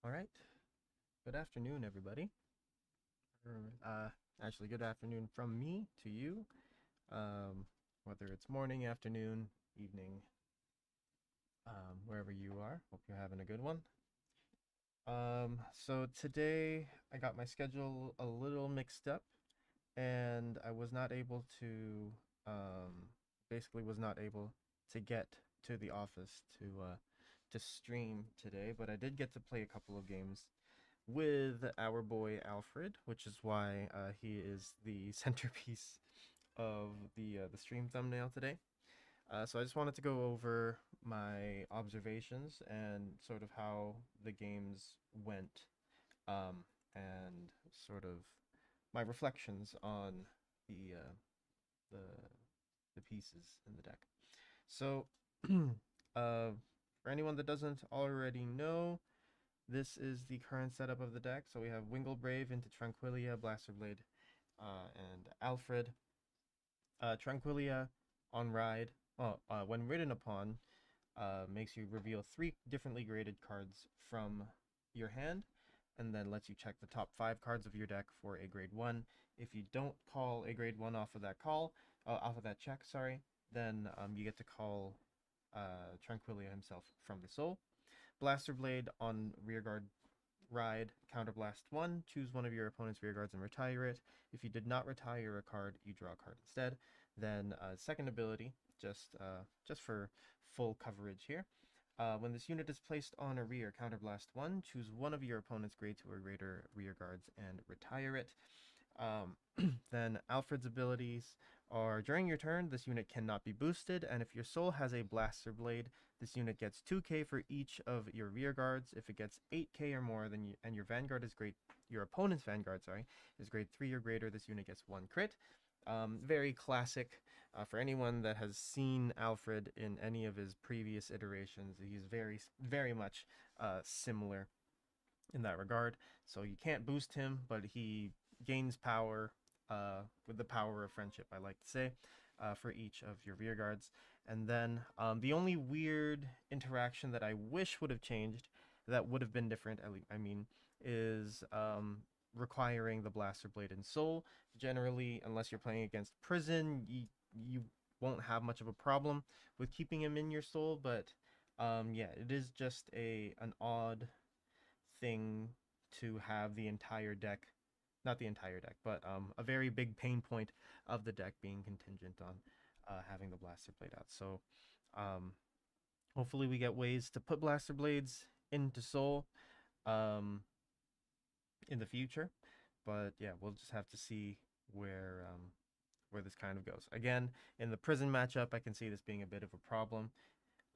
All right. Good afternoon, everybody. Actually, good afternoon from me to you. Um, whether it's morning, afternoon, evening, wherever you are. Hope you're having a good one. So today I got my schedule a little mixed up, and I was not able to, basically was not able to get to the office to stream today, but I did get to play a couple of games with our boy Alfred, which is why he is the centerpiece of the stream thumbnail today. So I just wanted to go over my observations and sort of how the games went, and sort of my reflections on the uh, the the pieces in the deck. So, for anyone that doesn't already know, this is the current setup of the deck. So we have Winglebrave into Tranquilia, Blasterblade, and Alfred. Tranquilia on ride, when ridden upon, makes you reveal 3 differently graded cards from your hand, and then lets you check the top 5 cards of your deck for a grade 1. If you don't call a grade 1 off of that off of that check, sorry, then you get to call Tranquilia himself from the soul. Blaster Blade on rearguard ride, counterblast 1, choose one of your opponent's rearguards and retire it. If you did not retire a card, you draw a card instead. Then second ability, just for full coverage here. When this unit is placed on a rear, counterblast 1, choose one of your opponent's grade 2 or greater rearguards and retire it. Then Alfred's abilities are during your turn, this unit cannot be boosted, and if your soul has a Blaster Blade, this unit gets 2k for each of your rear guards. If it gets 8k or more, then and your Vanguard is great, your opponent's Vanguard, sorry, is grade 3 or greater, this unit gets 1 crit. Very classic for anyone that has seen Alfred in any of his previous iterations. He's very much similar in that regard. So you can't boost him, but he gains power with the power of friendship, I like to say, for each of your rear guards. And then the only weird interaction that I wish would have changed, that would have been different, I mean, is requiring the Blaster Blade and Soul. Generally, unless you're playing against Prison, you won't have much of a problem with keeping him in your soul, but yeah, it is just an odd thing to have the entire deck, not the entire deck, but a very big pain point of the deck being contingent on having the Blaster Blade out. So um, hopefully we get ways to put Blaster Blades into Soul um, in the future. But yeah, we'll just have to see where this kind of goes. Again, in the Prison matchup, I can see this being a bit of a problem.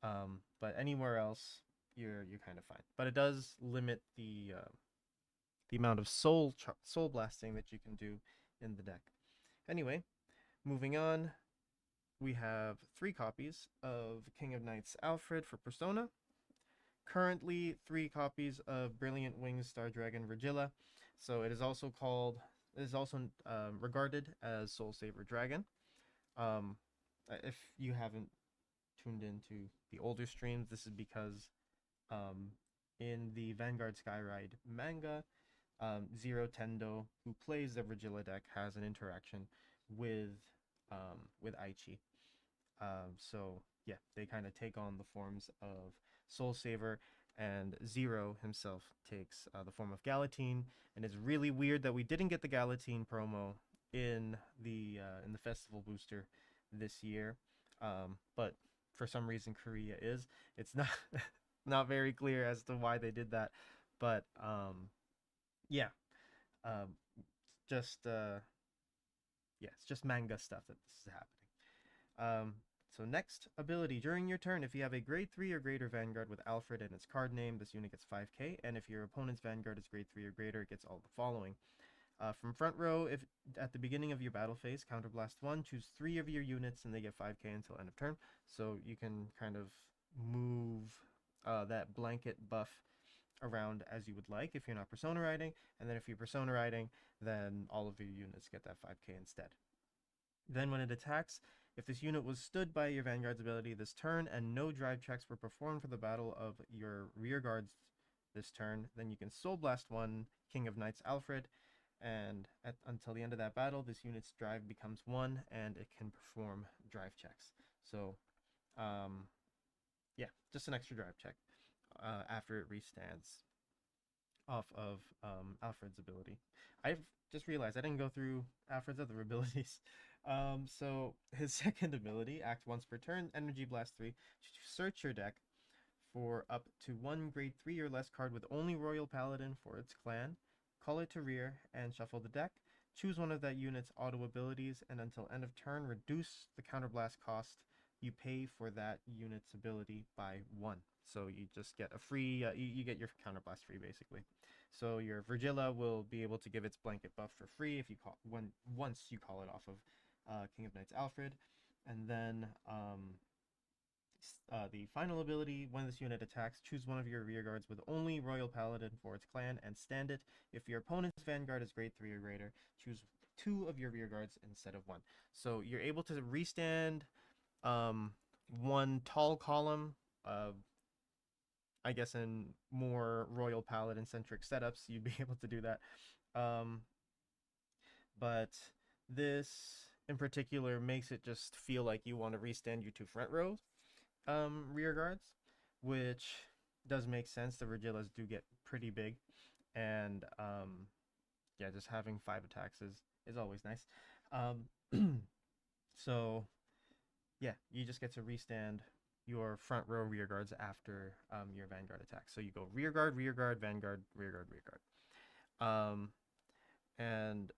But anywhere else, you're kind of fine. But it does limit the amount of soul blasting that you can do in the deck. Anyway, moving on, we have 3 copies of King of Knights Alfred for Persona. Currently, 3 copies of Brilliant Wings Star Dragon Regilla. So it is also regarded as Soul Saver Dragon. Um, if you haven't tuned into the older streams, this is because um, in the Vanguard Skyride manga, Zero Tendo, who plays the Regilla deck, has an interaction with Aichi. So yeah, they kind of take on the forms of Soul Saver, and Zero himself takes the form of Galatine. And it's really weird that we didn't get the Galatine promo in the festival booster this year, but for some reason Korea is. It's not not very clear as to why they did that, but yeah, um, just yeah, it's just manga stuff that this is happening. So next ability during your turn, if you have a grade 3 or greater Vanguard with Alfred and its card name, this unit gets 5k, and if your opponent's Vanguard is grade 3 or greater, it gets all the following. From front row, if at the beginning of your battle phase, counterblast 1, choose 3 of your units and they get 5k until end of turn. So you can kind of move that blanket buff around as you would like if you're not persona riding, and then if you're persona riding, then all of your units get that 5k instead. Then when it attacks, if this unit was stood by your Vanguard's ability this turn and no drive checks were performed for the battle of your rear guards this turn. Then you can Soul Blast one King of Knights Alfred, and until the end of that battle, this unit's drive becomes 1, and it can perform drive checks. So, yeah, just an extra drive check after it restands off of Alfred's ability. I've just realized I didn't go through Alfred's other abilities. So his second ability, act once per turn, Energy Blast 3, search your deck for up to 1 grade 3 or less card with only Royal Paladin for its clan. Call it to rear and shuffle the deck. Choose one of that unit's auto abilities, and until end of turn, reduce the counterblast cost you pay for that unit's ability by 1. So you just get a free, you get your counterblast free basically. So your Virgilla will be able to give its blanket buff for free if you call once you call it off of King of Knights Alfred, and then the final ability, when this unit attacks, choose one of your rearguards with only Royal Paladin for its clan and stand it. If your opponent's Vanguard is grade 3 or greater, choose 2 of your rearguards instead of 1. So you're able to restand one tall column. I guess in more Royal Paladin centric setups, you'd be able to do that. But this in particular makes it just feel like you want to restand your 2 front rows rear guards, which does make sense. The Virgillas do get pretty big, and yeah, just having 5 attacks is always nice. So yeah, you just get to restand your front row rear guards after your Vanguard attack. So you go rear guard, Vanguard, rear guard. And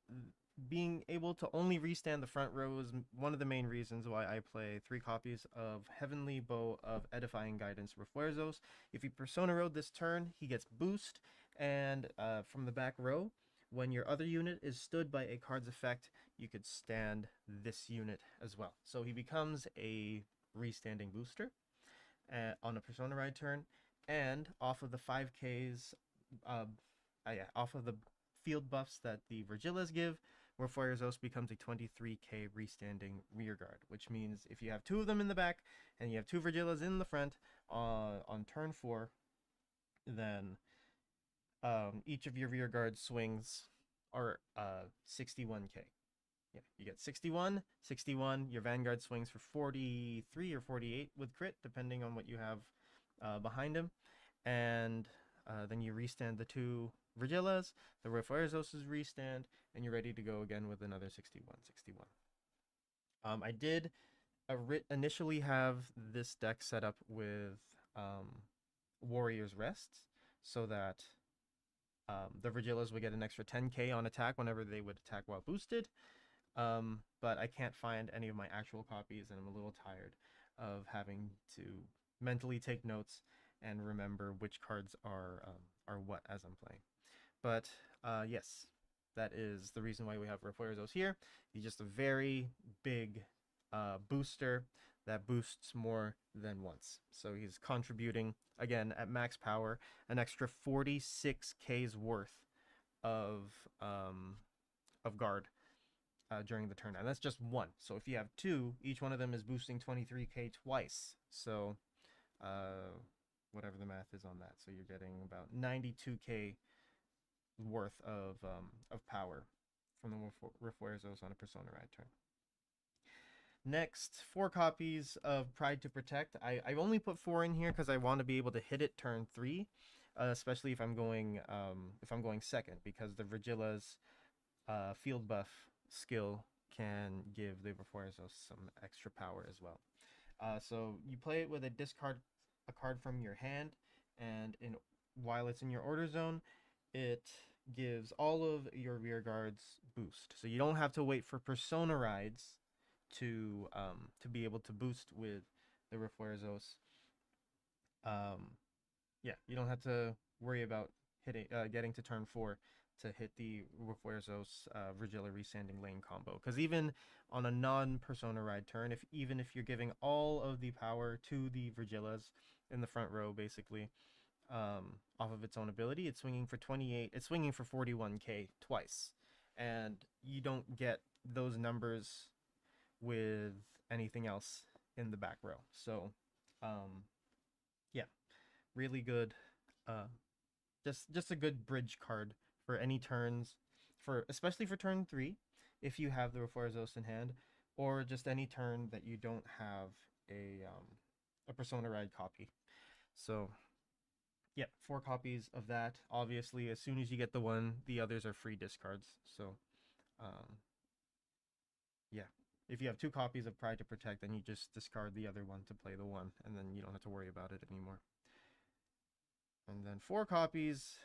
being able to only restand the front row is one of the main reasons why I play 3 copies of Heavenly Bow of Edifying Guidance Refuerzos. If you Persona Road this turn, he gets boost, and from the back row, when your other unit is stood by a card's effect, you could stand this unit as well. So he becomes a restanding booster on a Persona Ride turn, and off of the 5Ks, off of the field buffs that the Virgillas give, Refuerzos becomes a 23k restanding rearguard, which means if you have 2 of them in the back and you have 2 Virgillas in the front on turn 4, then each of your rearguard swings are 61k. Yeah, you get 61, 61. Your Vanguard swings for 43 or 48 with crit, depending on what you have behind him. And then you restand the 2 Virgillas, the Refuerzos is restand, and you're ready to go again with another 61, 61. I did initially have this deck set up with Warrior's Rests, so that the Virgillas would get an extra 10k on attack whenever they would attack while boosted. But I can't find any of my actual copies, and I'm a little tired of having to mentally take notes and remember which cards are what as I'm playing. But yes, that is the reason why we have Refuerzos here. He's just a very big booster that boosts more than once. So he's contributing, again, at max power, an extra 46k's worth of guard during the turn. And that's just 1. So if you have 2, each one of them is boosting 23k twice. So whatever the math is on that. So you're getting about 92k worth of power from the Refuerzos on a Persona Ride turn. Next, 4 copies of Pride to Protect. I only put 4 in here because I want to be able to hit it turn 3, especially if I'm going second, because the Virgilla's field buff skill can give the Refuerzos some extra power as well. So you play it with a discard a card from your hand, and while it's in your order zone, it gives all of your rear guards boost. So you don't have to wait for Persona Rides to be able to boost with the Refuerzos. Yeah, you don't have to worry about getting to turn 4 to hit the Refuerzos Virgilla Resanding Lane combo. Because even on a non-Persona Ride turn, even if you're giving all of the power to the Virgillas in the front row, basically, off of its own ability, it's swinging for 28. It's swinging for 41k twice, and you don't get those numbers with anything else in the back row. So, yeah, really good just a good bridge card for any turns, for especially for turn 3, if you have the Reforzos in hand, or just any turn that you don't have a Persona Ride copy. So yeah, 4 copies of that. Obviously, as soon as you get the one, the others are free discards. So um, yeah, if you have 2 copies of Pride to Protect, then you just discard the other one to play the one, and then you don't have to worry about it anymore. And then 4 copies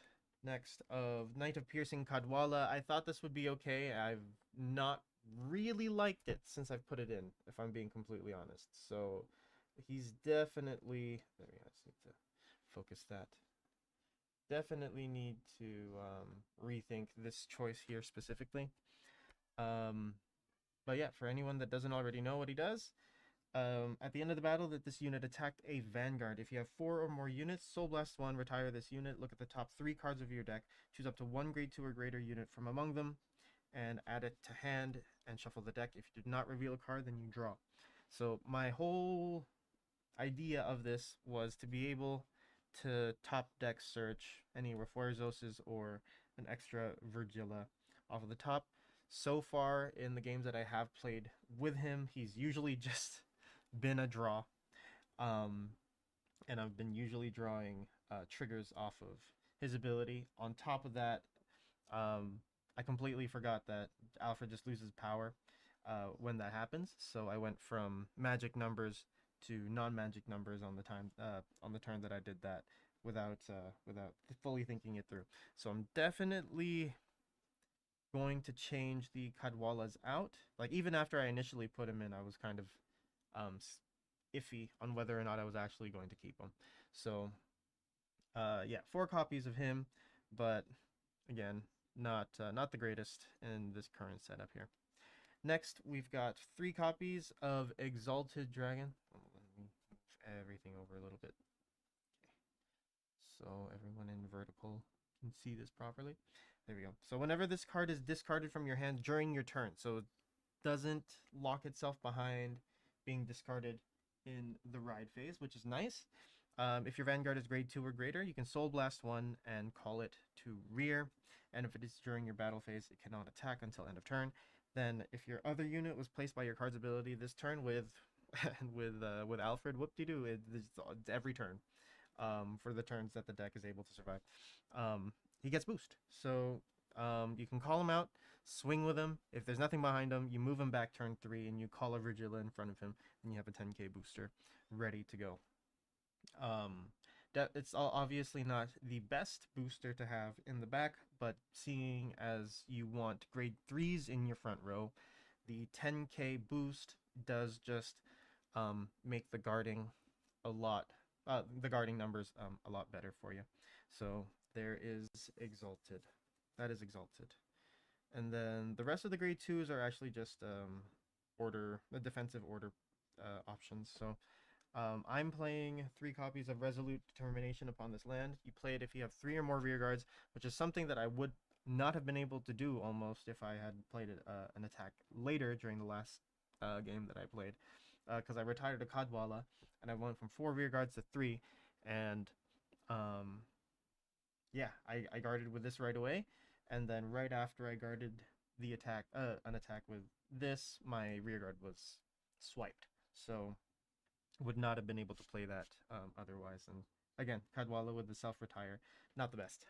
next of Knight of Piercing Kadwala. I thought this would be okay. I've not really liked it since I've put it in, if I'm being completely honest. So he's definitely, there we go, I just need to focus that. Definitely need to rethink this choice here specifically. But yeah, for anyone that doesn't already know what he does, at the end of the battle that this unit attacked a Vanguard. If you have 4 or more units, Soul Blast 1, retire this unit, look at the top 3 cards of your deck, choose up to 1 grade 2 or greater unit from among them, and add it to hand, and shuffle the deck. If you did not reveal a card, then you draw. So my whole idea of this was to be able to top deck search any Reforzoses or an extra Virgila off of the top. So far in the games that I have played with him, he's usually just been a draw. Um, and I've been usually drawing triggers off of his ability. On top of that, I completely forgot that Alfred just loses power when that happens. So I went from magic numbers to non-magic numbers on the turn that I did that without fully thinking it through. So I'm definitely going to change the Kadwalas out. Like even after I initially put him in, I was kind of um, iffy on whether or not I was actually going to keep him. So yeah, 4 copies of him, but again, not the greatest in this current setup here. Next, we've got 3 copies of Exalted Dragon. Oh, let me move everything over a little bit. Okay. So everyone in vertical can see this properly. There we go. So whenever this card is discarded from your hand during your turn, so it doesn't lock itself behind being discarded in the ride phase, which is nice. If your Vanguard is grade 2 or greater, you can Soul Blast 1 and call it to rear. And if it is during your battle phase, it cannot attack until end of turn. Then, if your other unit was placed by your card's ability this turn with with Alfred, whoop-de-doo, it's every turn for the turns that the deck is able to survive. He gets boost. So you can call him out, swing with him. If there's nothing behind him, you move him back turn 3, and you call a Virgila in front of him, and you have a 10k booster ready to go. That it's obviously not the best booster to have in the back, but seeing as you want grade 3s in your front row, the 10k boost does just make the guarding a lot, the guarding numbers a lot better for you. So there is Exalted. That is Exalted. And then the rest of the grade 2s are actually just the defensive order options. So I'm playing 3 copies of Resolute Determination upon this land. You play it if you have 3 or more rear guards, which is something that I would not have been able to do almost if I had played an attack later during the last game that I played. Because I retired a Kadwala, and I went from 4 rear guards to 3, and um, yeah, I guarded with this right away, and then right after I guarded the an attack with this, my rear guard was swiped. So would not have been able to play that otherwise. And again, Kadwala with the self-retire, not the best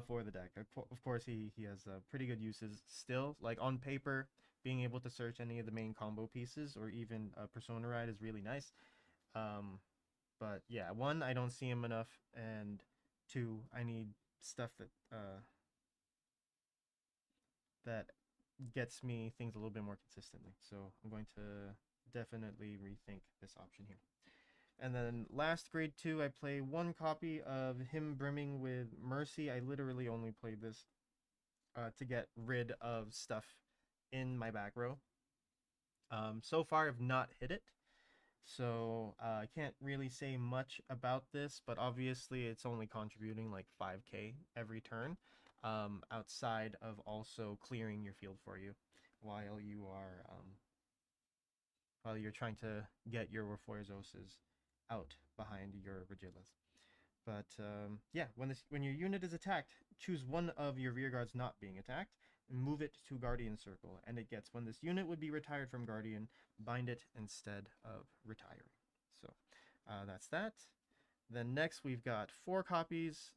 for the deck. Of course, he has pretty good uses still. Like on paper, being able to search any of the main combo pieces or even Persona Ride is really nice. But yeah, 1, I don't see him enough, and 2, I need stuff that gets me things a little bit more consistently. So I'm going to definitely rethink this option here. And then last grade 2, I play 1 copy of him brimming with Mercy. I literally only played this to get rid of stuff in my back row. So far, I've not hit it. So I can't really say much about this, but obviously it's only contributing like 5k every turn, outside of also clearing your field for you while you are while you're trying to get your Reforzoses out behind your Virgilas. But yeah, when your unit is attacked, choose one of your rear guards not being attacked and move it to Guardian Circle. And it gets when this unit would be retired from Guardian, bind it instead of retiring. So that's that. Then next we've got 4 copies.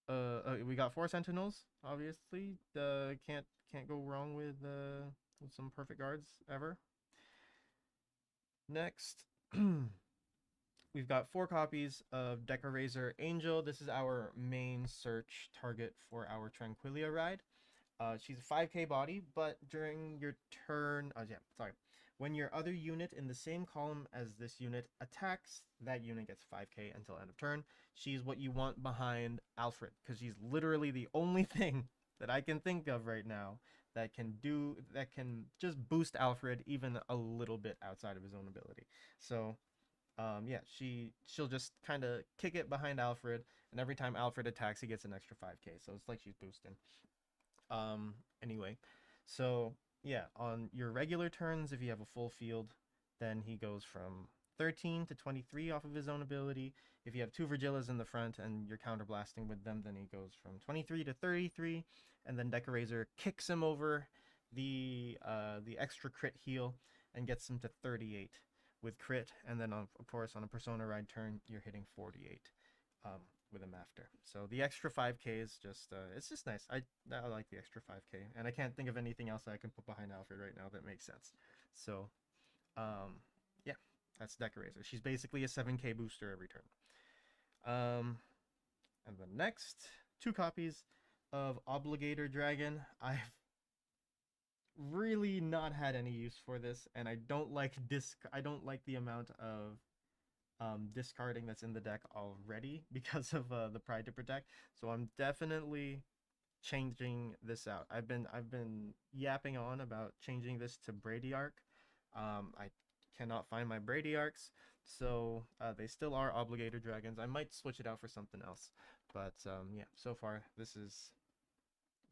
We got 4 Sentinels. Obviously, can't go wrong with some perfect guards ever. Next, we've got 4 copies of Decorazer Angel. This is our main search target for our Tranquilia ride. She's a 5k body, but during your turn, when your other unit in the same column as this unit attacks, that unit gets 5k until end of turn. She's what you want behind Alfred, because she's literally the only thing that I can think of right now that can just boost Alfred even a little bit outside of his own ability. So yeah, she'll just kind of kick it behind Alfred, and every time Alfred attacks, he gets an extra 5k. So it's like she's boosting. Anyway, so yeah, on your regular turns, if you have a full field, then he goes from 13 to 23 off of his own ability. If you have 2 Virgillas in the front and you're counterblasting with them, then he goes from 23 to 33, and then Decorazer kicks him over the extra crit heal and gets him to 38 with crit, and then of course on a Persona ride turn, you're hitting 48. With him after. So the extra 5k is just it's just nice. I like the extra 5k, and I can't think of anything else that I can put behind Alfred right now that makes sense. So yeah, that's Decorazer. She's basically a 7k booster every turn. And the next 2 copies of Obligator Dragon. I've really not had any use for this, and I don't like the amount of discarding that's in the deck already because of the Pride to Protect. So I'm definitely changing this out. I've been yapping on about changing this to Bradyarch. I cannot find my Bradyarchs, so they still are Obligator Dragons. I might switch it out for something else, but yeah, so far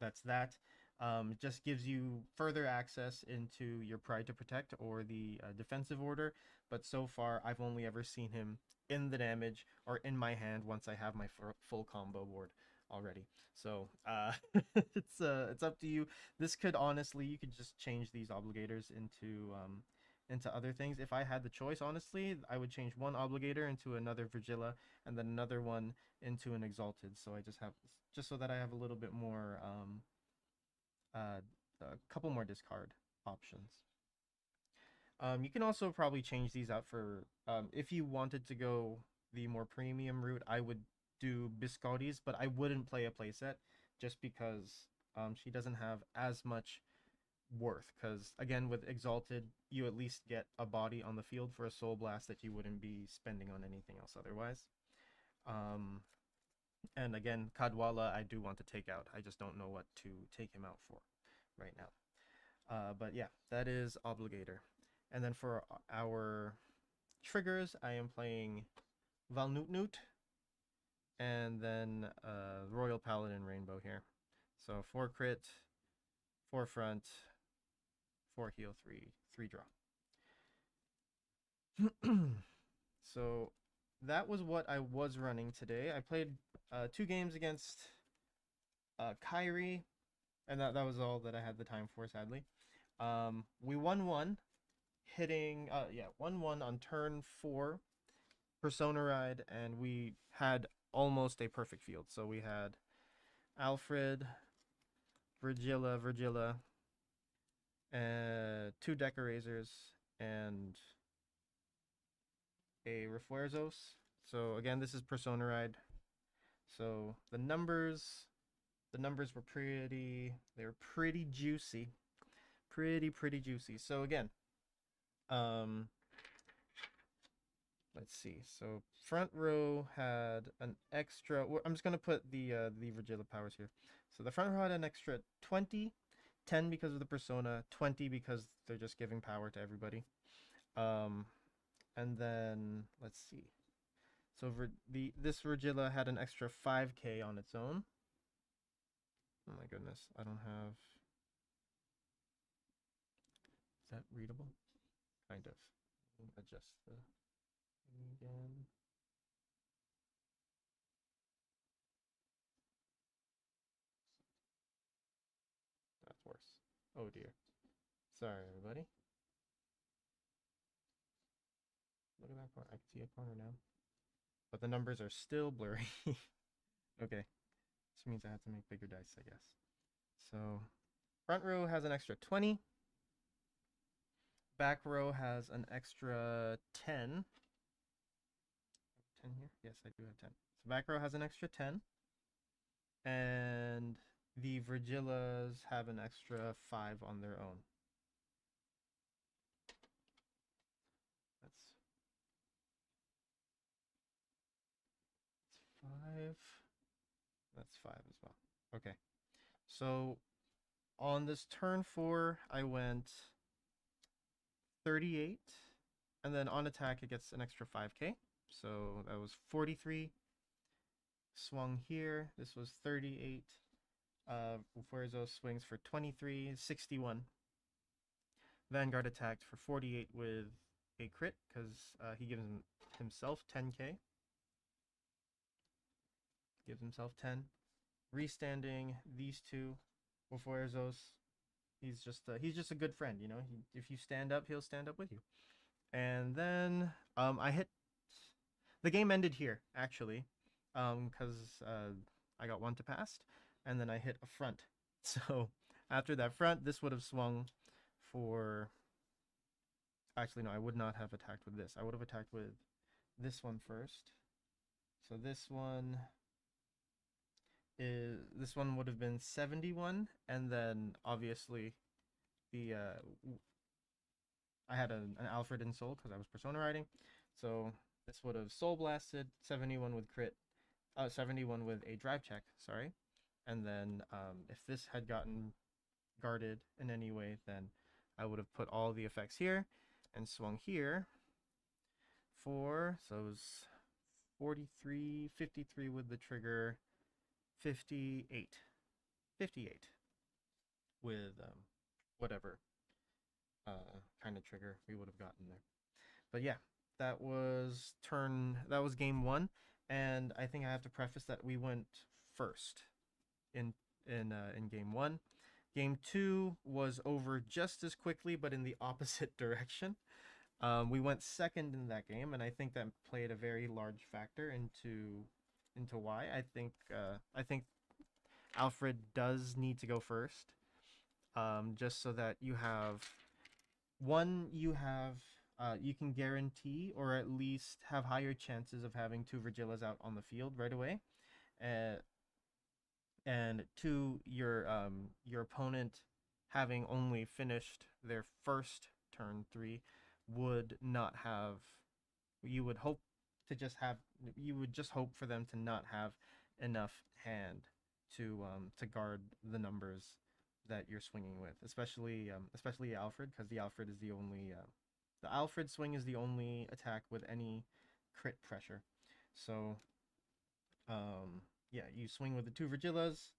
that's that. It just gives you further access into your Pride to Protect or the defensive order, but so far I've only ever seen him in the damage or in my hand once I have my full combo board already. So it's up to you. This could honestly, you could just change these obligators into other things. If I had the choice, honestly, I would change one obligator into another Virgilla and then another one into an exalted. So I just so that I have a little bit more a couple more discard options. You can also probably change these out for if you wanted to go the more premium route. I would do Biscotti's, but I wouldn't play a playset just because she doesn't have as much worth. Because again, with Exalted, you at least get a body on the field for a Soul Blast that you wouldn't be spending on anything else otherwise. And again, Cadwalla, I do want to take out. I just don't know what to take him out for right now. But yeah, that is Obligator. And then for our triggers, I am playing Valnutnut and then Royal Paladin Rainbow here. So 4 crit, 4 front, 4 heal, 3 draw. So that was what I was running today. I played 2 games against Kyrie, and that was all that I had the time for, sadly. We won 1, hitting 1-1 on turn 4 Persona ride, and we had almost a perfect field. So we had Alfred, Virgilla, and 2 Decorazers, and a Refuerzos. So again, this is Persona ride. So the numbers were pretty juicy. Pretty juicy. So again, let's see. So front row had an extra. I'm just gonna put the Virgilla powers here. So the front row had an extra 20, 10 because of the Persona, 20 because they're just giving power to everybody. And then let's see. So this Virgilla had an extra 5k on its own. Oh my goodness, I don't have. Is that readable? Kind of. Adjust the again. Oh dear. Sorry, everybody. Look at that corner. I can see a corner now. But the numbers are still blurry. Okay. This means I have to make bigger dice, I guess. So, front row has an extra 20. Back row has an extra 10. 10 here? Yes, I do have 10. So back row has an extra 10. And the Virgillas have an extra 5 on their own. That's 5. That's 5 as well. Okay. So on this turn 4, I went 38. And then on attack, it gets an extra 5k. So that was 43. Swung here. This was 38. Fuerzo swings for 23, 61. Vanguard attacked for 48 with a crit because he gives himself 10k. Gives himself 10. Restanding these two. Fuerzos. He's just a good friend, you know. If you stand up, he'll stand up with you. And then I hit. The game ended here actually, because I got one to pass, and then I hit a front. So after that front, this would have swung for. Actually, no, I would not have attacked with this. I would have attacked with this one first. So this one would have been 71, and then obviously the I had an Alfred in soul because I was persona riding, so this would have soul blasted 71 with crit, 71 with a drive check. Sorry, and then if this had gotten guarded in any way, then I would have put all the effects here and swung here for, so it was 43, 53 with the trigger, 58 with whatever kind of trigger we would have gotten there. But yeah, that was game 1, and I think I have to preface that we went first in game 1. Game 2 was over just as quickly, but in the opposite direction. We went second in that game, and I think that played a very large factor into why. I think Alfred does need to go first, just so that you have you can guarantee or at least have higher chances of having 2 Virgillas out on the field right away, and 2, your opponent having only finished their first turn 3 would not have. You would just hope for them to not have enough hand to guard the numbers that you're swinging with, especially Alfred, because the Alfred swing is the only attack with any crit pressure. So yeah, you swing with the 2 Virgillas,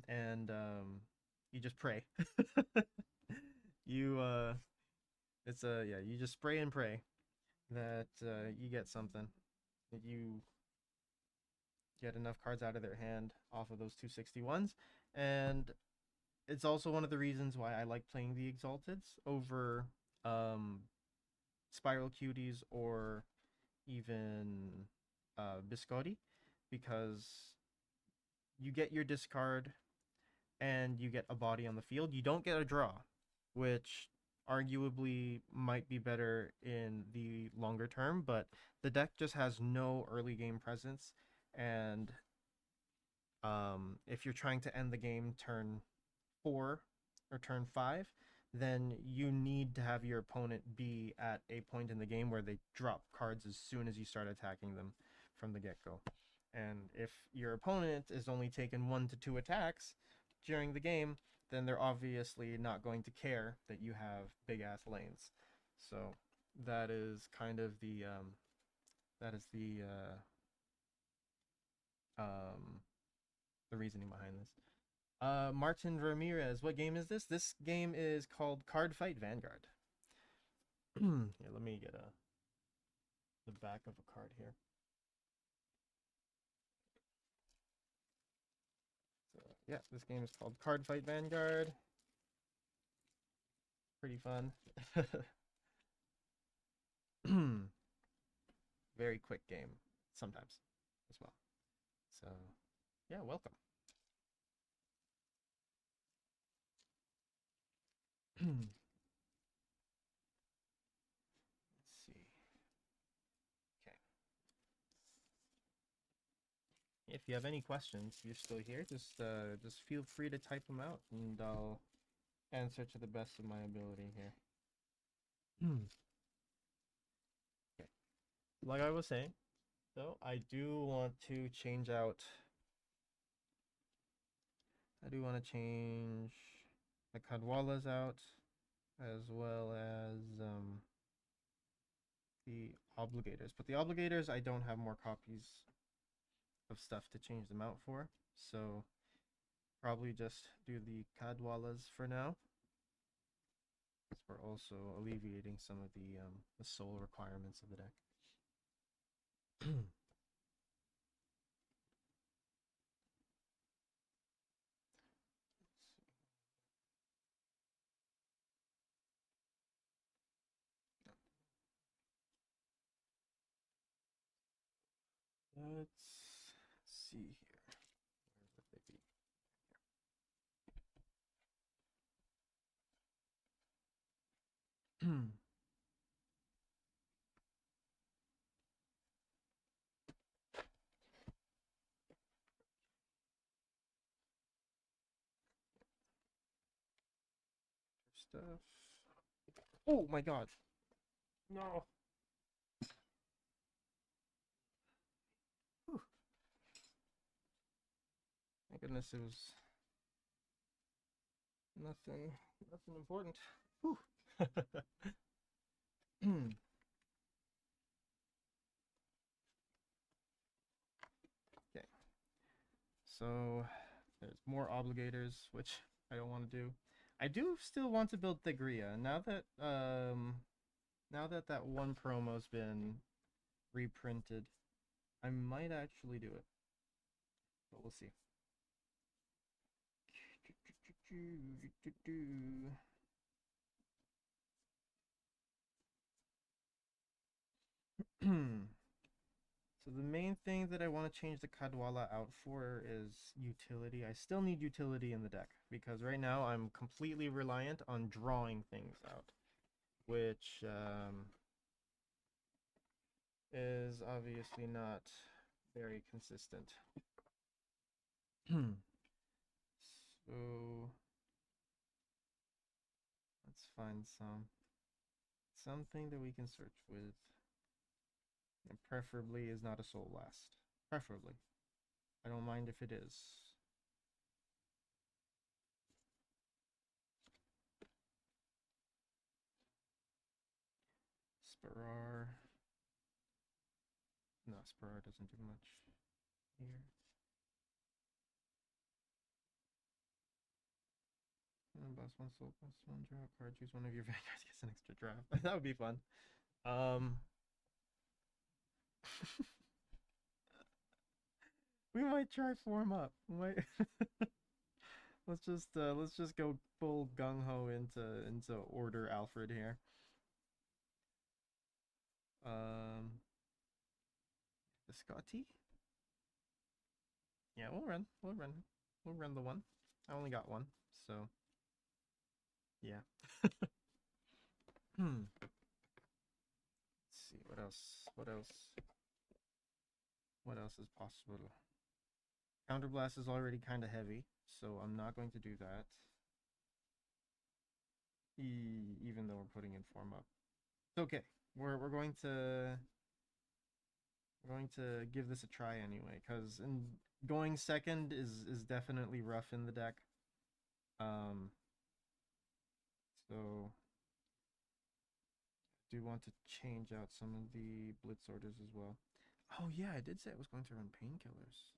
and you just pray. You you just spray and pray that you get something, that you get enough cards out of their hand off of those 261s. And it's also one of the reasons why I like playing the Exalteds over Spiral Cuties or even Biscotti, because you get your discard and you get a body on the field. You don't get a draw, which arguably might be better in the longer term, but the deck just has no early game presence, and if you're trying to end the game turn 4 or turn 5, then you need to have your opponent be at a point in the game where they drop cards as soon as you start attacking them from the get-go. And if your opponent is only taking 1 to 2 attacks during the game, then they're obviously not going to care that you have big-ass lanes. So that is kind of the reasoning behind this. Martin Ramirez, what game is this? This game is called Cardfight Vanguard. Here, let me get the back of a card here. So yeah, this game is called Cardfight Vanguard. Pretty fun. Very quick game sometimes as well. So, yeah, welcome. Let's see. Okay. If you have any questions, if you're still here, just feel free to type them out, and I'll answer to the best of my ability here. Okay. Like I was saying, though, I do want to change out. I do want to change the Kadwalas out, as well as the obligators. But the obligators, I don't have more copies of stuff to change them out for, so probably just do the Kadwalas for now. We're also alleviating some of the soul requirements of the deck. Let's see here. Where would they be? Stuff. Oh my god. No. Whew. Thank goodness it was nothing important. Whew. Okay. So there's more obligators, which I don't want to do. I do still want to build Thegria. Now that that one promo's been reprinted, I might actually do it. But we'll see. So the main thing that I want to change the Kadwala out for is utility. I still need utility in the deck, because right now I'm completely reliant on drawing things out, which is obviously not very consistent. So let's find something that we can search with. And preferably is not a soul blast. Preferably. I don't mind if it is. Spirar. No, Spirar doesn't do much here. Boss one soul, plus one draw card. Choose one of your vanguards, gets an extra draft. That would be fun. We might try form up. We might let's just go full gung ho into order Alfred here. The Scotty? Yeah, we'll run the one. I only got one, so yeah. Let's see what else. What else is possible? Counterblast is already kind of heavy, so I'm not going to do that. Even though we're putting in form up, it's okay. We're going to give this a try anyway, because going second is definitely rough in the deck. So I do want to change out some of the blitz orders as well. Oh yeah, I did say I was going to run painkillers.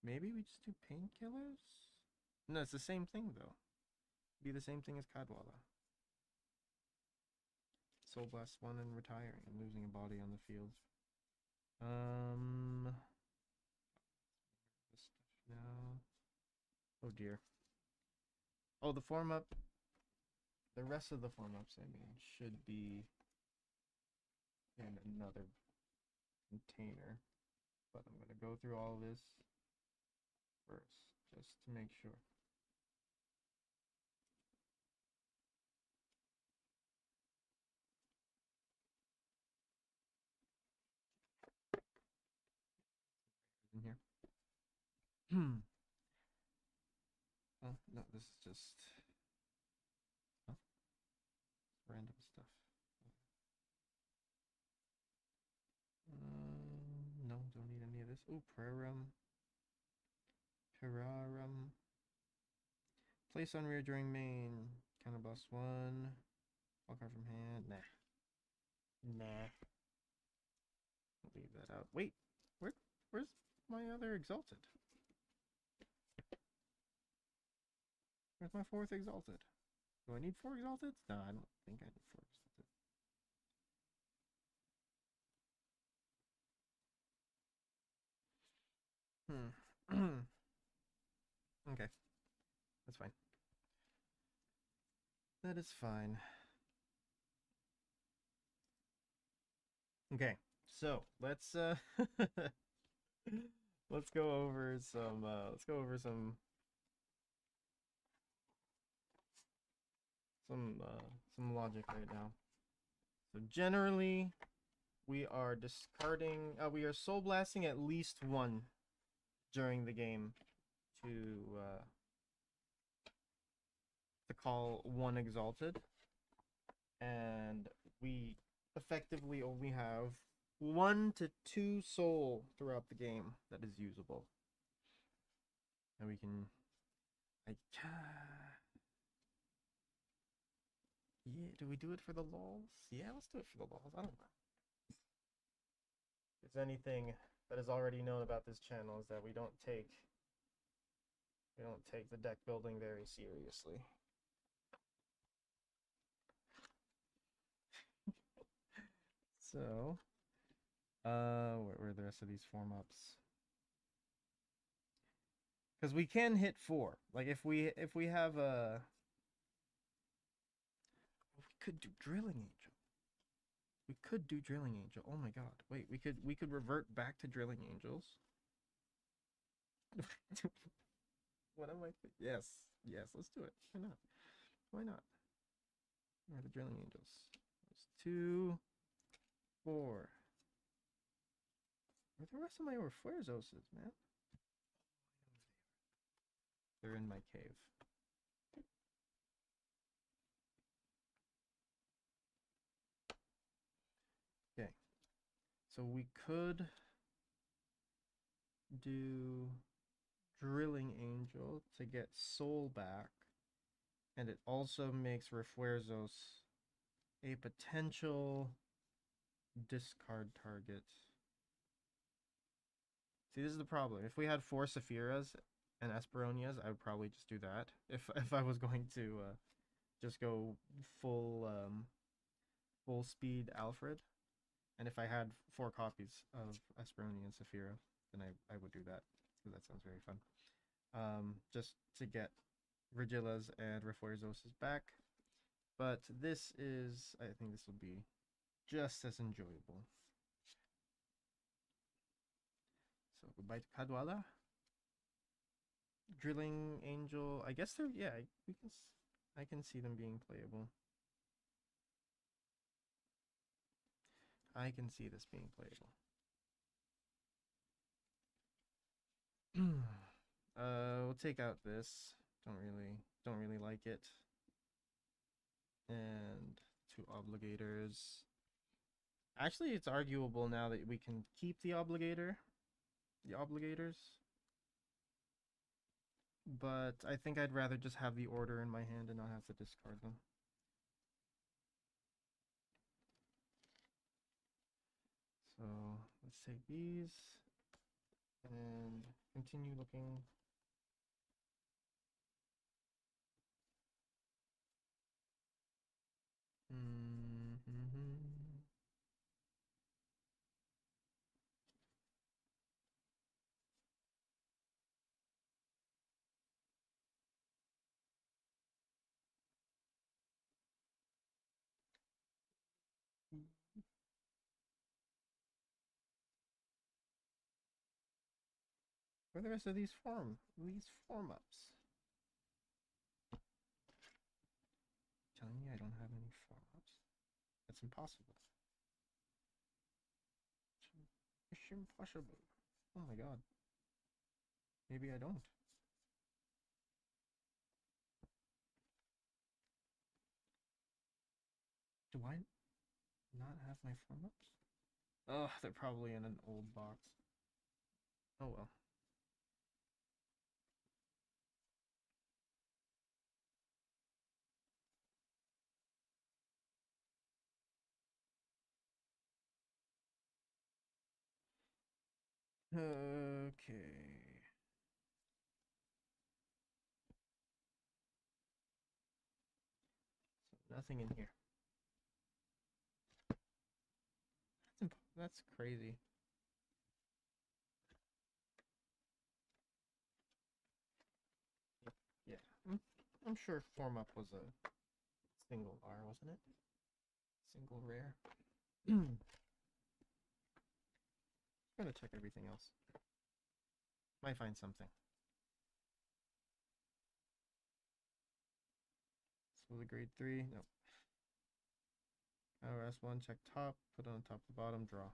Maybe we just do painkillers? No, it's the same thing though. Be the same thing as Kadwala. Soul Blast 1 and retiring and losing a body on the field. This stuff now. Oh dear. Oh, the form up. The rest of the form ups, I mean, should be in another container. But I'm gonna go through all of this first, just to make sure. In here. Oh, no, this is just random stuff. No, don't need any of this. Oh, Pararum. Place on rear during main. Counter boss 1. All card from hand. Nah. Leave that out. Wait, where's my other exalted? Where's my 4th exalted? Do I need 4 exalted? No, I don't think I need 4 exalted. Okay, that's fine. That is fine. Okay, so let's let's go over some some logic right now. So generally, we are discarding, we are soul blasting at least one during the game to call one exalted, and we effectively only have 1 to 2 soul throughout the game that is usable, and we can, yeah, do we do it for the lols? Yeah, let's do it for the lols. I don't know. If there's anything that is already known about this channel is that we don't take the deck building very seriously. So, what were the rest of these form ups? Because we can hit 4. Like if we have a, we could do Drilling Angel. We could do Drilling Angel. Oh my god. Wait, we could revert back to Drilling Angels. What am I? Yes, let's do it. Why not? Why not? Where are the Drilling Angels? There's 2, 4. Where are the rest of my Refuerzoses, man? They're in my cave. Okay. So we could do Drilling Angel to get soul back, and it also makes Refuerzos a potential discard target. See, this is the problem. If we had 4 Sephiras and Esperonias, I would probably just do that. If I was going to just go full speed Alfred, and if I had 4 copies of Esperonia and Saphira, then I would do that, because that sounds very fun. Just to get Virgilas and Refuerzoses back. But this is, I think this will be just as enjoyable. So goodbye to Cadwala. Drilling Angel, I guess they're, yeah, I can see them being playable. I can see this being playable. We'll take out this. Don't really like it. And 2 obligators. Actually, it's arguable now that we can keep the obligators. But I think I'd rather just have the order in my hand and not have to discard them. So let's take these and continue looking. Where are the rest of these form ups? Telling me I don't have any form ups? That's impossible. It's impossible. Oh my god. Maybe I don't. Do I not have my form ups? Oh, they're probably in an old box. Oh well. Okay. So nothing in here. That's crazy. Yeah, I'm sure form up was a single R, wasn't it? Single rare. I'm gonna check everything else. Might find something. So the grade 3, nope. RS1, check top, put on top to bottom, draw.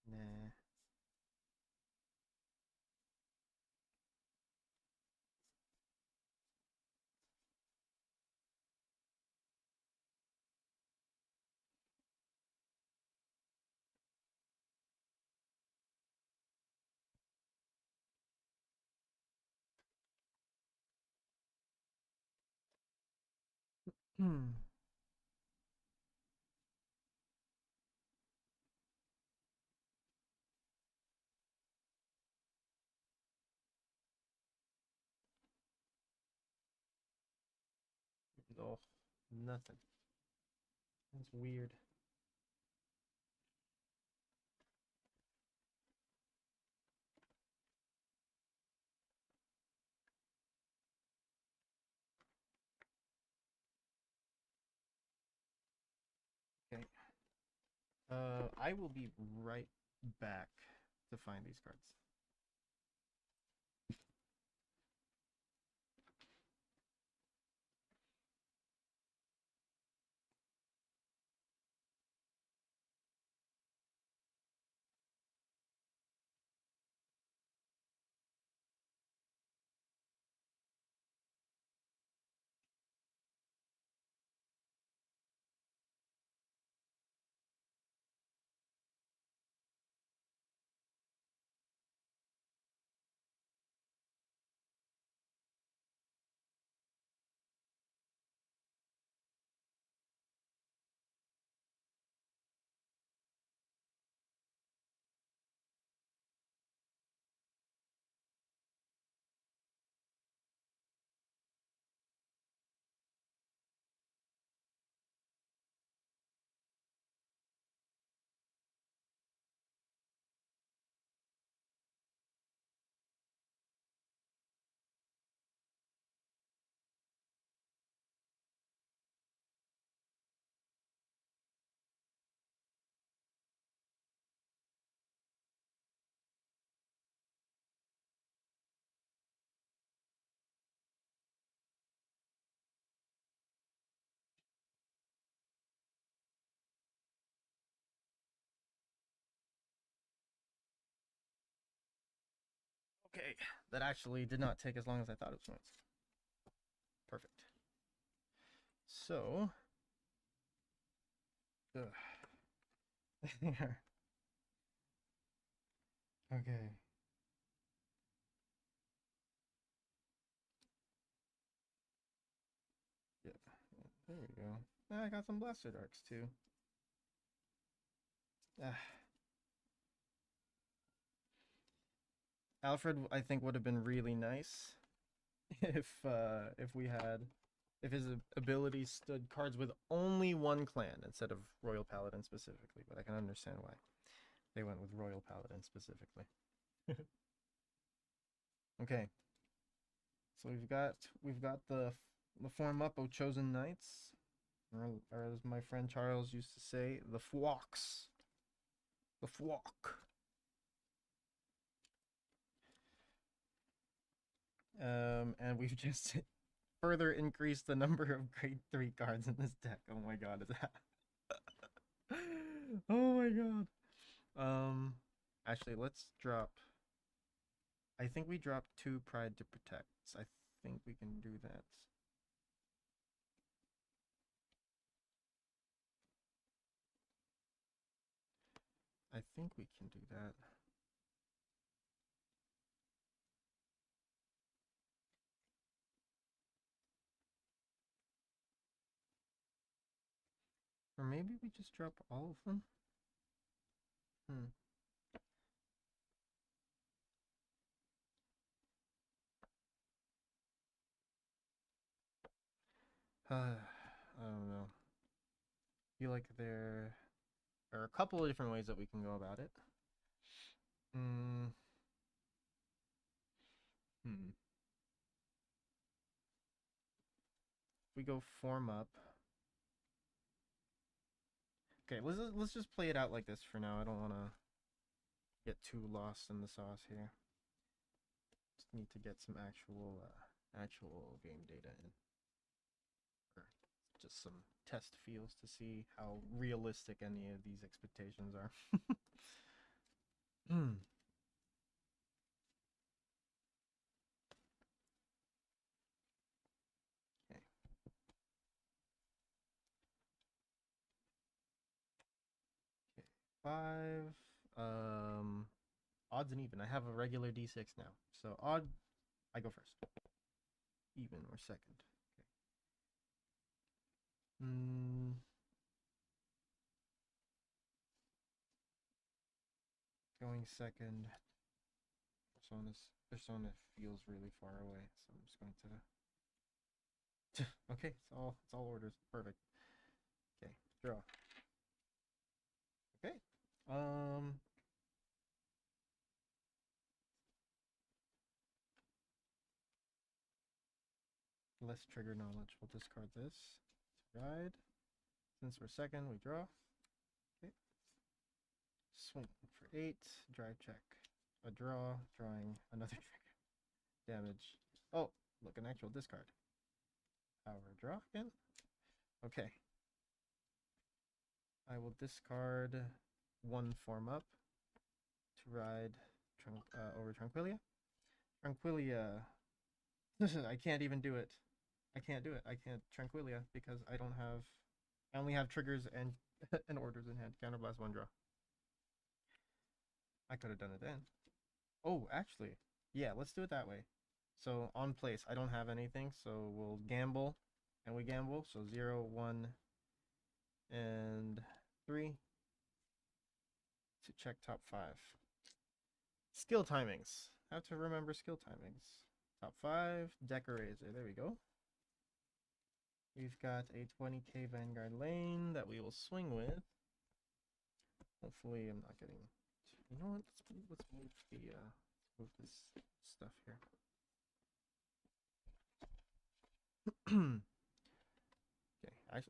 Nah. Hmm. Oh, nothing. That's weird. Okay. I will be right back to find these cards. Okay, that actually did not take as long as I thought it was going to. Perfect. So, okay. Yeah, there we go. Ah, I got some blaster darks too. Ah. Alfred, I think, would have been really nice if we had if his abilities stood cards with only one clan instead of Royal Paladin specifically, but I can understand why they went with Royal Paladin specifically. Okay, so we've got the form up of Chosen Knights, or as my friend Charles used to say, the Fwoks, the Fwok. And we've just further increased the number of grade 3 cards in this deck. Oh my god, is that... Oh my god. Actually, let's drop... I think we dropped 2 Pride to Protect. I think we can do that. I think we can do that. Or maybe we just drop all of them? I don't know. I feel like there are a couple of different ways that we can go about it. If we go form up. Okay, let's just play it out like this for now. I don't want to get too lost in the sauce here. Just need to get some actual game data in, or just some test feels to see how realistic any of these expectations are. Okay. 5. Odds and even. I have a regular D6 now. So odd, I go first. Even or second. Okay. Going second. Persona feels really far away, so I'm just going to. Okay, it's all orders. Perfect. Okay, draw. Okay. Less trigger knowledge. We'll discard this. Ride. Since we're second, we draw. Okay. Swing for 8. Drive check. A draw. Drawing another trigger. Damage. Oh, look, an actual discard. Power draw again. Okay. I will discard 1 form up to ride over Tranquilia. Tranquilia. I can't even do it. I can't do it. I can't Tranquilia because I don't have. I only have triggers and and orders in hand. Counterblast 1 draw. I could have done it then. Oh, actually, yeah. Let's do it that way. So on place, I don't have anything, so we'll gamble, and we gamble. So 0, 1, and 3 to check top 5. Skill timings. Have to remember skill timings. Top 5, Decorator. There we go. We've got a 20k Vanguard lane that we will swing with. Hopefully, I'm not getting. You know what? Let's move this stuff here. Okay,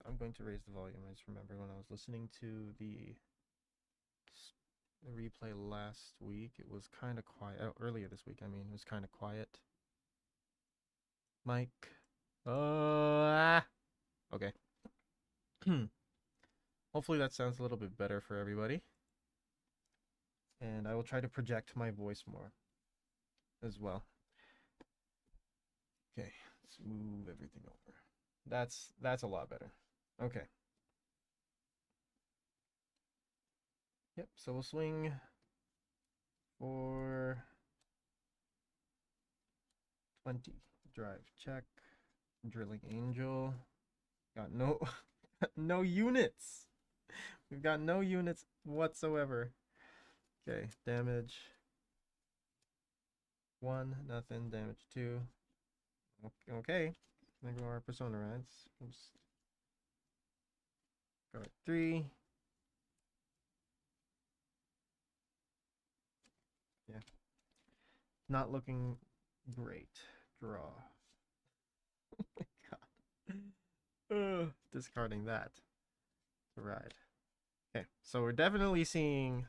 I'm going to raise the volume. I just remember when I was listening to the replay last week, it was kind of quiet. Oh, earlier this week, I mean, it was kind of quiet. Mike. Okay. Hopefully that sounds a little bit better for everybody. And I will try to project my voice more as well. Okay, let's move everything over. That's a lot better. Okay. Yep, so we'll swing for 20. Drive check. Drilling Angel. Got no no units. We've got no units whatsoever. Okay, damage 1, nothing. Damage 2. Okay, there go our Persona rides. Oops. Go at 3. Yeah, not looking great. Draw. Oh my god. Discarding that to ride. Okay, so we're definitely seeing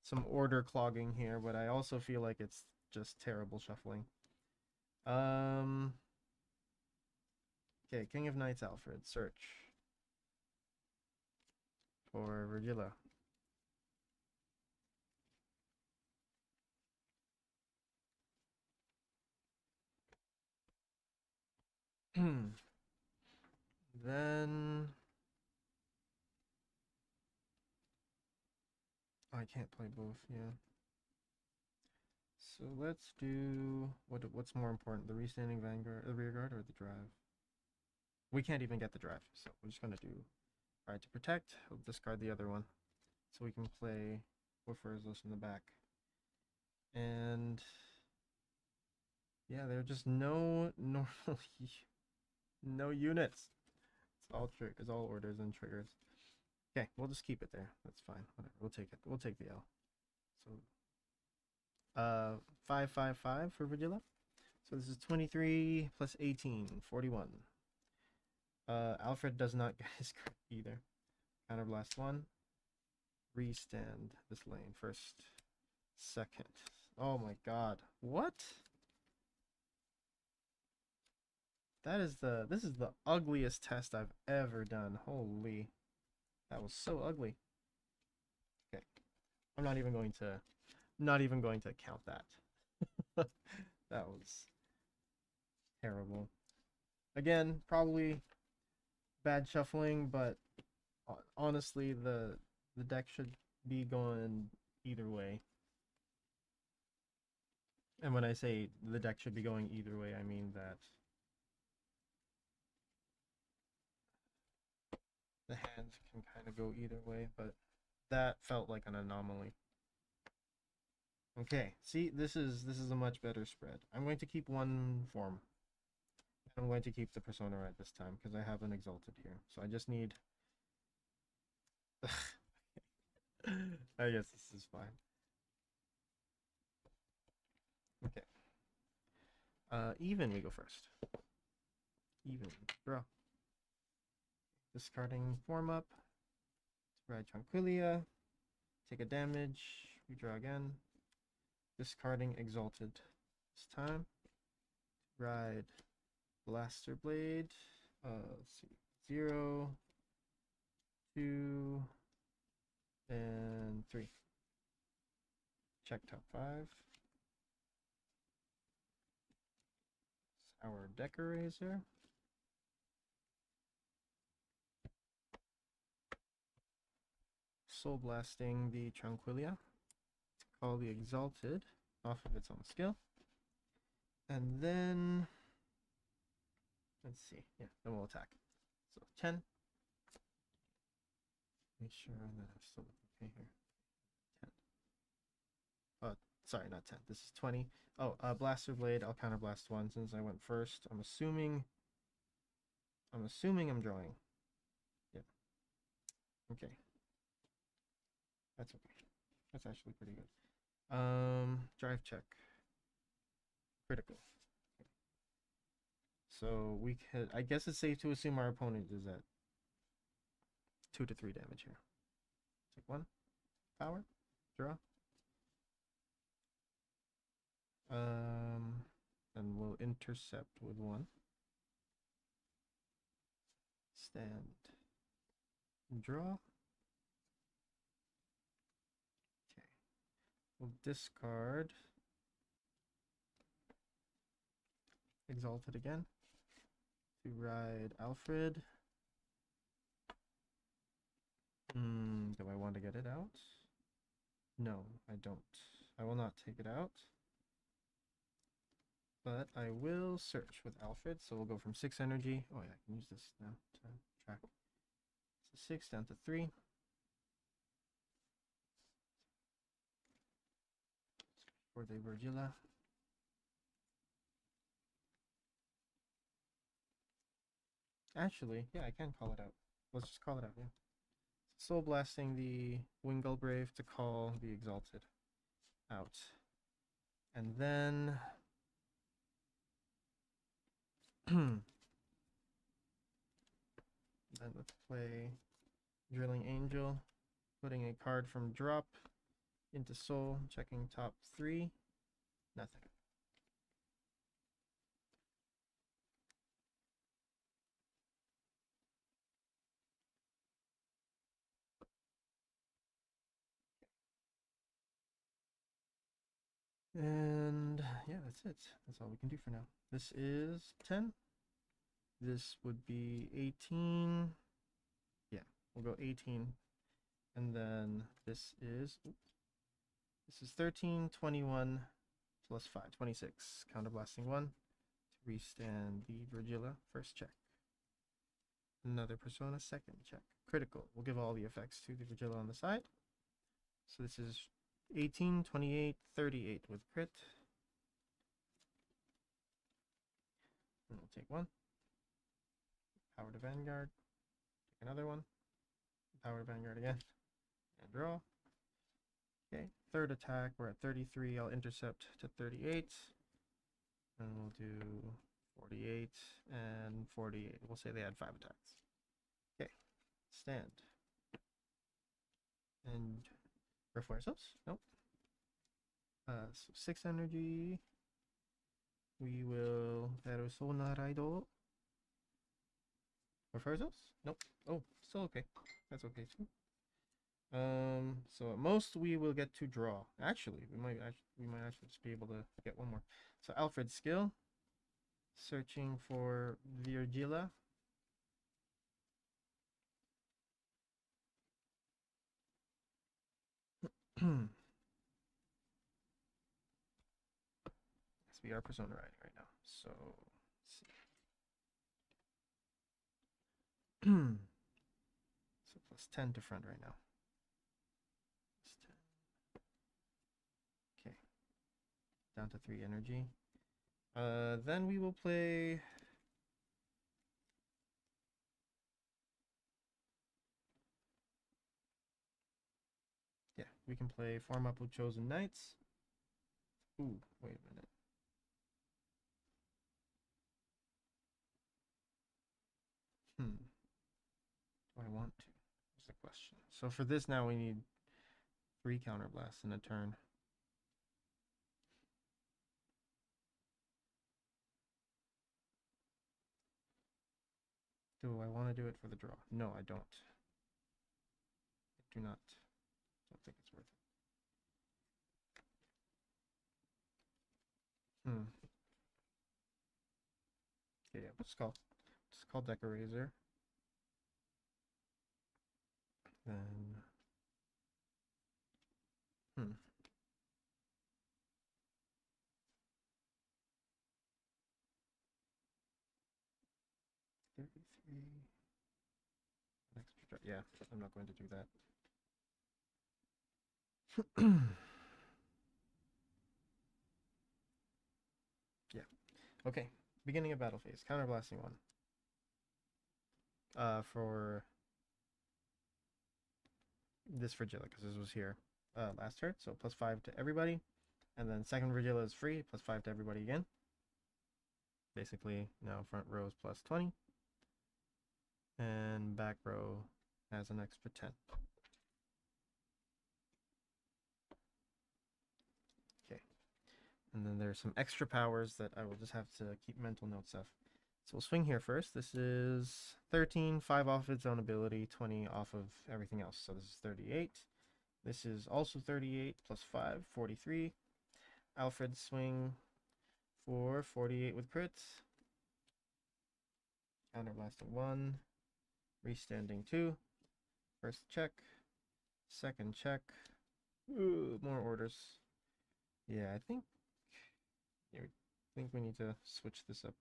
some order clogging here, but I also feel like it's just terrible shuffling. Um. Okay, King of Knights Alfred. Search for Virgilla. Then I can't play both. Yeah. So let's do what's more important, the restanding Vanguard, the rearguard, or the drive? We can't even get the drive, so we're just gonna do Alright, to protect. We'll discard the other one, so we can play Woofer's in the back. And yeah, there are just no normal no units. It's all orders and triggers. Okay, we'll just keep it there. That's fine. Whatever. We'll take it. We'll take the L. So 555 for Virgilla. So this is 23 plus 18, 41. Alfred does not get his card either. Counterblast 1. Restand this lane first. Second. Oh my god. What? This is the ugliest test I've ever done. Holy. That was so ugly. Okay. I'm not even going to count that. That was terrible. Again, probably bad shuffling, but honestly the deck should be going either way. And when I say the deck should be going either way, I mean that the hand can kind of go either way, but that felt like an anomaly. Okay, see, this is a much better spread. I'm going to keep one form. I'm going to keep the Persona Red this time because I have an Exalted here. So I just need... I guess this is fine. Okay. Even we go first. Even. Draw. Discarding form up. Ride Tranquilia. Take a damage. Redraw again. Discarding Exalted this time. Ride Blaster Blade. Let's see. 0, 2, and 3. Check top 5. Our Decorator. Soul Blasting the Tranquilia to call the Exalted off of its own skill. And then, let's see, yeah, then we'll attack. So 10. Make sure that I'm still okay here. 10. Sorry, not 10. This is 20. Oh, Blaster Blade, I'll counterblast 1 since I went first. I'm assuming I'm drawing. Yep. Okay. That's okay. That's actually pretty good. Drive check. Critical. Okay. So we could, I guess it's safe to assume our opponent is at 2 to 3 damage here. Take 1. Power. Draw. And we'll intercept with 1. Stand. Draw. Okay. We'll discard. Exalted again. To ride Alfred. Do I want to get it out? No, I don't. I will not take it out. But I will search with Alfred, so we'll go from 6 energy. Oh yeah, I can use this now to track. So 6 down to 3. For the Virgilla. Actually, yeah, I can call it out. Let's just call it out, yeah. Soul Blasting the Wingull Brave to call the Exalted out. And then... then let's play Drilling Angel, putting a card from drop into soul, checking top 3. Nothing. And yeah, that's it. That's all we can do for now. This is 10. This would be 18. Yeah, we'll go 18. And then this is 13, 21 plus 5, 26. Counterblasting 1 to restand the Virgilla. First check. Another Persona, second check. Critical. We'll give all the effects to the Virgilla on the side. So this is 18, 28, 38 with crit. And we'll take one. Power to Vanguard. Take another one. Power to Vanguard again. And draw. Okay, third attack. We're at 33. I'll intercept to 38. And we'll do 48 and 48. We'll say they had 5 attacks. Okay, stand. And Refuerzos? Nope. So 6 energy. We will Persona Raido. Refuerzos? Nope. Oh, still okay. That's okay too. So at most we will get to draw. Actually, we might actually just be able to get one more. So Alfred's skill. Searching for Virgilla. Yes, we are Persona riding right now. So let's see. So plus 10 to front right now. Plus 10. Okay. Down to 3 energy. Then we will play. Yeah, we can play Form Up with Chosen Knights. Ooh, wait a minute. Do I want to? Is the question. So for this now we need 3 counterblasts in a turn. Do I want to do it for the draw? No, I don't. I do not. Don't think it's worth it. Okay, yeah, let's call Deck Eraser. Then 33. Extra, yeah, I'm not going to do that. Yeah. Okay. Beginning of battle phase. Counterblasting 1. For this Virgilla, because this was here last turn. So plus 5 to everybody. And then second Virgilla is free, plus 5 to everybody again. Basically, now front row is plus 20. And back row has an extra 10. Okay. And then there's some extra powers that I will just have to keep mental notes of. So we'll swing here first. This is 13, 5 off its own ability, 20 off of everything else. So this is 38. This is also 38 plus 5, 43. Alfred swing for 48 with crits. Counterblasting 1. Restanding 2. First check. Second check. Ooh, more orders. Yeah, I think we need to switch this up.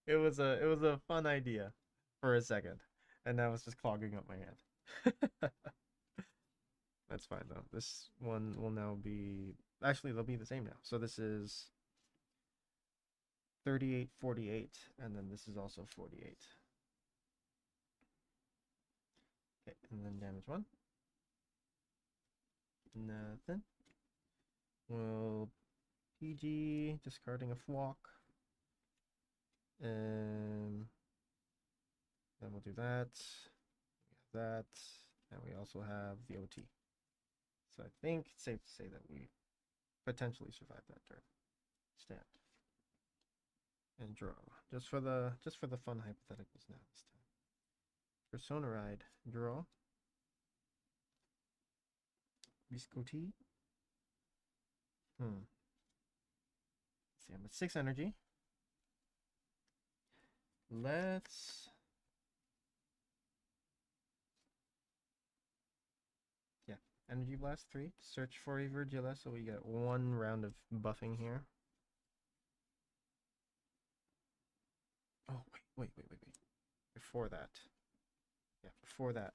It was a fun idea for a second, and now it's just clogging up my hand. That's fine though. This one will now be actually they'll be the same now. So this is 38, 48, and then this is also 48. Okay, and then damage 1. Nothing. We'll PG, discarding a flock. Then we'll do that. We have that. And we also have the OT. So I think it's safe to say that we potentially survive that turn. Stand. And draw. Just for the fun hypotheticals now this time. Persona Ride, draw. Biscotti. Let's see, I'm at 6 energy. Let's... Yeah, Energy Blast 3. Search for a Virgila, so we get 1 round of buffing here. Oh, wait. Before that. Yeah, before that.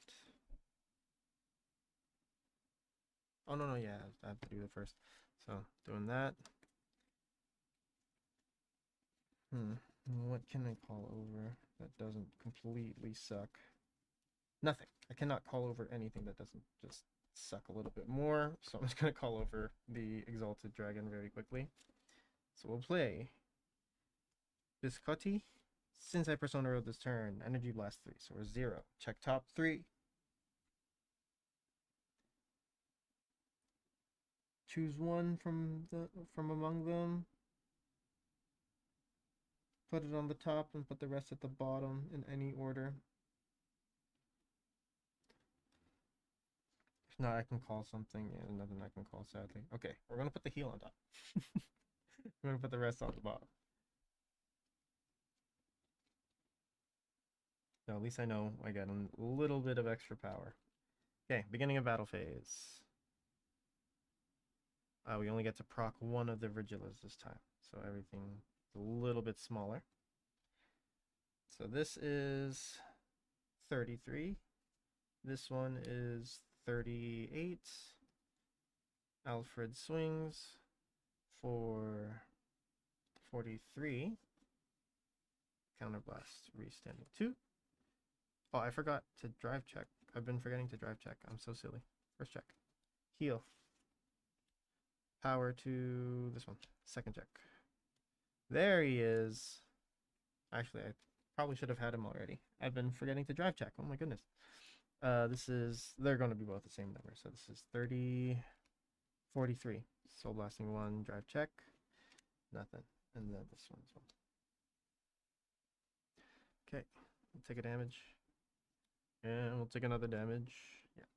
Oh, no, yeah, I have to do it first. So, doing that. What can I call over that doesn't completely suck? Nothing. I cannot call over anything that doesn't just suck a little bit more. So I'm just going to call over the Exalted Dragon very quickly. So we'll play Biscotti. Since I Persona Road this turn, Energy Blast 3. So we're 0. Check top 3. Choose one from among them. Put it on the top and put the rest at the bottom in any order. If not, I can call something and nothing I can call, sadly. Okay, we're going to put the heal on top. We're going to put the rest on the bottom. So at least I know I get a little bit of extra power. Okay, beginning of battle phase. We only get to proc 1 of the Virgilas this time, so everything's a little bit smaller. So this is 33. This one is 38. Alfred swings for 43. Counterblast, restanding 2. Oh, I forgot to drive check. I've been forgetting to drive check. I'm so silly. First check. Heal. Power to this one. Second check. There he is. Actually, I probably should have had him already. I've been forgetting to drive check. Oh my goodness. They're going to be both the same number. So this is 30, 43. Soul Blasting 1, drive check. Nothing. And then this one as well. Okay. We'll take a damage. And we'll take another damage. Yeah.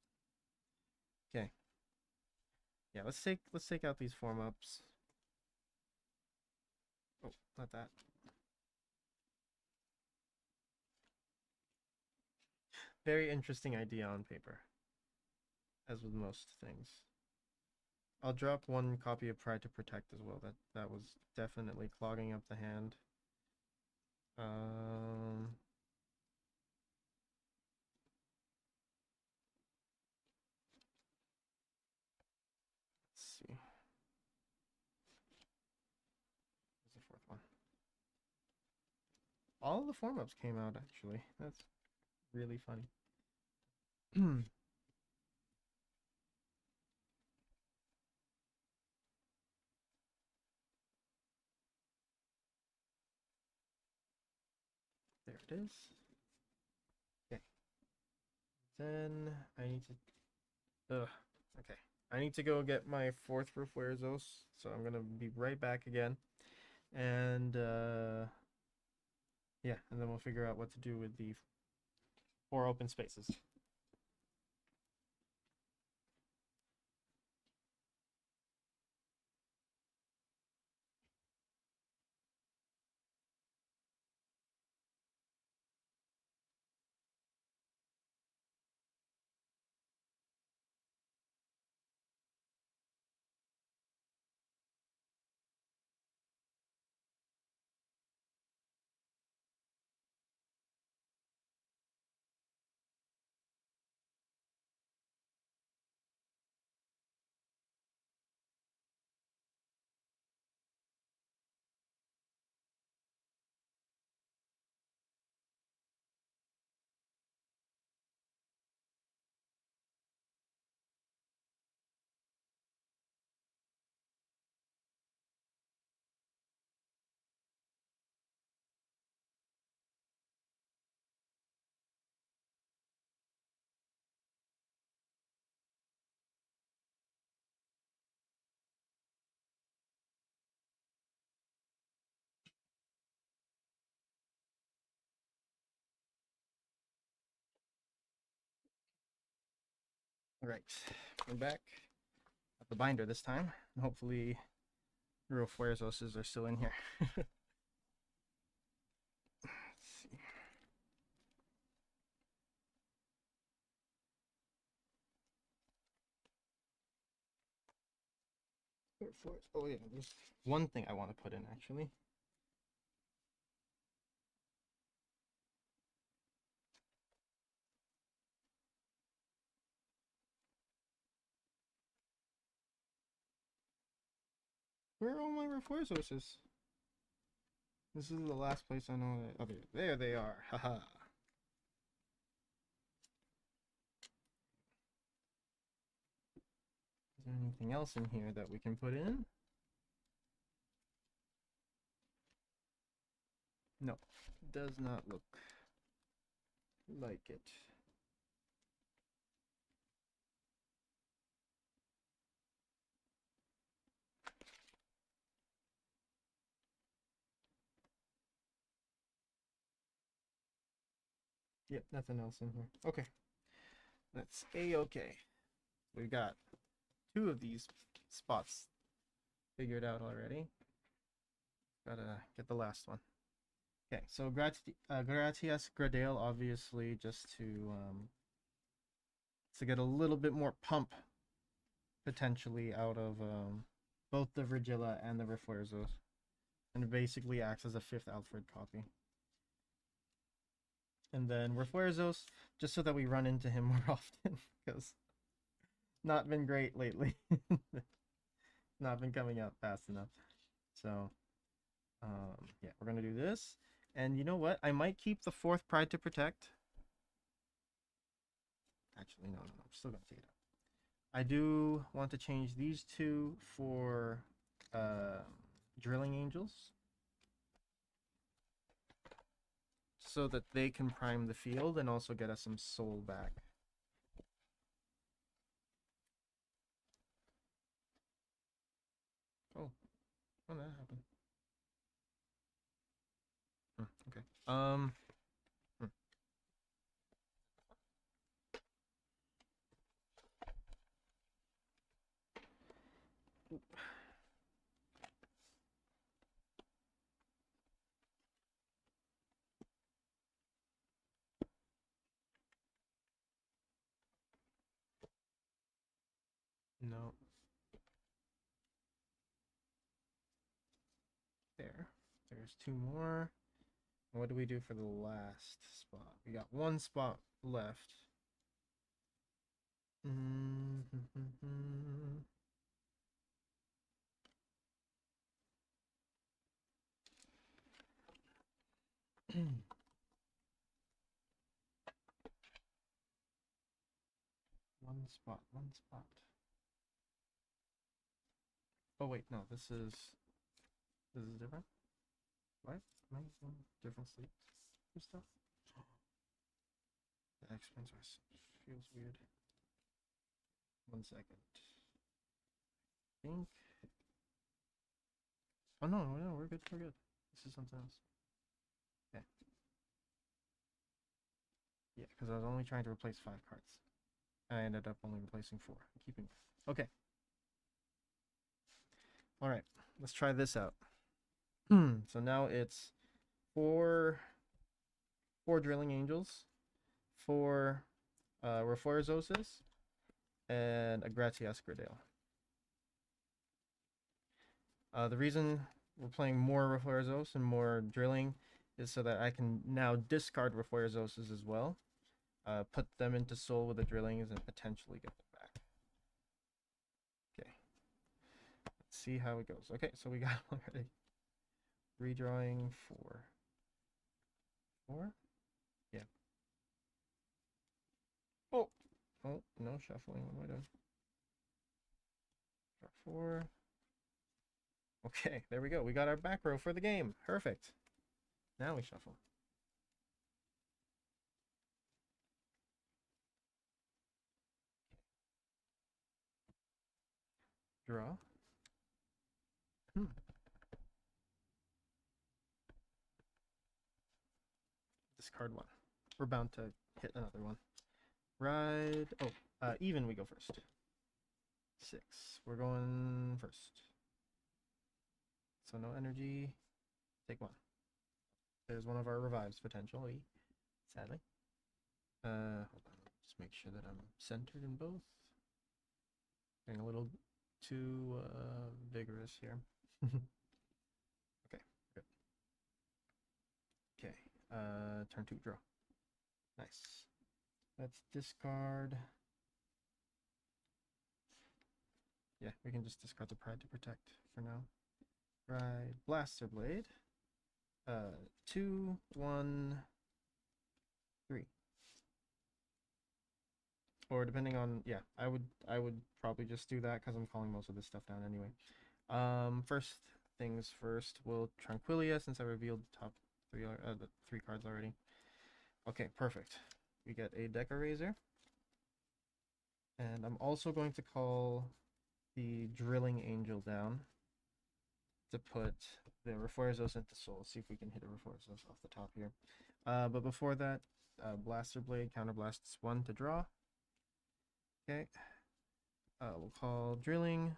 Okay. Yeah, let's take out these form ups. Oh, not that. Very interesting idea on paper, as with most things. I'll drop 1 copy of Pride to Protect as well. That was definitely clogging up the hand. Let's see. Where's the 4th one? All of the form ups came out actually. That's really funny. There it is. Okay. Then I need to. Okay. I need to go get my 4th Roof Werzos, so I'm gonna be right back again, and yeah, and then we'll figure out what to do with the 4 open spaces. All right, we're back at the binder this time. Hopefully Refuerzos are still in here. Let's see. Oh yeah, there's one thing I want to put in actually. Where are all my refuerzos? This is the last place I know that. Oh, there they are. Haha. Is there anything else in here that we can put in? No, does not look like it. Yep, nothing else in here. Okay, that's a-okay. We've got 2 of these spots figured out already. Gotta get the last one. Okay, so gratias gradale, obviously, just to get a little bit more pump potentially out of both the Virgilla and the Refuerzos, and it basically acts as a 5th Alfred copy. And then Refuerzos, just so that we run into him more often, because not been great lately. Not been coming out fast enough. So, yeah, we're gonna do this. And you know what? I might keep the 4th Pride to Protect. Actually, no, I'm still gonna take it out. I do want to change these 2 for Drilling Angels, so that they can prime the field and also get us some soul back. Oh, when did that happen? Okay. No. There. There's 2 more. What do we do for the last spot? We got 1 spot left. One spot. Oh wait, no, this is different. What? Am I using different sleeves for stuff? The expense feels weird. 1 second. I think. Oh no, we're good. We're good. This is something else. Okay. Yeah, because I was only trying to replace 5 cards. I ended up only replacing 4. Keeping. Okay. All right. Let's try this out. So now it's 4 Drilling Angels, 4 Refuerzoses, and a Gratias Gradale. The reason we're playing more Refuerzos and more drilling is so that I can now discard Refuerzoses as well, put them into soul with the drillings, and potentially get them back. Okay. Let's see how it goes. Okay, so we got already. Redrawing 4. 4? Yeah. Oh! Oh, no shuffling. What am I doing? Draw 4. Okay, there we go. We got our back row for the game. Perfect. Now we shuffle. Draw. Discard 1. We're bound to hit another one. Ride. Oh, even we go first. 6. We're going first. so no energy. Take one. There's one of our revives potentially, sadly. Hold on, just make sure that I'm centered in both. Getting a little too vigorous here. Okay, good. Okay, turn 2, draw. Nice. Let's discard. Yeah, we can just discard the Pride to Protect for now. Pride, Blaster Blade. 2, 1, 3. Or depending on, yeah, I would probably just do that because I'm calling most of this stuff down anyway. First things first, we'll Tranquilia since I revealed the top 3 the 3 cards already. Okay, perfect. We get a Decorazer. And I'm also going to call the Drilling Angel down to put the Refuerzos into Soul. See if we can hit a Refuerzos off the top here. But before that, Blaster Blade counterblasts 1 to draw. Okay. We'll call Drilling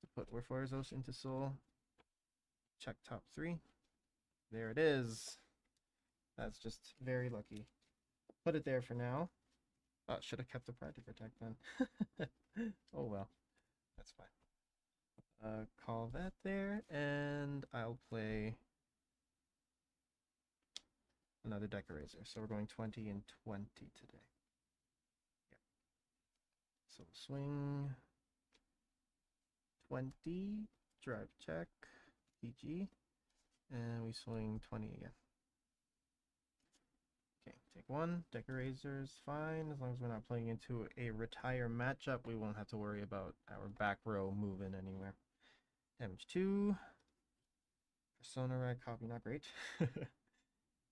to put Refuerzos into Soul. Check top 3. There it is. That's just very lucky. Put it there for now. Should have kept the Pride to Protect then. Oh well. That's fine. Call that there, and I'll play another Decorazer. So we're going 20 and 20 today. Yeah. So swing 20, drive check, PG, and we swing 20 again. Okay, take 1. Decorazer's fine. As long as we're not playing into a retire matchup, we won't have to worry about our back row moving anywhere. Damage 2. Persona Rag copy, not great.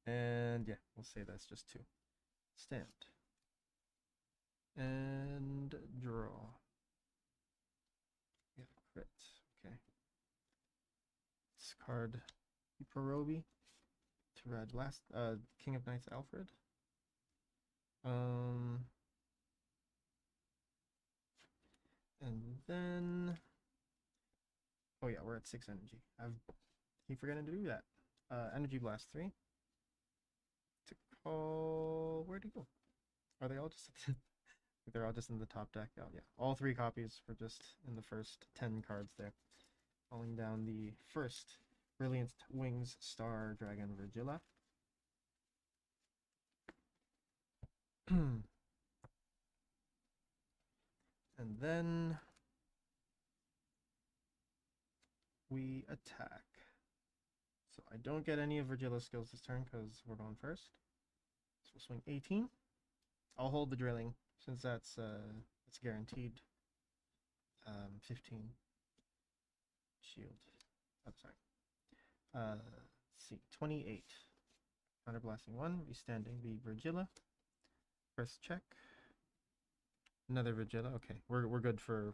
And yeah, we'll say that's just 2. Stand. And draw. Yeah, crit. Okay. Discard Hipporobi to red blast. King of Knights Alfred. And then, oh yeah, we're at 6 energy. I keep forgetting to do that. Energy Blast 3 to call. Where'd he go? Are they all just? They're all just in the top deck. Oh yeah, all 3 copies were just in the first 10 cards there. Calling down the first Brilliant Wings Star Dragon Virgilla. And then we attack. So I don't get any of Virgilla's skills this turn because we're going first. So we'll swing 18. I'll hold the drilling since that's guaranteed. 15 shield. I'm sorry. Let's see, 28. Counterblasting 1, restanding the Virgilla. First check. Another Virgilla. Okay, we're good for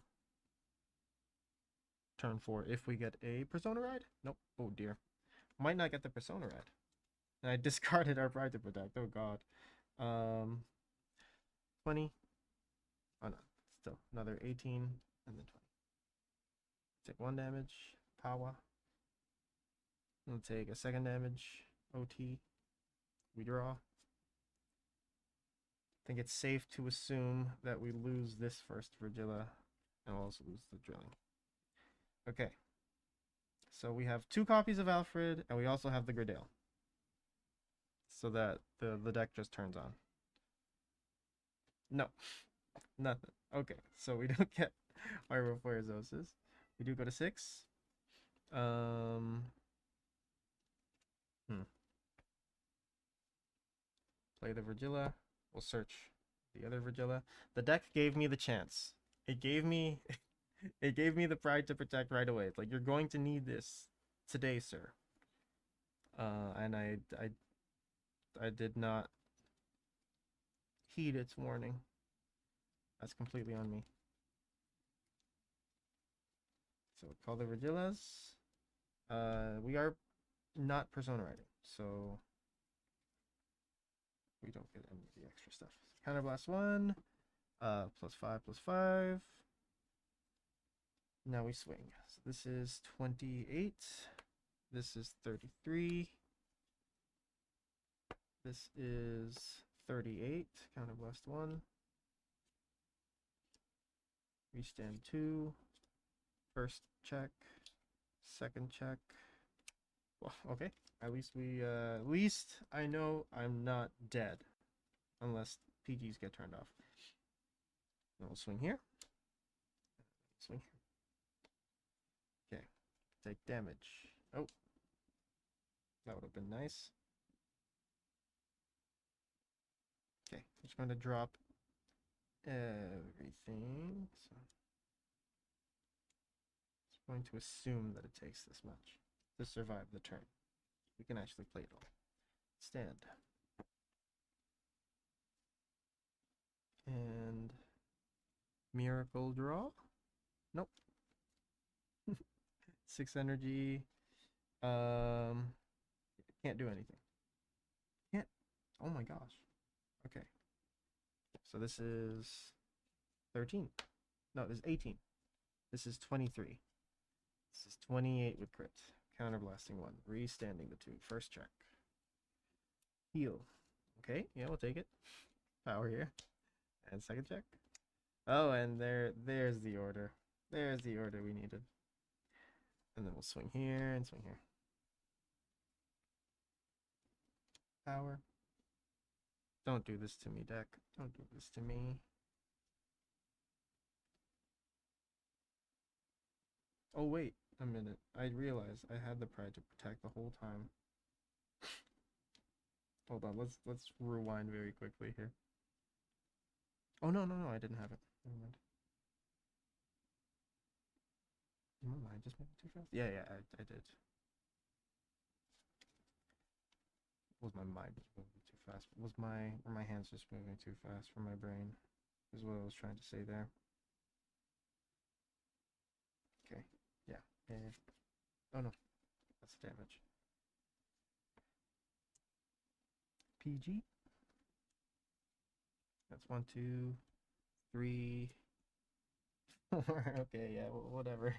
turn 4 if we get a Persona Ride. Nope. Oh dear. Might not get the Persona Ride. And I discarded our Pride to Protect. Oh god. 20. Oh no. Still another 18 and then 20. Take 1 damage. Power. We'll take a 2nd damage. OT. We draw. I think it's safe to assume that we lose this first Virgilla and we'll also lose the drilling. Okay. So we have 2 copies of Alfred and we also have the Gradale. So that the deck just turns on. No. Nothing. Okay. So we don't get our Refuerzoses. We do go to 6. Play the Virgilla. We'll search the other Virgilla. The deck gave me the chance. It gave me the Pride to Protect right away. It's like, you're going to need this today, sir. And I did not heed its warning. That's completely on me. So we'll call the Virgillas. We are not Persona Riding, so we don't get any of the extra stuff. Counterblast 1, +5/+5. Now we swing. So this is 28. This is 33. This is 38. Counterblast 1. Restand 2. First check. Second check. Well, okay. At least I know I'm not dead. Unless PGs get turned off. And we'll swing here. Swing here. Okay. Take damage. Oh. That would have been nice. Okay. I'm just going to drop everything. So it's going to assume that it takes this much to survive the turn. We can actually play it all. Stand. And miracle draw? Nope. 6 energy. Can't do anything. Can't. Oh my gosh. Okay. So this is 13. No, this is 18. This is 23. This is 28 with crit. Counterblasting 1. Restanding the 2. First check. Heal. Okay, yeah, we'll take it. Power here. And second check. Oh, and there's the order. There's the order we needed. And then we'll swing here and swing here. Power. Don't do this to me, deck. Don't do this to me. Oh, wait a minute. I realized I had the pride to protect the whole time. Hold on, let's rewind very quickly here. Oh, no, I didn't have it. Never mind. My mind just moved too fast? Yeah, I did. Was my mind just moving too fast? Were my hands just moving too fast for my brain? Is what I was trying to say there. Okay, yeah. Oh no, that's damage. PG. That's 1, 2, 3, 4. Okay, yeah, whatever.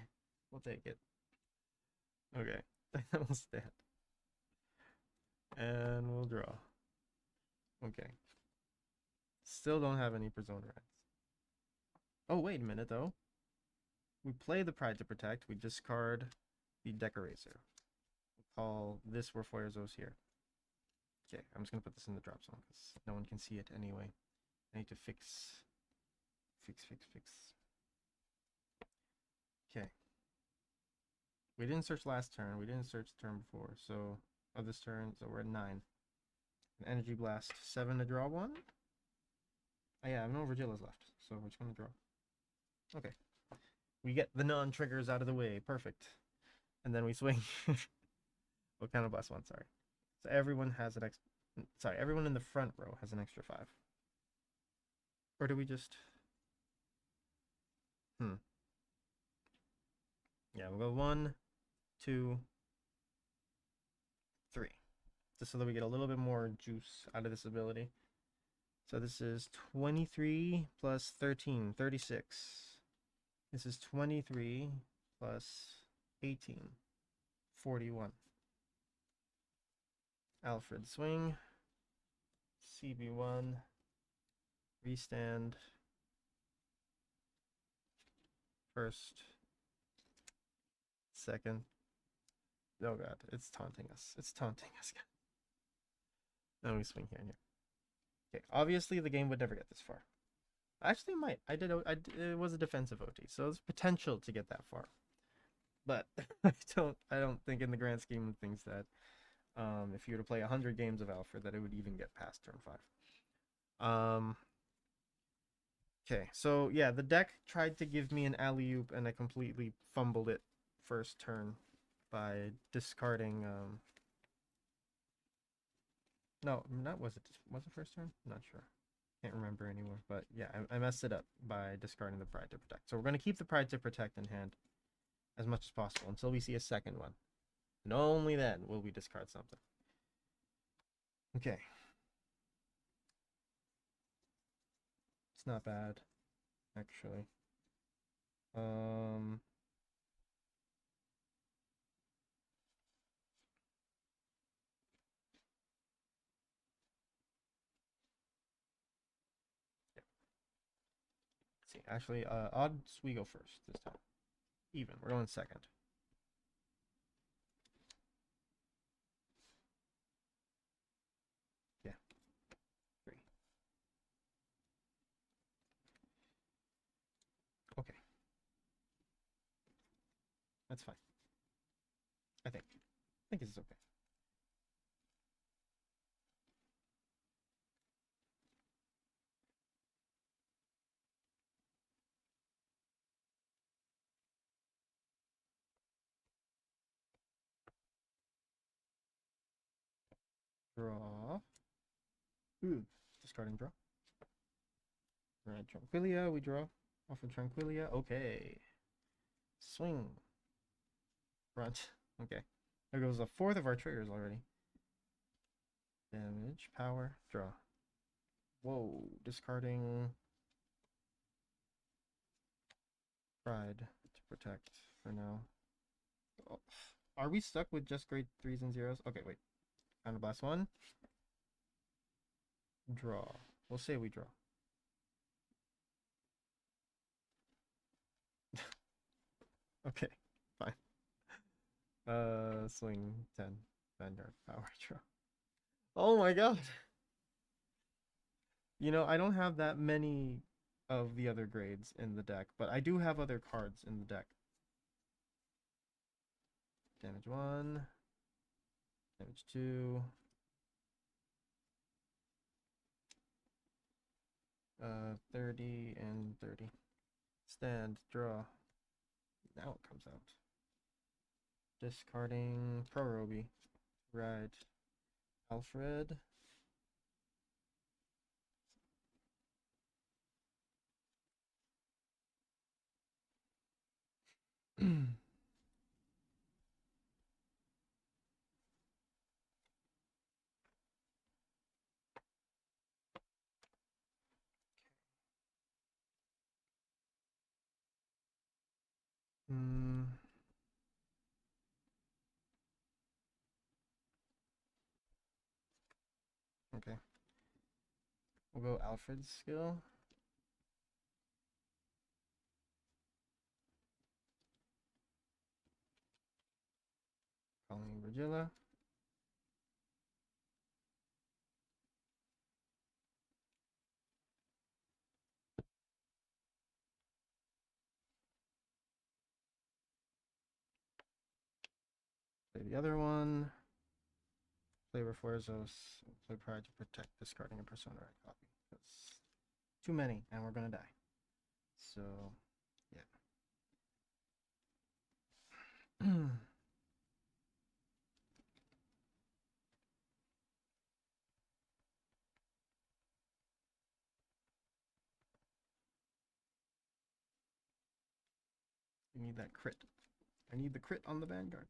We'll take it. Okay, we'll stand. And we'll draw. Okay. Still don't have any Persona rights. Oh, wait a minute, though. We play the Pride to Protect. We discard the Deck Eraser. We'll call this Warfoyer's here. Okay, I'm just going to put this in the drop zone because no one can see it anyway. I need to fix. Okay. We didn't search last turn. We didn't search the turn before. So, this turn, so we're at 9. An Energy Blast 7 to draw 1. Oh, yeah, I have no Virgilas left. So we're just going to draw. Okay. We get the non-triggers out of the way. Perfect. And then we swing. What kind of blast 1? Sorry. So everyone has an everyone in the front row has an extra 5. Or do we just... Yeah, we'll go 1, 2, 3. Just so that we get a little bit more juice out of this ability. So this is 23 plus 13, 36. This is 23 plus 18, 41. Alfred swing. CB1. Restand. First. Second. Oh god, it's taunting us. It's taunting us. Then we swing here and here. Okay, obviously the game would never get this far. Actually, it might. It was a defensive OT, so there's potential to get that far. But I don't think in the grand scheme of things that if you were to play 100 games of Alfred that it would even get past turn 5. Okay, so yeah, the deck tried to give me an alley-oop and I completely fumbled it first turn by discarding no, not was it first turn? I'm not sure. Can't remember anymore, but yeah, I messed it up by discarding the Pride to Protect. So we're going to keep the Pride to Protect in hand as much as possible until we see a second one. And only then will we discard something. Okay. It's not bad, actually. Let's see. Actually, odds we go first this time. Even. We're going second. Yeah. 3. Okay. That's fine. I think. I think this is okay. Draw. Ooh. Discarding draw. Red Tranquilia, we draw off of Tranquilia. Okay. Swing. Front. Okay. There goes a fourth of our triggers already. Damage, power, draw. Whoa. Discarding Pride to protect for now. Oh. Are we stuck with just grade 3s and 0s? Okay, wait. Counterblast 1. Draw. We'll say we draw. Okay, fine. Swing 10. Vanguard power draw. Oh my god. You know, I don't have that many of the other grades in the deck, but I do have other cards in the deck. Damage 1. Damage 2. 30 and 30. Stand, draw. Now it comes out. Discarding Proroby. Right. Alfred. Okay. We'll go Alfred's skill. Calling Virgilla. Play the other one. Play Reforzos. Play Pride to protect, discarding a Persona Red copy. That's too many, and we're gonna die. So, yeah. You need that crit. I need the crit on the Vanguard.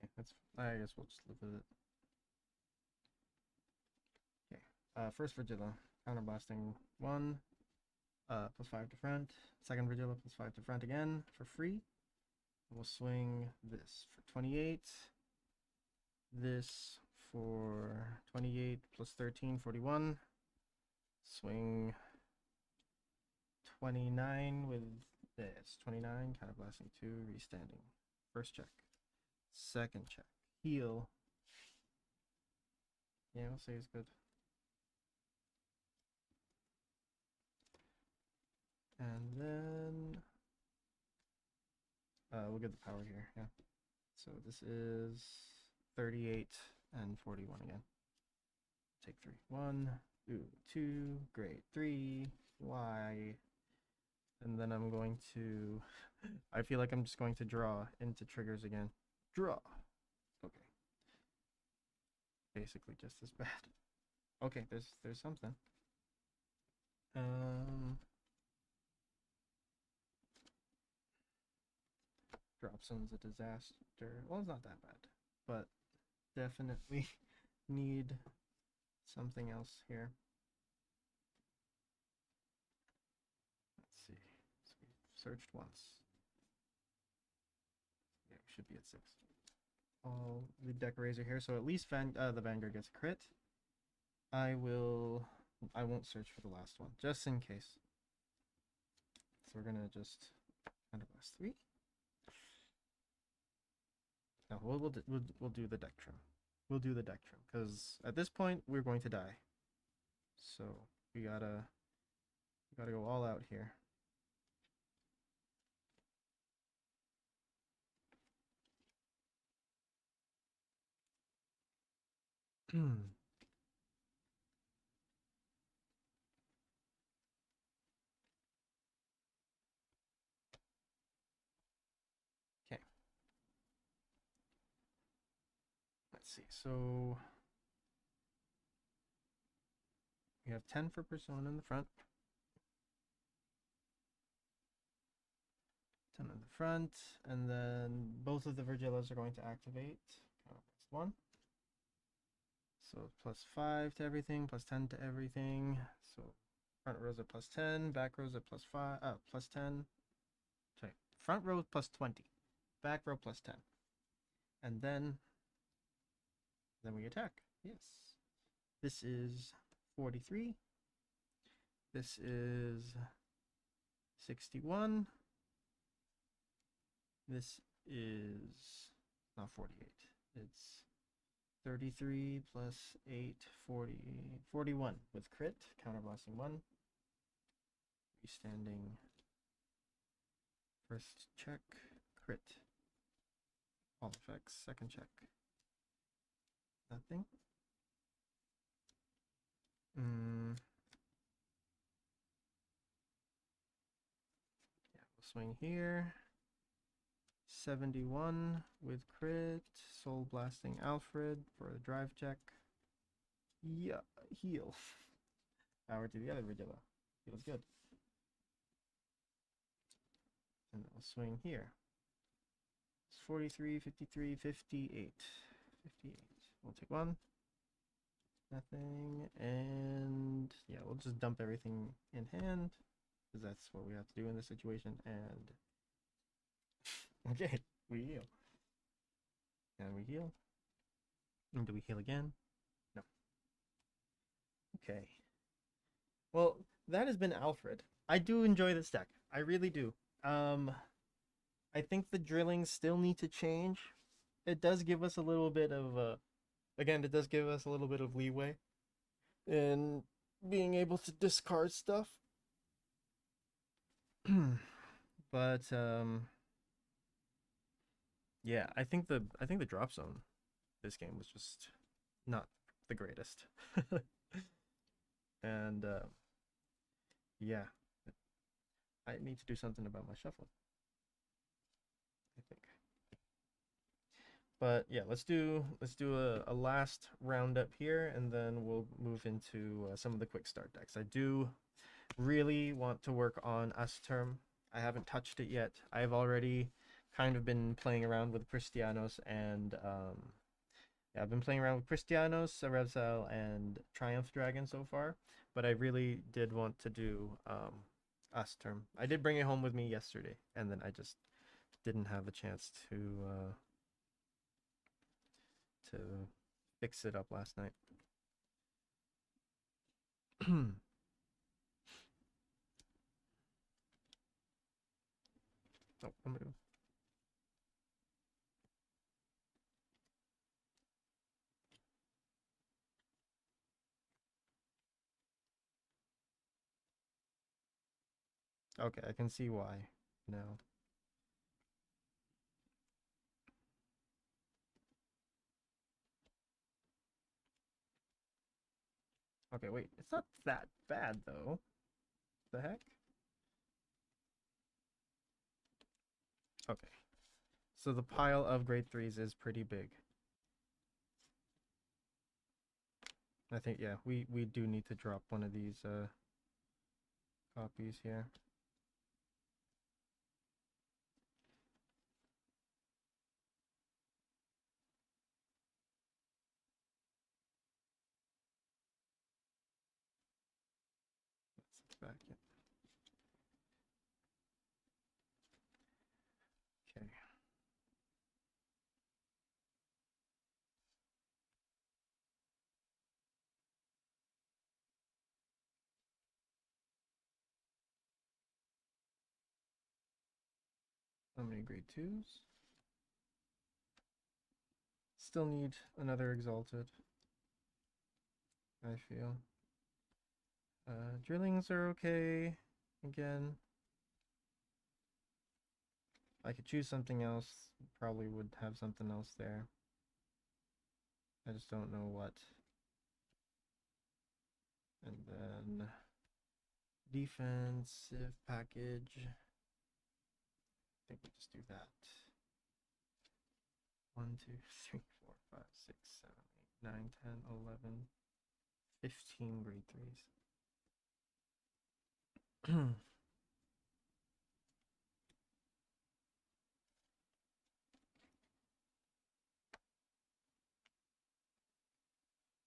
Okay, that's. I guess we'll just live with it. Okay. First Virgilla. Counterblasting 1. +5 to front. Second Virgilla +5 to front again for free. We'll swing this for 28. This for 28 +13, 41. Swing 29 with this. 29, counterblasting 2, restanding. First check. Second check. Heal. Yeah, we'll say it's good. And then we'll get the power here, yeah. So this is 38 and 41 again. Take 3. 1, 2, grade 3, Y. And then I'm going to, I feel like I'm just going to draw into triggers again. Draw. Okay. Basically just as bad. Okay, there's something. Dropson's a disaster. Well, it's not that bad, but definitely need something else here. Let's see. searched once. Yeah, we should be at 6. All the deck razor here, so at least the Vanguard gets a crit. I won't search for the last one, just in case. So we're gonna just counterblast 3. No, we'll do the deck trim. We'll do the deck trim because at this point we're going to die. So we gotta go all out here. Okay. Let's see. So we have 10 for Persona in the front. 10 in the front, and then both of the Virgilias are going to activate. Counterblast 1. So +5 to everything, +10 to everything. So front rows are +10, back rows are +5, +10. Sorry, front row +20, back row +10, and then we attack. Yes, this is 43. This is 61. This is not 48. It's 33 plus 8, 40, 41 with crit, counterblasting 1. Restanding. First check, crit. All effects, second check. Nothing. Yeah, we'll swing here. 71 with crit, soul blasting Alfred for a drive check. Yeah, heal. Power to the other Regilla. Feels good. And I'll swing here. It's 43, 53, 58. 58. We'll take 1. Nothing. And yeah, we'll just dump everything in hand, because that's what we have to do in this situation. And okay, we heal. And we heal. And do we heal again? No. Okay. Well, that has been Alfred. I do enjoy this deck. I really do. I think the drillings still need to change. It does give us a little bit of again, it does give us a little bit of leeway in being able to discard stuff. But yeah, I think the drop zone this game was just not the greatest. And yeah, I need to do something about my shuffling, I think. But yeah, let's do a last roundup here, and then we'll move into some of the quick start decks. I do really want to work on Asterm. I haven't touched it yet. I've already kind of been playing around with Cristianos, and yeah, I've been playing around with Cristianos, Revsal, and Triumph Dragon so far, but I really did want to do Asterm. I did bring it home with me yesterday, and then I just didn't have a chance to fix it up last night. Oh, I'm gonna... Okay, I can see why now. Okay, wait, it's not that bad though. The heck? Okay. So the pile of grade 3s is pretty big. I think, yeah, we do need to drop one of these copies here. Let's back it. Okay. How many grade 2s? Still need another exalted, I feel. Drillings are okay. Again, I could choose something else. Probably would have something else there. I just don't know what. And then defensive package. I think we just do that. 1, 2, 3, 4, 5, 6, 7, 8, 9, 10, 11, 15 grade 3s.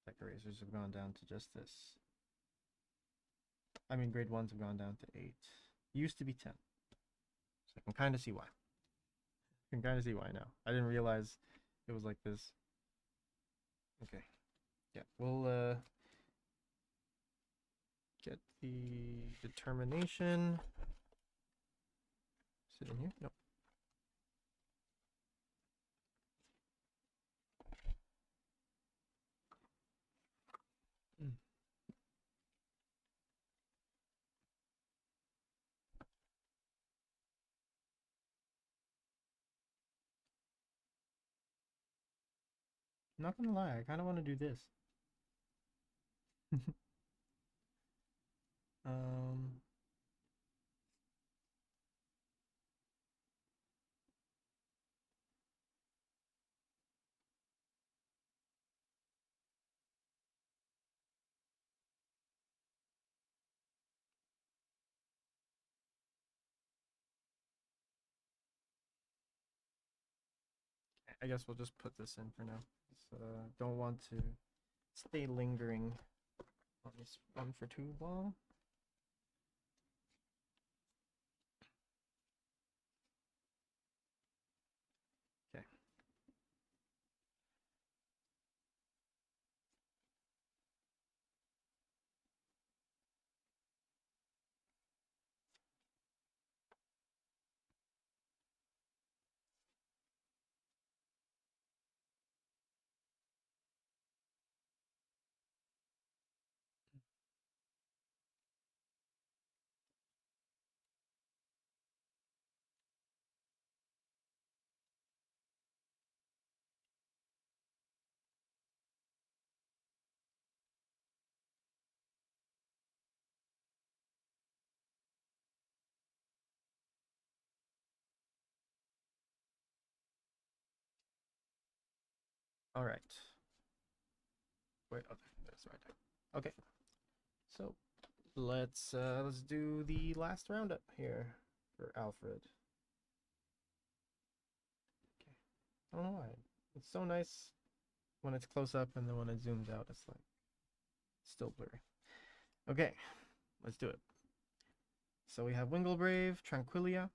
Tech erasers have gone down to just this. I mean, grade 1s have gone down to 8. Used to be 10. So I can kind of see why. I can kind of see why now. I didn't realize it was like this. Okay. Yeah, we'll get the determination. Is it in here? Nope. I'm not gonna lie, I kind of want to do this. um, I guess we'll just put this in for now. Don't want to stay lingering on this one for too long. Okay. All right. Wait, okay, that's right there. Okay. So let's do the last roundup here for Alfred. Okay. I don't know why. It's so nice when it's close up, and then when it zooms out, it's like still blurry. Okay, let's do it. So we have Winglebrave, Tranquilia,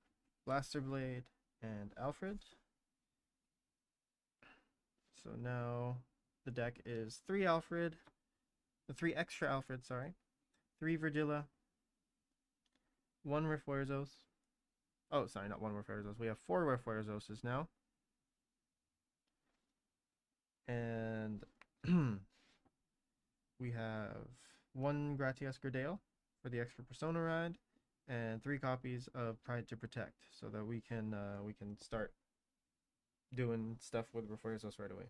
Blasterblade, and Alfred. So now the deck is 3 Alfred, the 3 extra Alfred, sorry, 3 Virgilla, 1 Refuerzos. Oh, sorry, not 1 Refuerzos. We have 4 Refuerzoses now. And we have 1 Gratias Gradale for the extra Persona ride, and 3 copies of Pride to Protect, so that we can start doing stuff with Refuerzos right away.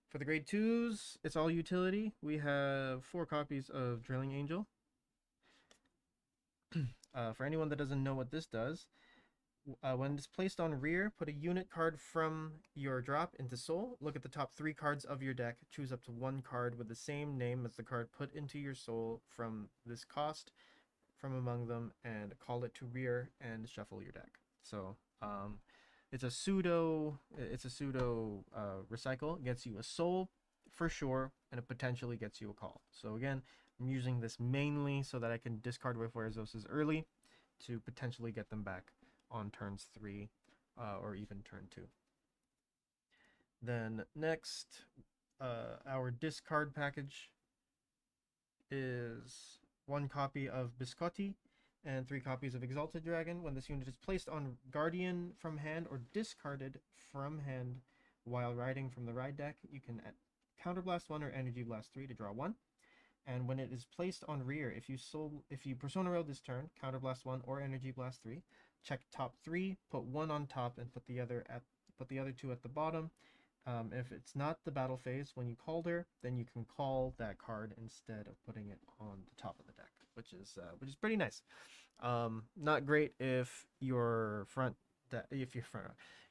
For the grade 2s, it's all utility. We have 4 copies of Drilling Angel. For anyone that doesn't know what this does, when it's placed on rear, put a unit card from your drop into soul. Look at the top 3 cards of your deck. Choose up to 1 card with the same name as the card put into your soul from this cost from among them, and call it to rear and shuffle your deck. So it's a pseudo recycle. It gets you a soul for sure, and it potentially gets you a call. So again, I'm using this mainly so that I can discard Refuerzos early to potentially get them back on turns 3 or even turn 2. Then next, our discard package is 1 copy of Biscotti and 3 copies of Exalted Dragon. When this unit is placed on Guardian from hand or discarded from hand while riding from the ride deck, you can Counterblast 1 or Energy Blast 3 to draw 1. And when it is placed on rear, if you Persona Rail this turn, Counterblast 1 or Energy Blast 3, check top 3, put 1 on top, and put the other 2 at the bottom. If it's not the battle phase, when you called her, then you can call that card instead of putting it on the top of the deck, which is pretty nice. Not great if your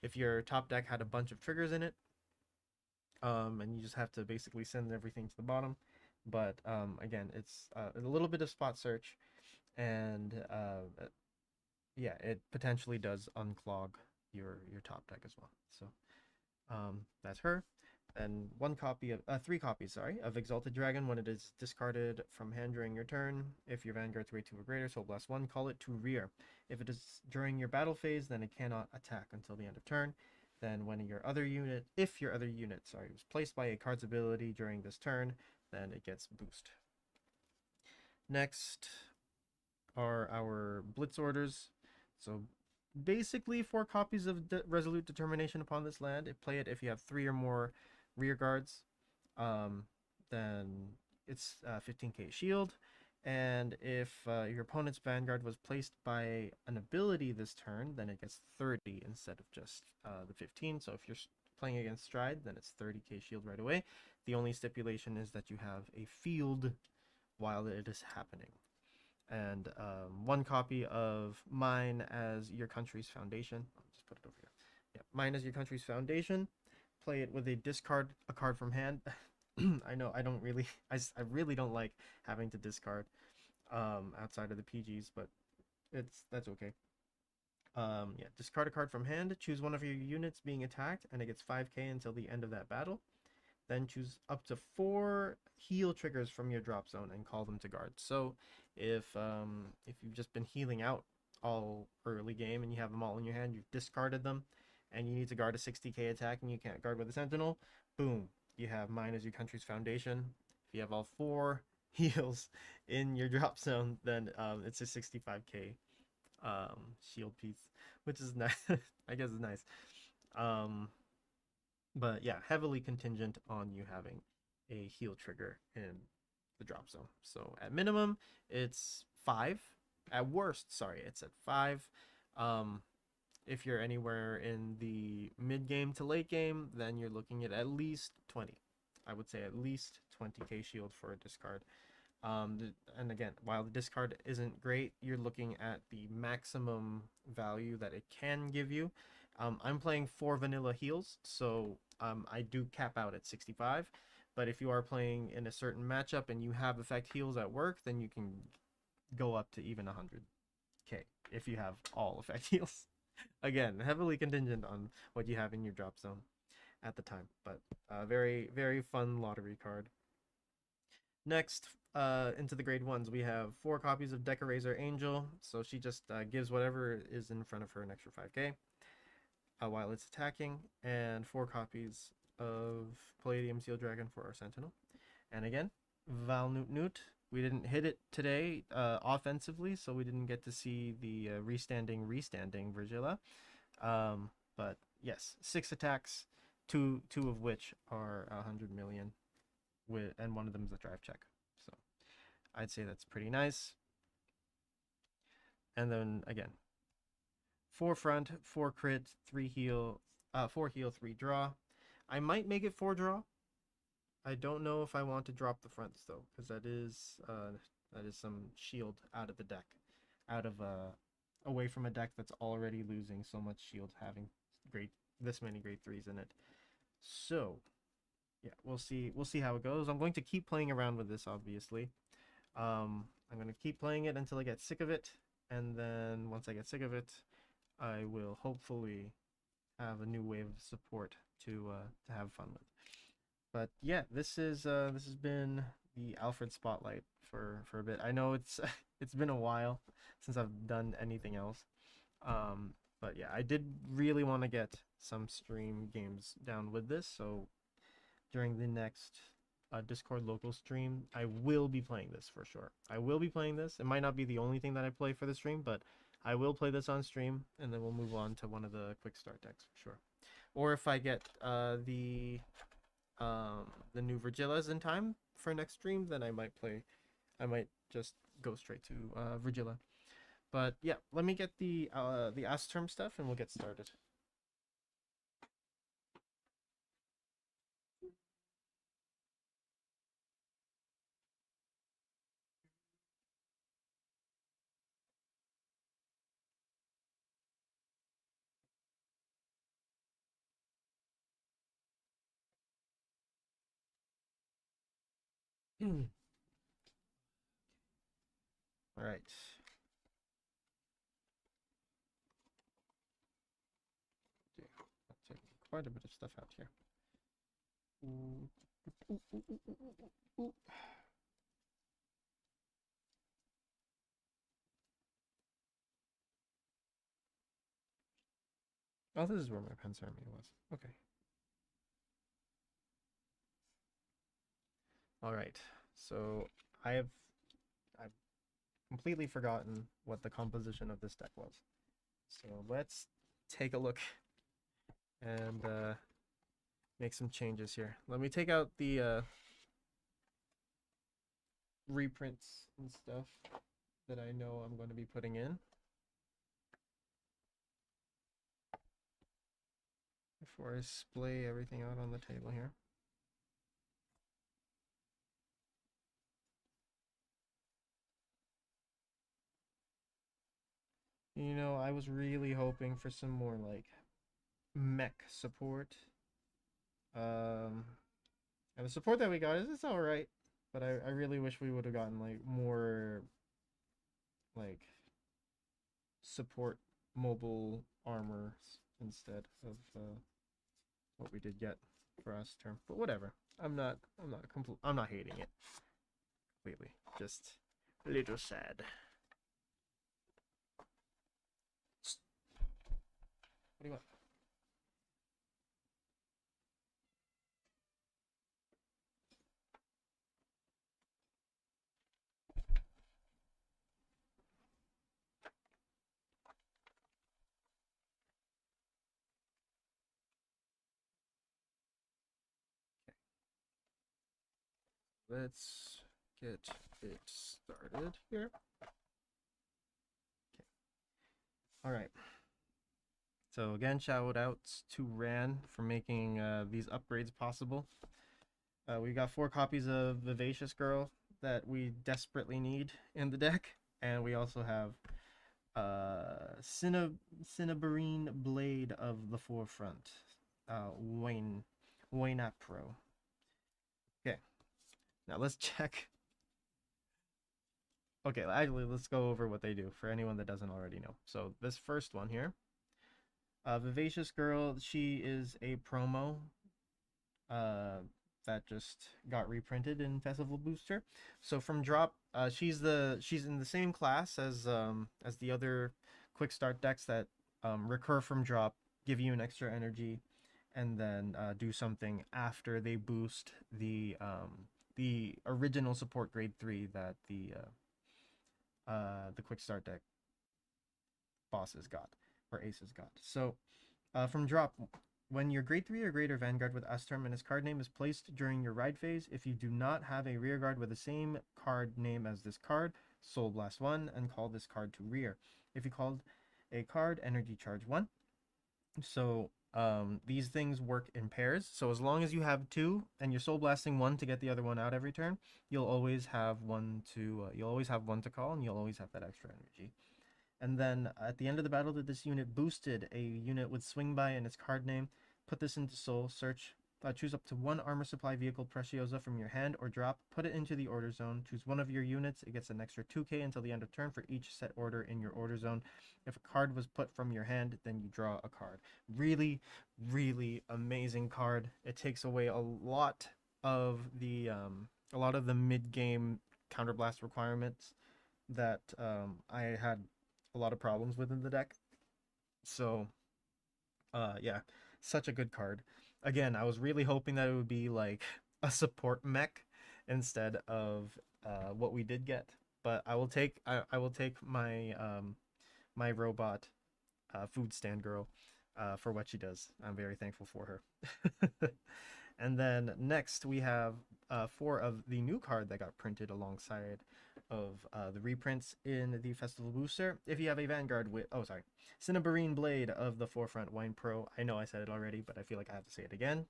if your top deck had a bunch of triggers in it, and you just have to basically send everything to the bottom. But again, it's a little bit of spot search, and yeah, it potentially does unclog your top deck as well. So that's her. And 3 copies, of Exalted Dragon when it is discarded from hand during your turn. If your Vanguard's grade 2 or greater, Soul Blast 1, call it to rear. If it is during your battle phase, then it cannot attack until the end of turn. Then when if your other unit, was placed by a card's ability during this turn, then it gets boost. Next are our Blitz orders. So basically 4 copies of Resolute Determination upon this land. Play it if you have 3 or more rear guards. Then it's 15k shield. And if your opponent's Vanguard was placed by an ability this turn, then it gets 30 instead of just the 15. So if you're playing against Stride, then it's 30k shield right away. The only stipulation is that you have a field while it is happening. And 1 copy of Mine as Your Country's Foundation. I'll just put it over here. Yeah, Mine as Your Country's Foundation. Play it with a discard a card from hand. I know I really don't like having to discard outside of the PGs, but that's okay. Yeah, discard a card from hand, choose one of your units being attacked, and it gets 5k until the end of that battle. Then choose up to 4 heal triggers from your drop zone and call them to guard. So if you've just been healing out all early game and you have them all in your hand, you've discarded them, and you need to guard a 60k attack and you can't guard with a sentinel, boom, you have Mine as Your Country's Foundation. If you have all 4 heals in your drop zone, then it's a 65k shield piece, which is nice. I guess it's nice. But yeah, heavily contingent on you having a heal trigger in the drop zone. So at minimum, it's 5. At worst, it's at 5. If you're anywhere in the mid game to late game, then you're looking at least 20. I would say at least 20k shield for a discard. And again, while the discard isn't great, you're looking at the maximum value that it can give you. I'm playing 4 vanilla heals, so I do cap out at 65. But if you are playing in a certain matchup and you have effect heals at work, then you can go up to even 100k if you have all effect heals. Again, heavily contingent on what you have in your drop zone at the time, but very, very fun lottery card. Next, into the grade 1s, we have 4 copies of Decorator Angel. So she just gives whatever is in front of her an extra 5k while it's attacking, and 4 copies of Palladium Seal Dragon for our Sentinel. And again, Val Newt Newt. We didn't hit it today offensively, so we didn't get to see the restanding Virgila. But yes, 6 attacks, two of which are 100 million, and one of them is a drive check. So I'd say that's pretty nice. And then again, 4 front, 4 crit, 3 heal, 4 heal, 3 draw. I might make it 4 draw. I don't know if I want to drop the fronts though, because that is some shield out of the deck, away from a deck that's already losing so much shield, having this many grade 3s in it. So yeah, we'll see how it goes. I'm going to keep playing around with this, obviously. I'm going to keep playing it until I get sick of it, and then once I get sick of it, I will hopefully have a new wave of support to have fun with. But yeah, this has been the Alfred Spotlight for a bit. I know it's been a while since I've done anything else. But yeah, I did really want to get some stream games down with this, so during the next Discord local stream, I will be playing this for sure. I will be playing this. It might not be the only thing that I play for the stream, but I will play this on stream, and then we'll move on to one of the quick start decks for sure. Or if I get the new Virgilas in time for next stream, then I might play. I might just go straight to Virgila. But yeah, let me get the Ask Term stuff, and we'll get started. All right. I'll take quite a bit of stuff out here. Oh, this is where my pen ceremony was. Okay. All right. So I've completely forgotten what the composition of this deck was. So let's take a look and make some changes here. Let me take out the reprints and stuff that I know I'm going to be putting in before I splay everything out on the table here. You know, I was really hoping for some more like mech support. And the support that we got is it's all right, but I really wish we would have gotten like more like support mobile armor instead of what we did get for us term. But whatever. I'm not hating it completely. Just a little sad. What do you want? Let's get it started here. Okay. All right. So again, shout outs to Ran for making these upgrades possible. We got 4 copies of Vivacious Girl that we desperately need in the deck, and we also have Cinnabarine Blade of the Forefront, Wayne Pro. Okay, now let's check. Okay, actually, let's go over what they do for anyone that doesn't already know. So this first one here, Vivacious Girl, she is a promo that just got reprinted in Festival Booster. So from drop, she's in the same class as the other quick start decks that recur from drop, give you an extra energy, and then do something after they boost the original support grade 3 that the quick start deck bosses got or aces got. So from drop, when your grade 3 or greater Vanguard with S-Term and his card name is placed during your ride phase, if you do not have a rear guard with the same card name as this card, Soul Blast 1 and call this card to rear. If you called a card, Energy Charge 1. So these things work in pairs. So as long as you have 2 and you're Soul Blasting 1 to get the other one out every turn, you'll always have one to call, and you'll always have that extra energy. And then at the end of the battle that this unit boosted a unit with Swing By and its card name, put this into Soul, search, choose up to 1 armor supply vehicle Preciosa from your hand or drop, put it into the order zone, choose one of your units, it gets an extra 2k until the end of turn for each set order in your order zone. If a card was put from your hand, then you draw a card. Really, really amazing card. It takes away a lot of the mid-game counterblast requirements that I had a lot of problems with in the deck. So, yeah, such a good card. Again, I was really hoping that it would be like a support mech instead of what we did get. But I will take my my robot food stand girl for what she does. I'm very thankful for her. And then next we have four of the new card that got printed alongside of the reprints in the Festival Booster. If you have a Vanguard with, oh sorry, Cinnabarine Blade of the Forefront Wine Pro. I know I said it already, but I feel like I have to say it again.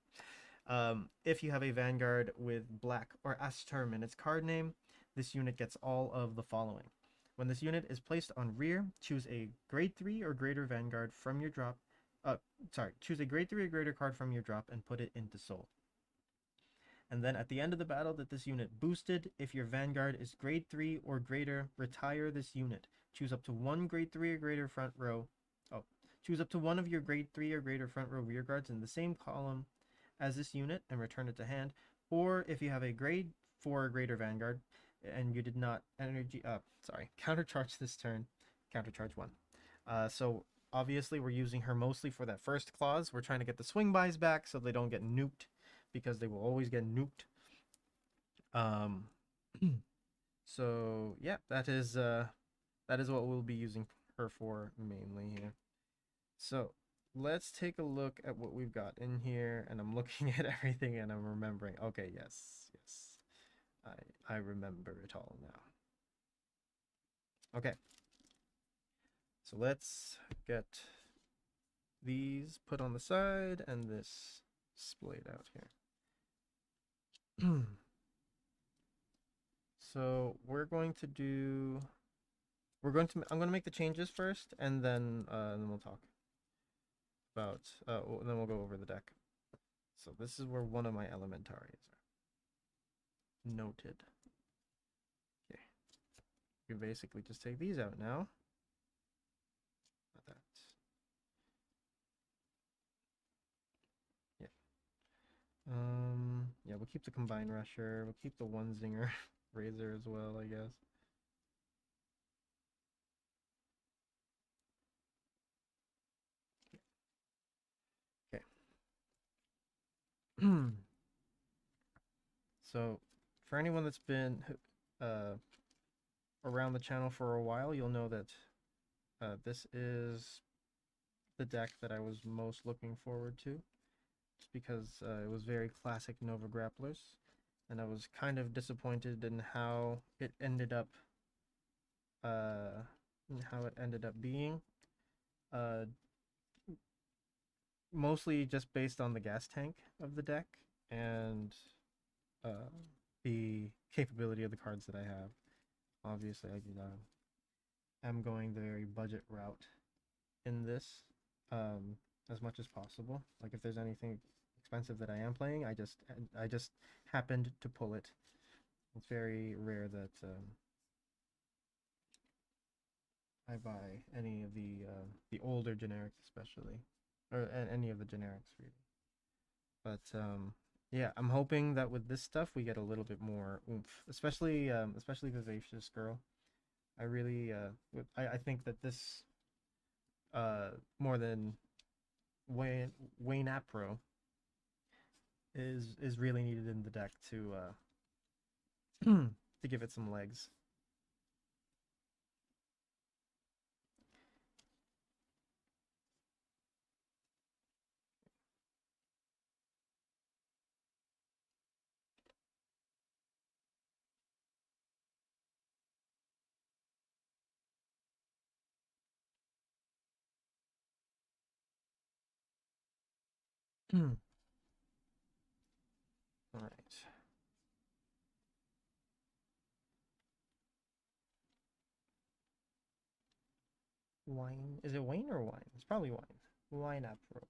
If you have a Vanguard with Black or Asterm in its card name, this unit gets all of the following. When this unit is placed on rear, choose a grade 3 or greater Vanguard from your drop. Choose a grade 3 or greater card from your drop and put it into Soul. And then at the end of the battle that this unit boosted, if your Vanguard is grade 3 or greater, retire this unit. Choose up to one grade 3 or greater front row. Oh, choose up to one of your grade 3 or greater front row rear guards in the same column as this unit and return it to hand. Or if you have a grade 4 or greater Vanguard and you did not countercharge this turn, countercharge 1. So obviously we're using her mostly for that first clause. We're trying to get the swing buys back so they don't get nuked, because they will always get nuked. Um, so yeah, that is what we'll be using her for mainly here. So let's take a look at what we've got in here, and I'm looking at everything and I'm remembering. Okay, yes, I remember it all now. Okay, so let's get these put on the side and this splayed out here. So I'm going to make the changes first, and then we'll talk about then we'll go over the deck. So this is where one of my elementaries are. Noted. Okay. You basically just take these out now. Not that. Yeah. Yeah, we'll keep the Combine Rusher. We'll keep the one Zinger Razor as well, I guess. Okay. So, for anyone that's been around the channel for a while, you'll know that this is the deck that I was most looking forward to, just because it was very classic Nova Grapplers, and I was kind of disappointed in how it ended up being. Uh, Mostly just based on the gas tank of the deck and uh, the capability of the cards that I have. Obviously, I'm going the very budget route in this, as much as possible. Like if there's anything expensive that I am playing, I just happened to pull it. It's very rare that I buy any of the older generics, especially, or any of the generics really. But yeah, I'm hoping that with this stuff we get a little bit more oomph, especially Vivacious Girl. I really I think that this more than Wayne Apro is really needed in the deck to to give it some legs. All right. Wine. Is it Wayne or wine? It's probably wine. Wine Apro.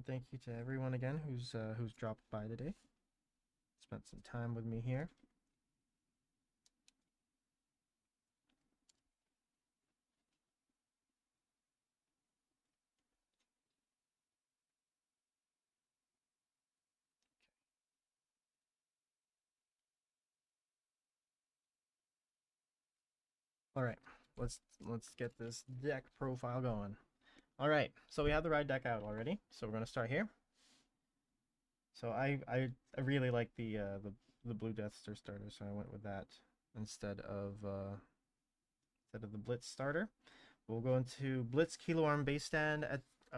Thank you to everyone again who's dropped by today. Spent some time with me here. All right, let's get this deck profile going. All right, so we have the ride deck out already. So we're gonna start here. So I really like the blue Death Star starter, so I went with that instead of the Blitz starter. We'll go into Blitz Kilo Arm base stand.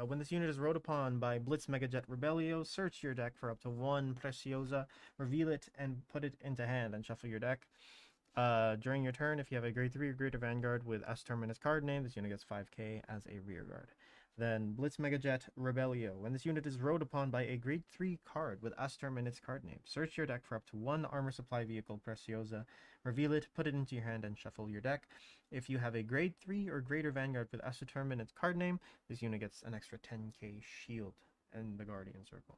When this unit is rode upon by Blitz Megajet Rebellio, search your deck for up to one Preciosa, reveal it, and put it into hand, and shuffle your deck. During your turn, if you have a grade 3 or greater Vanguard with S-Term in its card name, this unit gets 5k as a rear guard. Then Blitz Megajet Rebellio. When this unit is rode upon by a grade 3 card with S-Term in its card name, search your deck for up to one Armor Supply Vehicle Preciosa, reveal it, put it into your hand, and shuffle your deck. If you have a grade 3 or greater Vanguard with S-Term in its card name, this unit gets an extra 10k shield in the Guardian Circle.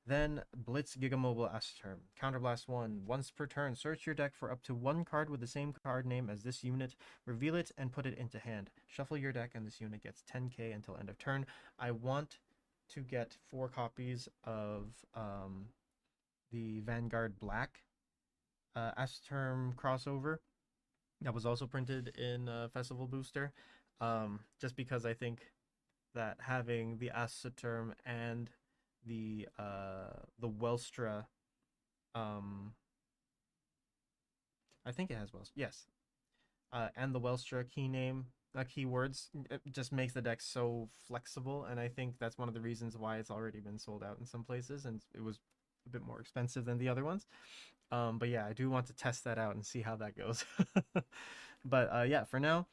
Then Blitz Gigamobile S-Term. Counterblast 1. Once per turn, search your deck for up to one card with the same card name as this unit, reveal it, and put it into hand. Shuffle your deck, and this unit gets 10k until end of turn. I want to get 4 copies of the Vanguard Black S-Term crossover that was also printed in Festival Booster, just because I think that having the S-Term and the Welstra, I think it has Welstra, yes, and the Welstra key name keywords, it just makes the deck so flexible, and I think that's one of the reasons why it's already been sold out in some places, and it was a bit more expensive than the other ones. But yeah, I do want to test that out and see how that goes. But yeah, for now,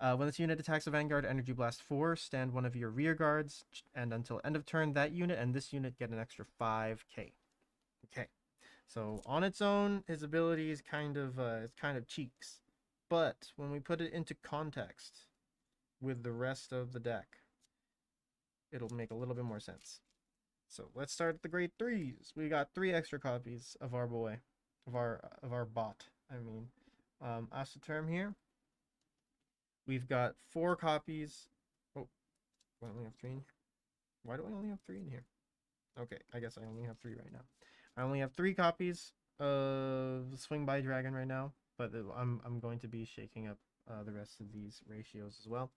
when this unit attacks a Vanguard Energy Blast 4, stand one of your rear guards, and until end of turn, that unit and this unit get an extra 5k. Okay, so on its own, his ability is kind of cheeks, but when we put it into context with the rest of the deck, it'll make a little bit more sense. So let's start at the grade 3s. We got 3 extra copies of our boy, of our bot. I mean, Asaterm here. We've got 4 copies. Oh, I only have 3 in here. Why do I only have 3 in here? Okay, I guess I only have 3 right now. I only have 3 copies of Swing by Dragon right now, but I'm going to be shaking up the rest of these ratios as well.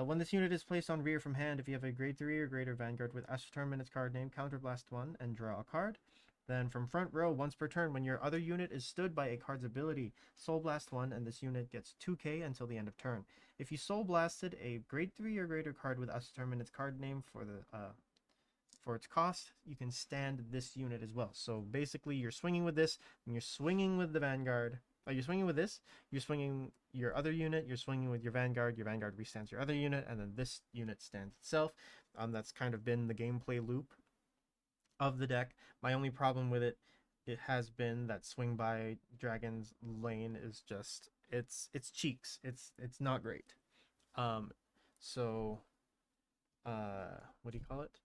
When this unit is placed on rear from hand, if you have a grade 3 or greater Vanguard with S-Term in its card name, counterblast 1 and draw a card. Then from front row, once per turn, when your other unit is stood by a card's ability, Soul Blast 1, and this unit gets 2k until the end of turn. If you Soul Blasted a grade 3 or greater card with S-Term in its card name for its cost, you can stand this unit as well. So basically, you're swinging with this, and you're swinging with the Vanguard. You're swinging with this, you're swinging your other unit, you're swinging with your Vanguard restands your other unit, and then this unit stands itself. That's kind of been the gameplay loop of the deck. My only problem with it has been that Swing by Dragon's lane is just it's cheeks. It's not great. So what do you call it?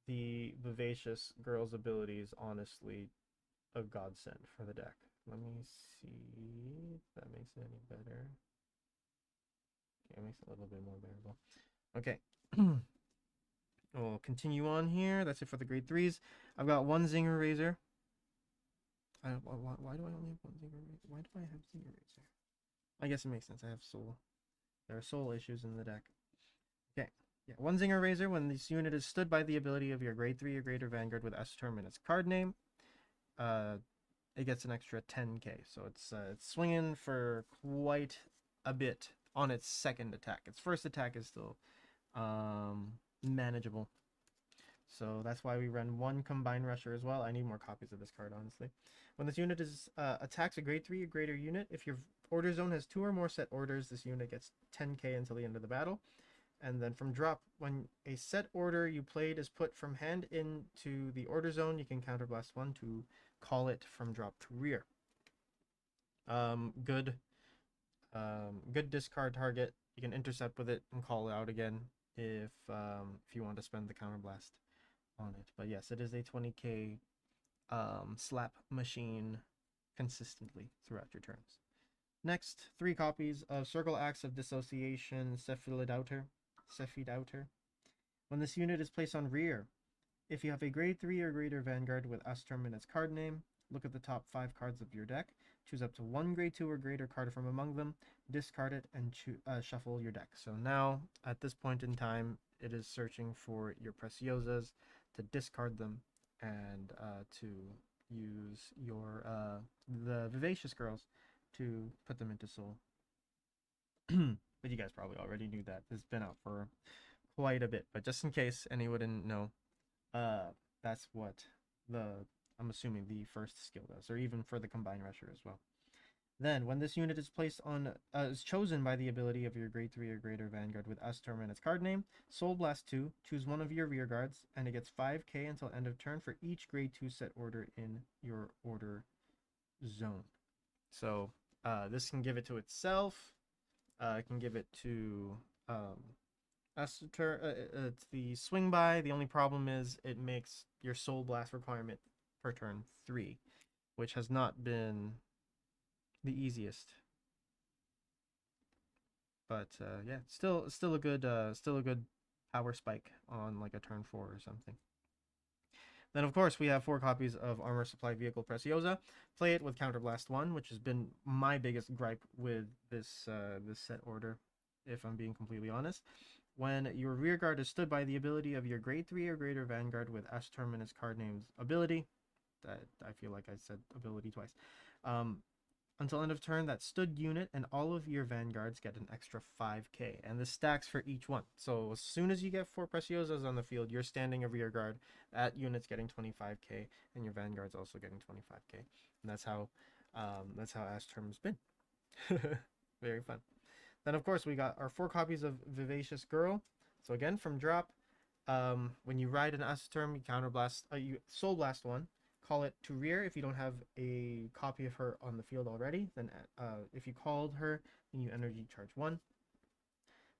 The Vivacious Girl's ability is honestly a godsend for the deck. Let me see if that makes it any better. Okay, it makes it a little bit more bearable. Okay. We'll continue on here. That's it for the grade 3s. I've got 1 Zinger Razor. Why do I only have 1 Zinger Razor? Why do I have Zinger Razor? I guess it makes sense. I have soul. There are soul issues in the deck. Okay. Yeah, 1 Zinger Razor. When this unit is stood by the ability of your grade 3 or greater Vanguard with S-Term in its card name, it gets an extra 10k. So it's swinging for quite a bit on its second attack. Its first attack is still manageable. So that's why we run 1 Combine Rusher as well. I need more copies of this card, honestly. When this unit is attacks a grade 3 or greater unit, if your order zone has 2 or more set orders, this unit gets 10k until the end of the battle. And then from drop, when a set order you played is put from hand into the order zone, you can counterblast 1 to call it from drop to rear. Good discard target. You can intercept with it and call it out again if you want to spend the counterblast on it. But yes, it is a 20k slap machine consistently throughout your turns. Next, 3 copies of Circle Axe of Dissociation Cephidouter. When this unit is placed on rear, if you have a grade 3 or greater Vanguard with S-Term in its card name, look at the top 5 cards of your deck. choose up to one grade 2 or greater card from among them, discard it, and shuffle your deck. So now, at this point in time, it is searching for your Preciosas to discard them and to use your the Vivacious Girls to put them into Soul. But you guys probably already knew that. This has been out for quite a bit, but just in case anyone didn't know, that's what the I'm assuming the first skill does, or even for the Combined Rusher as well. Then, when this unit is placed on, is chosen by the ability of your grade 3 or greater Vanguard with S term and its card name, Soul Blast 2, choose one of your rear guards, and it gets 5k until end of turn for each grade 2 set order in your order zone. So, this can give it to itself, it can give it to, it's the swing by. The only problem is it makes your Soul Blast requirement per turn 3, which has not been the easiest. But yeah, still a good power spike on like a turn 4 or something. Then of course we have 4 copies of Armor Supply Vehicle Preciosa. Play it with Counterblast 1, which has been my biggest gripe with this this set order, if I'm being completely honest. When your rear guard is stood by the ability of your grade 3 or greater Vanguard with S term in its card name's ability, that I feel like I said ability twice. Until end of turn, that stood unit and all of your Vanguards get an extra 5k, and this stacks for each one. So as soon as you get 4 Preciosas on the field, you're standing a rear guard. That unit's getting 25k, and your Vanguard's also getting 25k. And that's how S term's been. Very fun. Then of course we got our 4 copies of Vivacious Girl. So again, from drop, when you ride an S term, you counterblast, you Soul Blast 1. Call it to rear if you don't have a copy of her on the field already. Then if you called her, then you energy charge 1.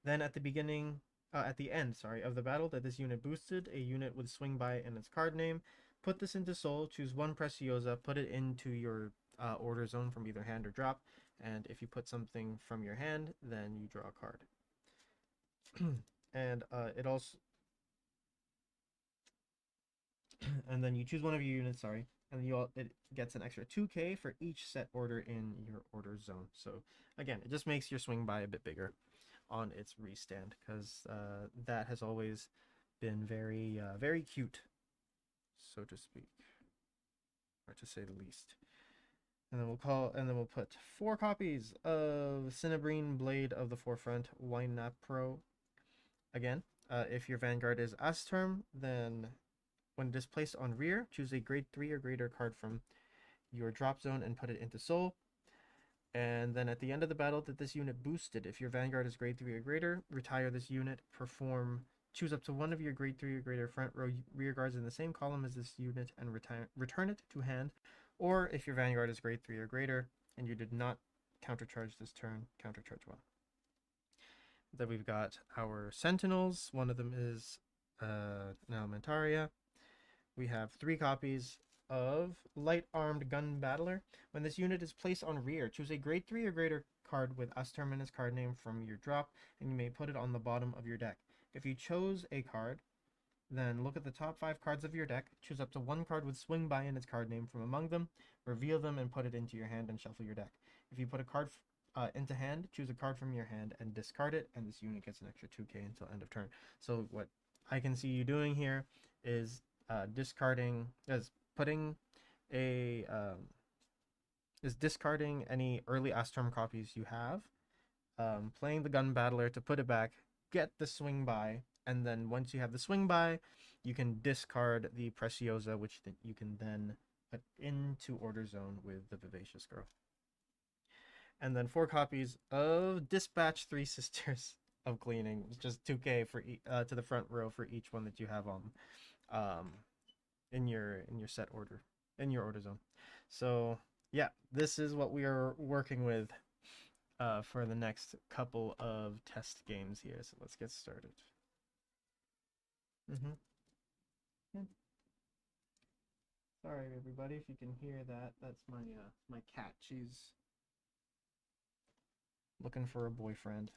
Then at the beginning, at the end, sorry, of the battle that this unit boosted, a unit with swing by in its card name. Put this into Soul, choose 1 Preciosa, put it into your order zone from either hand or drop, and if you put something from your hand, then you draw a card. And it also and then you choose one of your units, sorry, and it gets an extra 2k for each set order in your order zone. So again, it just makes your swing by a bit bigger on its restand, because that has always been very very cute, so to speak, or to say the least. And then we'll put 4 copies of Cinebrine Blade of the Forefront Winap Pro. Again, if your Vanguard is S term, then when it is placed on rear, choose a grade 3 or greater card from your drop zone and put it into Soul. And then at the end of the battle that this unit boosted, if your Vanguard is grade 3 or greater, retire this unit, choose up to one of your grade 3 or greater front row rear guards in the same column as this unit and return it to hand. Or if your Vanguard is grade 3 or greater and you did not countercharge this turn, countercharge 1. Then we've got our Sentinels. One of them is an Elementaria. We have 3 copies of Light Armed Gun Battler. When this unit is placed on rear, choose a grade 3 or greater card with S term in its card name from your drop, and you may put it on the bottom of your deck. If you chose a card, then look at the top 5 cards of your deck, choose up to 1 card with swing by in its card name from among them, reveal them and put it into your hand and shuffle your deck. If you put a card into hand, choose a card from your hand and discard it, and this unit gets an extra 2k until end of turn. So what I can see you doing here is discarding any early S term copies you have, playing the Gun Battler to put it back, get the swing by, and then once you have the swing by, you can discard the Preciosa, which you can then put into order zone with the Vivacious Girl. And then 4 copies of Dispatch 3 Sisters of Cleaning, just 2k for to the front row for each one that you have on in your set order, in your order zone. So yeah, this is what we are working with for the next couple of test games here. So let's get started. Sorry everybody if you can hear that. That's my cat. She's looking for a boyfriend.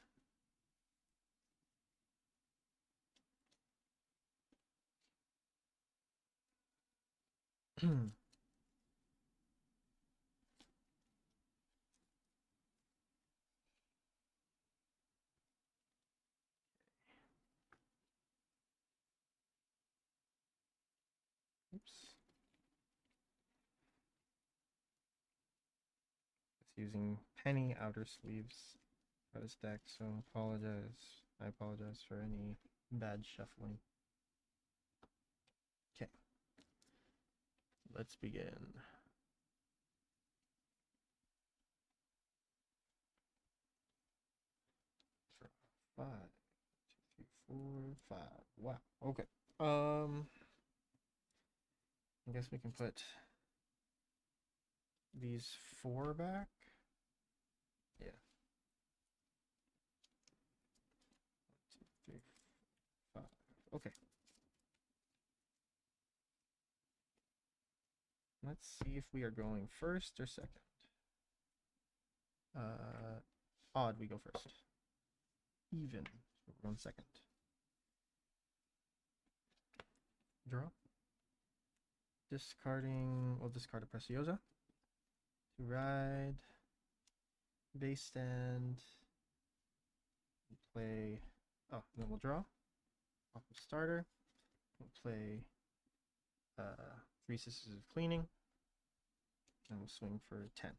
using penny outer sleeves for this deck, so I apologize for any bad shuffling. Okay, let's begin. Draw 5, 2, 3, 4, 5. Wow. Okay. I guess we can put these 4 back. Yeah. 1, 2, 3, 4, 5. Okay. Let's see if we are going first or second. Odd, we go first. Even, so we're going second. Draw. Discarding, we'll discard a Preciosa. To ride. Base stand. Play, oh, then we'll draw. Off of starter. We'll play 3 Sisters of Cleaning. And we'll swing for 10.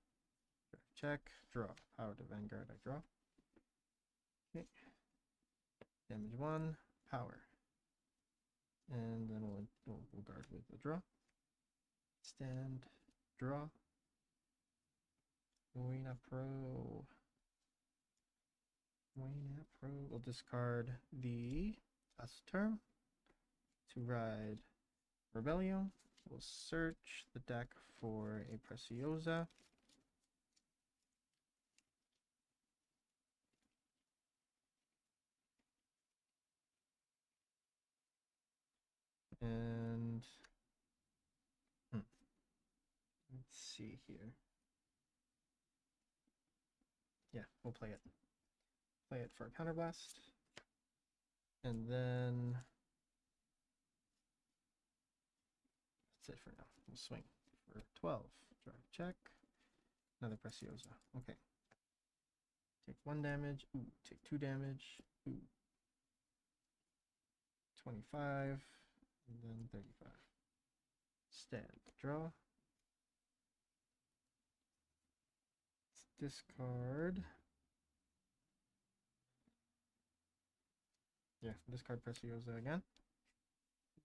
Check, draw. Power to Vanguard, I draw. Okay. Damage 1, power. And then we'll guard with a draw. Stand, draw. Wayna Pro. We'll discard the term to ride Rebellion. We'll search the deck for a Preciosa. And let's see here. Yeah, we'll play it. Play it for a counterblast. And then that's it for now. We'll swing for 12. Draw check. Another Preciosa. Okay. Take 1 damage. Ooh, take 2 damage. Ooh. 25. And then 35. Stand. Draw. Let's discard. Yeah, discard Preciosa again.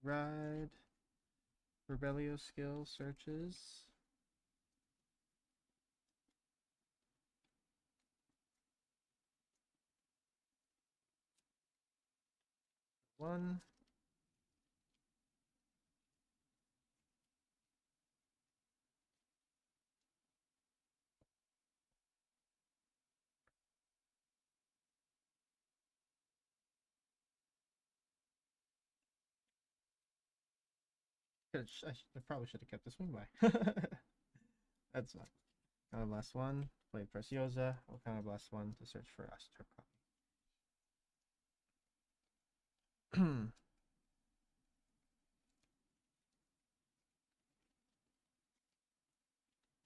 Ride. Rebellio skill searches. One. I probably should have kept the swing by. That's fine. Kind of last one. Play Preciosa. We'll kind of last one to search for Astor copy.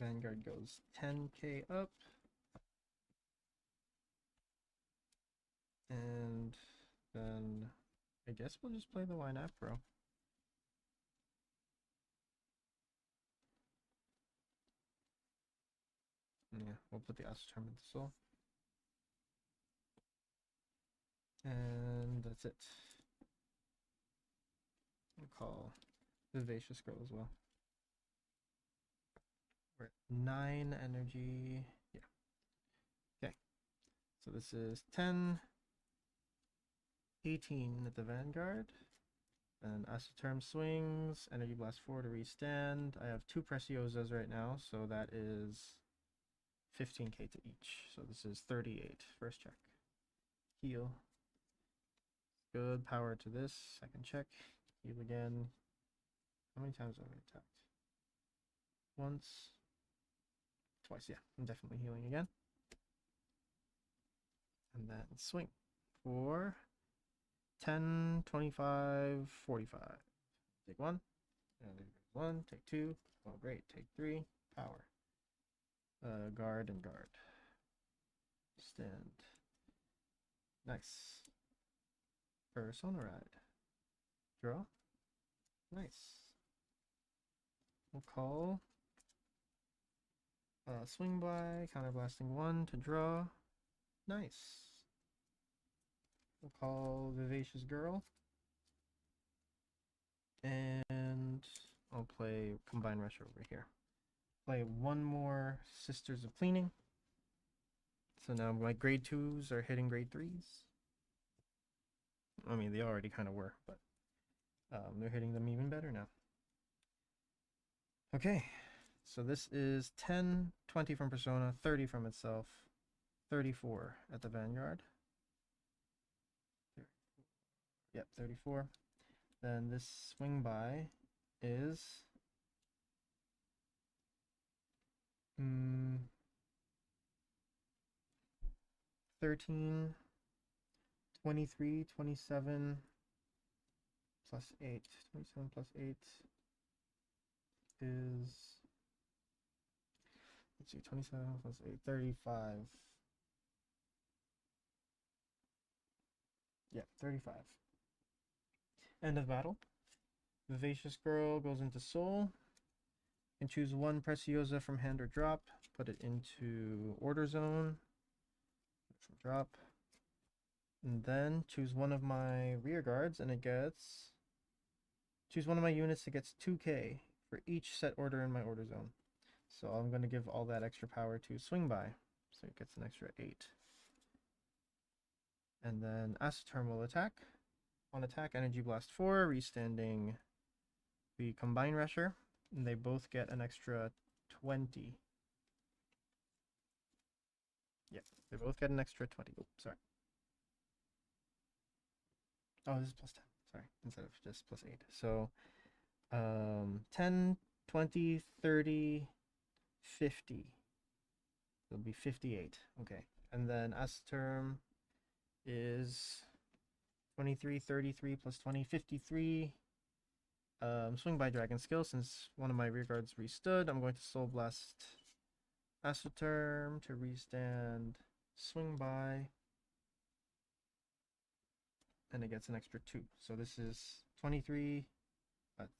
Vanguard goes 10k up. And then I guess we'll just play the Wine Pro. Yeah, we'll put the Astor with the soul. And that's it. We'll call Vivacious Girl as well. We're at 9 energy. Yeah. Okay. So this is 10, 18 at the Vanguard. And Astor swings, Energy Blast 4 to restand. I have 2 Preciosas right now, so that is 15k to each. So this is 38. First check. Heal. Good. Power to this. Second check. Heal again. How many times have I attacked? Once. Twice. Yeah, I'm definitely healing again. And then swing for 10, 25, 45. Take 1. And there's 1. Take 2. Oh, great. Take 3. Power. Guard and guard. Stand. Nice. Persona Ride. Draw. Nice. We'll call Swing by, counterblasting 1 to draw. Nice. We'll call Vivacious Girl. And I'll play Combine Rush over here. Play one more Sisters of Cleaning. So now my grade 2s are hitting grade 3s. I mean, they already kind of were, but they're hitting them even better now. Okay, so this is 10, 20 from Persona, 30 from itself, 34 at the Vanguard. Yep, 34. Then this swing by is 13, 23, 27 plus 8. 27 plus 8 is, let's see, 27 plus 8, 35. Yeah, 35. End of battle. Vivacious Girl goes into Soul. And choose one Preciosa from hand or drop. Put it into Order Zone. From drop. And then choose one of my rear guards, and it gets... Choose one of my units that gets 2k for each set order in my Order Zone. So I'm going to give all that extra power to Swing By. So it gets an extra 8. And then Aceterm will attack. On attack, Energy Blast 4, restanding the Combine Rusher. And they both get an extra 20. Yeah, they both get an extra 20. Oh, sorry. Oh, this is plus 10. Sorry, instead of just plus 8. So 10, 20, 30, 50. It'll be 58. Okay. And then Aceterm is 23, 33 plus 20, 53. Swing by Dragon Skill, since one of my rear guards restood, I'm going to Soul Blast Aceterm to restand Swing By. And it gets an extra 2. So this is 23,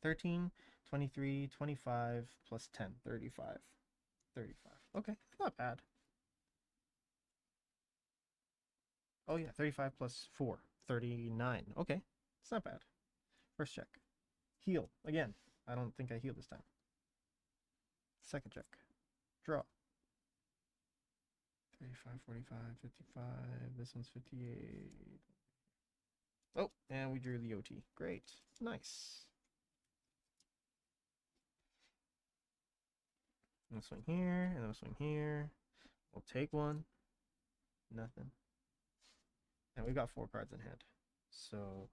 13, 23, 25 plus 10, 35. 35. Okay, not bad. Oh yeah, 35 plus 4, 39. Okay, it's not bad. First check. Heal, again. I don't think I heal this time. Second check. Draw. 35, 45, 55. This one's 58. Oh, and we drew the OT. Great. Nice. And we'll swing here, and we'll swing here. We'll take one. Nothing. And we've got 4 cards in hand. So,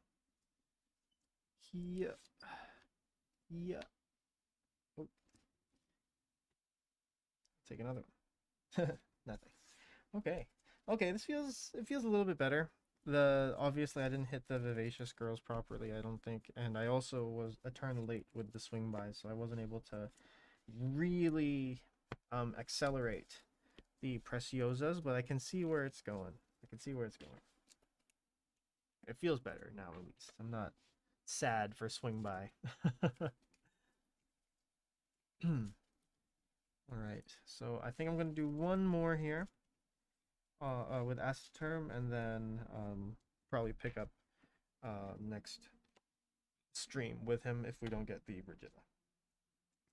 yeah. Yeah. Oh. Take another one. Nothing. Okay. Okay, this feels a little bit better. Obviously I didn't hit the Vivacious Girls properly, I don't think, and I also was a turn late with the Swing By, so I wasn't able to really accelerate the Preciosas, but I can see where it's going. I can see where it's going. It feels better now, at least. I'm not sad for Swing By. Alright, so I think I'm going to do one more here with Aceterm, and then probably pick up next stream with him if we don't get the Brigida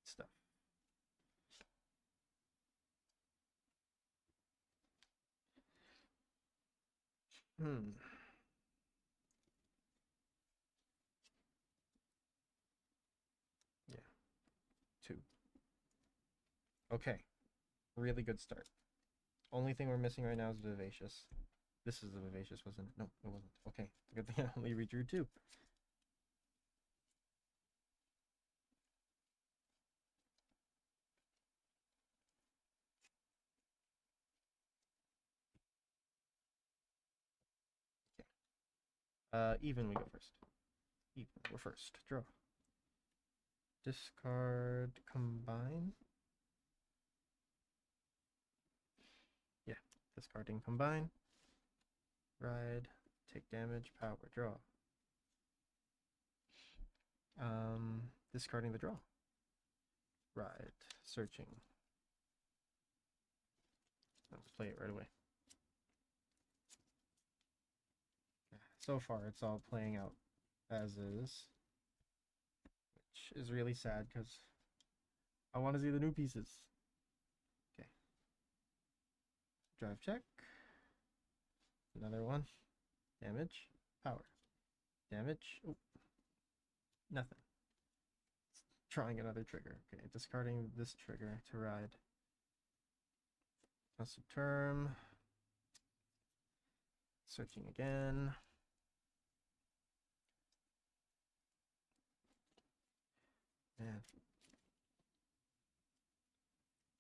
stuff. Yeah. 2. Okay. Really good start. Only thing we're missing right now is Vivacious. This is the Vivacious, wasn't it? No, it wasn't. Okay. Good thing I only redrew 2. Okay. Even we go first. Even. We're first. Draw. Discard Combine. Yeah. Discarding Combine. Ride. Take damage. Power. Draw. Discarding the draw. Ride. Searching. Let's play it right away. So far, it's all playing out as is, which is really sad because I want to see the new pieces. Okay. Drive check. Another one. Damage. Power. Damage. Oh, nothing. Trying another trigger. Okay, discarding this trigger to ride. That's a term. Searching again. Man.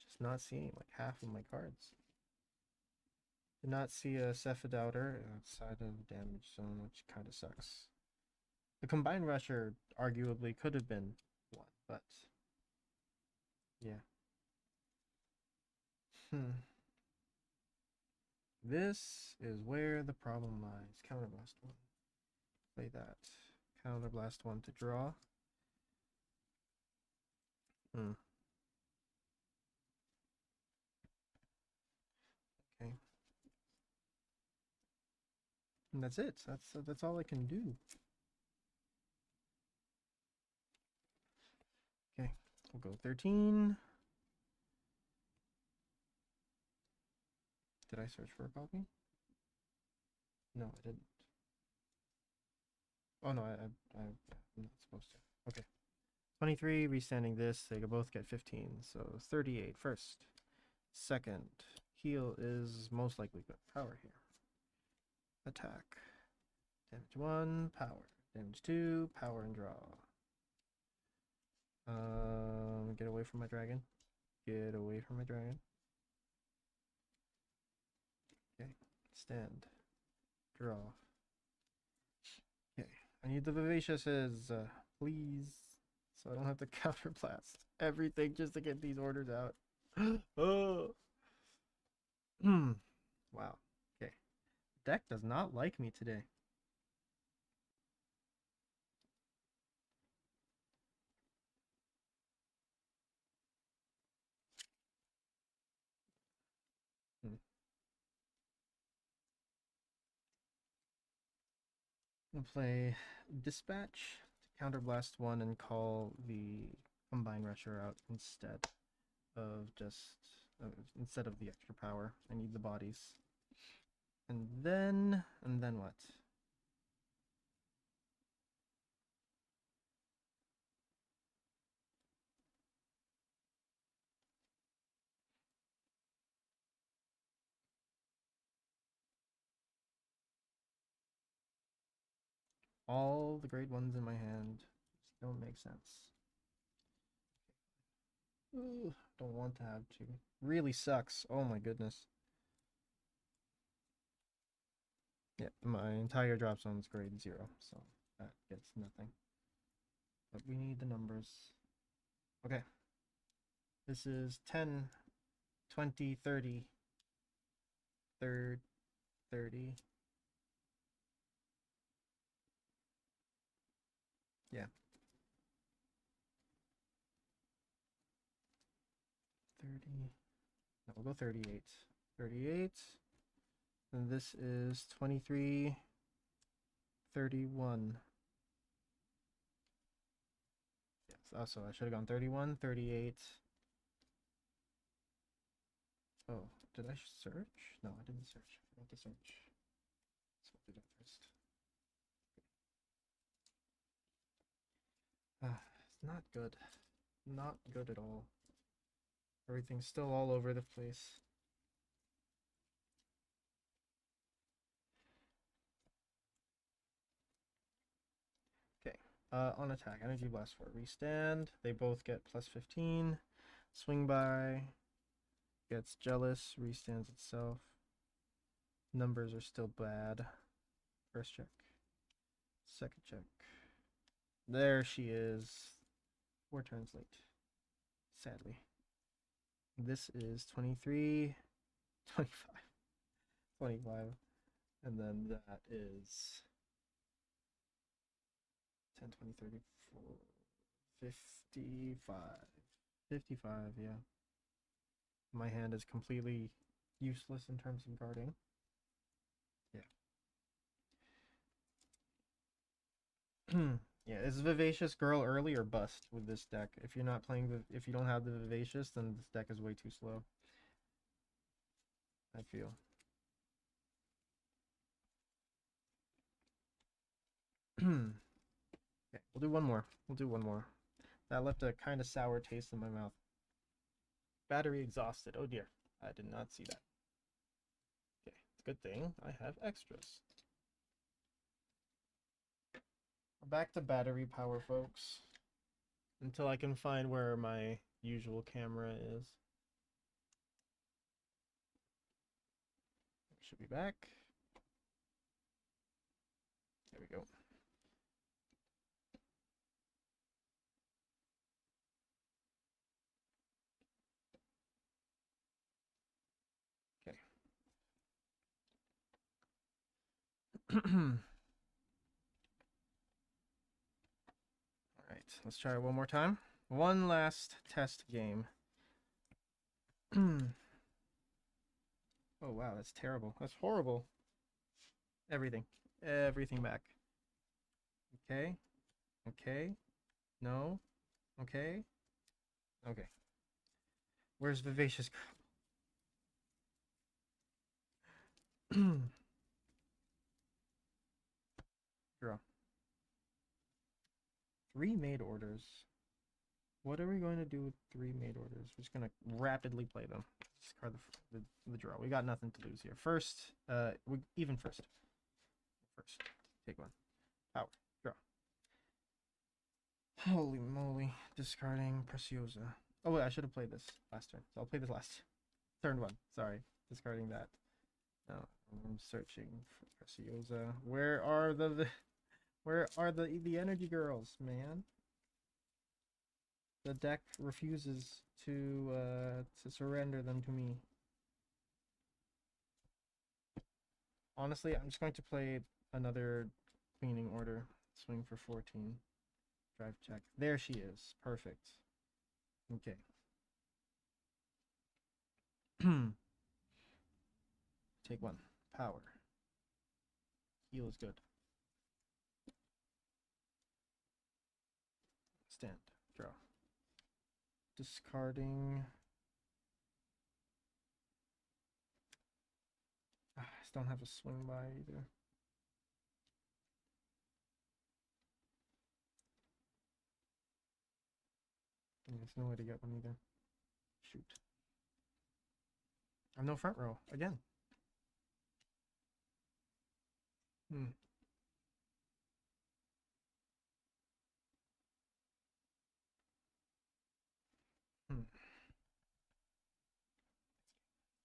Just not seeing like half of my cards. Did not see a Cephadouter outside of damage zone, which kind of sucks. The Combined Rusher arguably could have been one, but yeah. This is where the problem lies. Counterblast one. Play that. Counterblast one to draw. Okay. And that's it. That's all I can do. Okay, we'll go 13. Did I search for a copy? No, I didn't. Oh no, I'm not supposed to. Okay. 23, restanding this, they both get 15, so 38 first. Second, heal is most likely good. Power here. Attack. Damage 1, power. Damage 2, power and draw. Get away from my dragon. Get away from my dragon. Okay, stand. Draw. Okay, I need the vivacious's, please. So I don't have to counterblast everything just to get these orders out. Oh. Wow. Okay. Deck does not like me today. I'll play Dispatch to counterblast one and call the Combine Rusher out instead of instead of the extra power. I need the bodies. And then what? All the grade ones in my hand just don't make sense. Ooh, don't want to have to. Really sucks. Oh my goodness. Yeah, my entire drop zone is grade 0, so that gets nothing. But we need the numbers. Okay. This is 10, 20, 30. Third, 30. Yeah. 30. No, we'll go 38. 38. And this is 23, 31. Yes, also I should have gone 31, 38. Oh, did I search? No, I didn't search. I forgot to search. So we'll do that first. It's not good. Not good at all. Everything's still all over the place. Okay. On attack, Energy Blast 4. Restand. They both get plus 15. Swing by. Gets jealous. Restands itself. Numbers are still bad. First check. Second check. There she is. 4 turns late. Sadly. This is 23, 25, 25. And then that is 10, 20, 30, 55. 55, yeah. My hand is completely useless in terms of guarding. Yeah. Yeah, is Vivacious Girl early or bust with this deck? If you're not playing, if you don't have the Vivacious, then this deck is way too slow. I feel. Okay, we'll do one more. We'll do one more. That left a kind of sour taste in my mouth. Battery exhausted. Oh dear. I did not see that. Okay, it's a good thing I have extras. We're back to battery power, folks. Until I can find where my usual camera is. Should be back. There we go. All right, let's try it one more time. One last test game. Oh wow, that's terrible. That's horrible. Everything. Everything back. Okay. Okay. No. Okay. Okay. Where's Vivacious Girl? Draw. 3 made orders. What are we going to do with 3 made orders? We're just going to rapidly play them. Discard the draw. We got nothing to lose here. First, even first. First, take one. Power. Draw. Holy moly. Discarding Preciosa. Oh, wait, I should have played this last turn. So I'll play this last turn 1. Sorry. Discarding that. No, I'm searching for Preciosa. Where are the energy girls, man? The deck refuses to surrender them to me. Honestly, I'm just going to play another cleaning order. Swing for 14. Drive check. There she is. Perfect. Okay. Take 1. Power. Heal is good. Stand. Draw. Discarding. I just don't have a swing by either. There's no way to get one either. Shoot. I have no front row again. Hmm.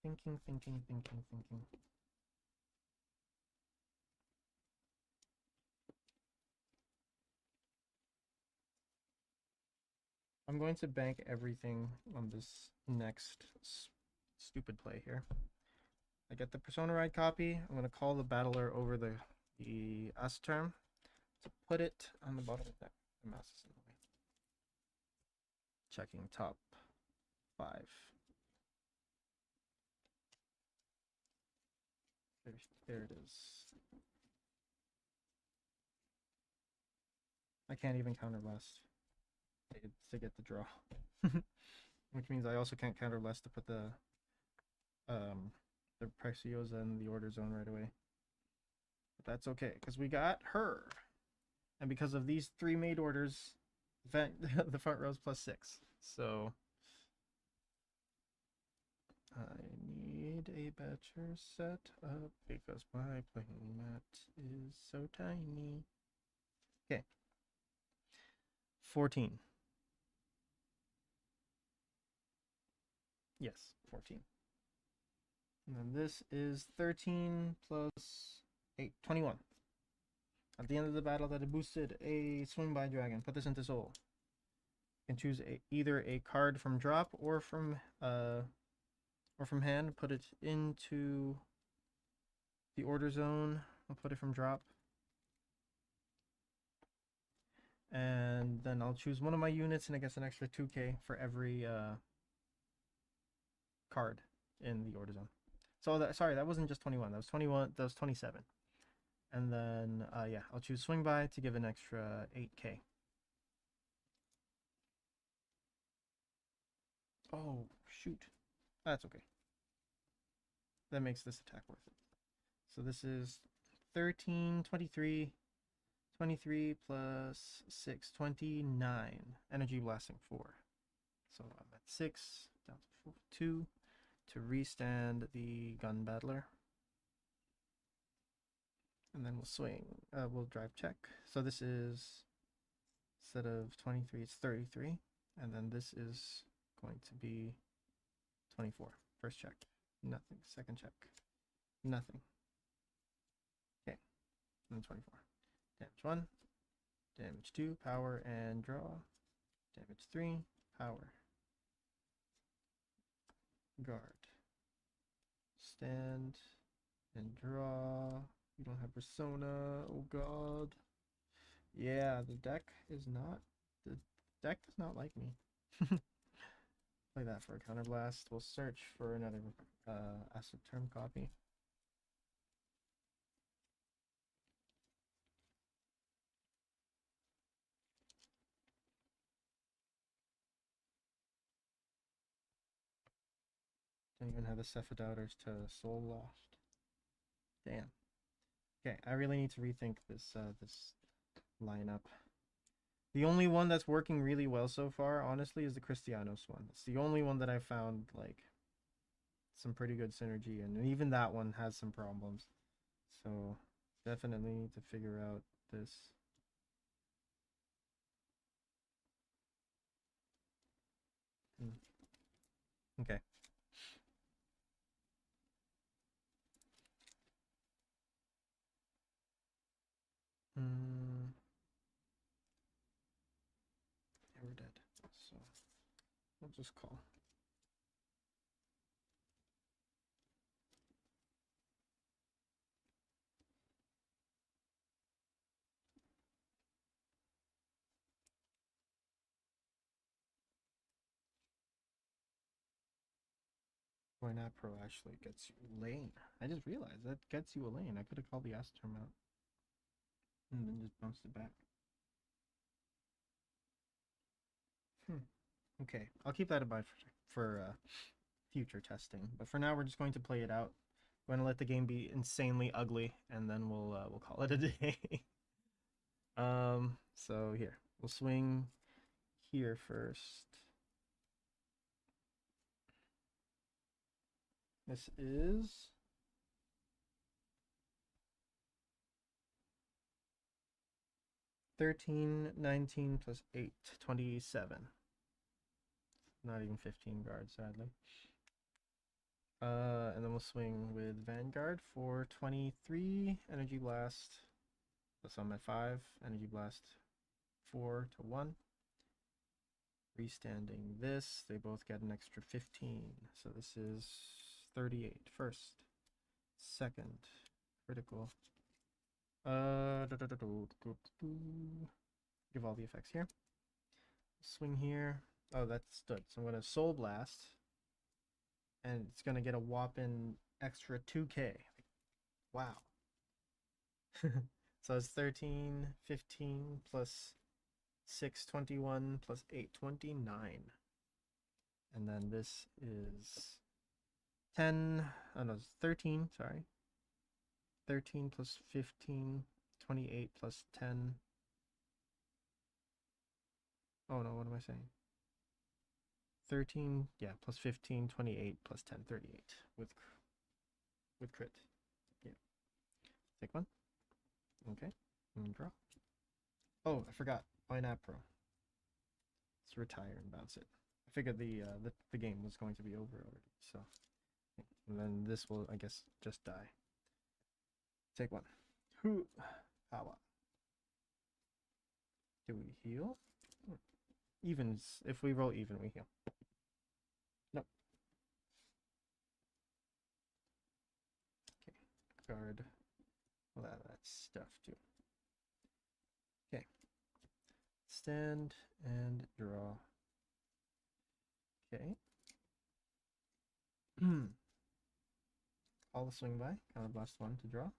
Thinking. I'm going to bank everything on this next stupid play here. I get the Persona Ride copy. I'm going to call the battler over the S term to put it on the bottom of the deck. The mouse is in the way. Checking top 5. There it is. I can't even counter less to get the draw. Which means I also can't counter less to put the Preciosa in the order zone right away. But that's okay, because we got her. And because of these 3 made orders, the front row's +6. So I need a better setup because my playing mat is so tiny. Okay. 14. Yes, 14. And then this is 13 plus 8, 21. At the end of the battle that I boosted a swing by dragon. Put this into soul. You can choose either a card from drop or from hand. Put it into the order zone. I'll put it from drop. And then I'll choose one of my units and I guess an extra 2k for every card in the order zone. So that, sorry, that wasn't just 21. That was 21. That was 27. And then yeah, I'll choose swing by to give an extra 8k. Oh shoot, that's okay. That makes this attack worth it. So this is 13, 23, 23 plus 6, 29. Energy blasting 4. So I'm at 6, down to 4, 2 to restand the gun battler. And then we'll swing. We'll drive check. So this is, instead of 23, it's 33. And then this is going to be 24. First check. Nothing. Second check. Nothing. Okay. And then 24. Damage 1. Damage 2. Power and draw. Damage 3. Power. Guard. Stand. And draw. You don't have persona. Oh god. Yeah, the deck is not... The deck does not like me. Play that for a counterblast. We'll search for another acid term copy. Don't even have the Cephadouters to Soul Lost. Damn. Okay, I really need to rethink this this lineup. The only one that's working really well so far, honestly, is the Cristianos one. It's the only one that I found like some pretty good synergy, and even that one has some problems. So definitely need to figure out this. Okay. Yeah, we're dead. So we'll just call. That Pro actually gets you lane. I just realized that gets you a lane. I could have called the Asterm out and then just bounced it back. Okay, I'll keep that in mind for future testing. But for now, we're just going to play it out. We're gonna let the game be insanely ugly, and then we'll call it a day. So here we'll swing here first. This is 13, 19 plus 8, 27. Not even 15 guards, sadly. And then we'll swing with Vanguard for 23, Energy Blast. So I'm at 5, Energy Blast 4 to 1. Restanding this, they both get an extra 15. So this is 38. First, second, critical. Give all the effects here. Swing here. Oh, that stood. So I'm gonna Soul Blast. And it's gonna get a whopping extra 2k. Wow. So it's 13, 15 plus 6, 21 plus 8, 29. And then this is 10, oh no, it's 13, sorry. 13 plus 15, 28 plus 10. Oh no, what am I saying? 13, yeah, plus 15, 28 plus 10, 38 with crit. Yeah. Take one. Okay. And draw. Oh, I forgot. That Pro. Let's retire and bounce it. I figured the game was going to be over already, so. And then this will, I guess, just die. Take one. Who? Power. Do we heal? Evens. If we roll even, we heal. Nope. Okay. Guard. Well, that stuff too. Okay. Stand and draw. Okay. Call the swing by. Counterblast 1 to draw.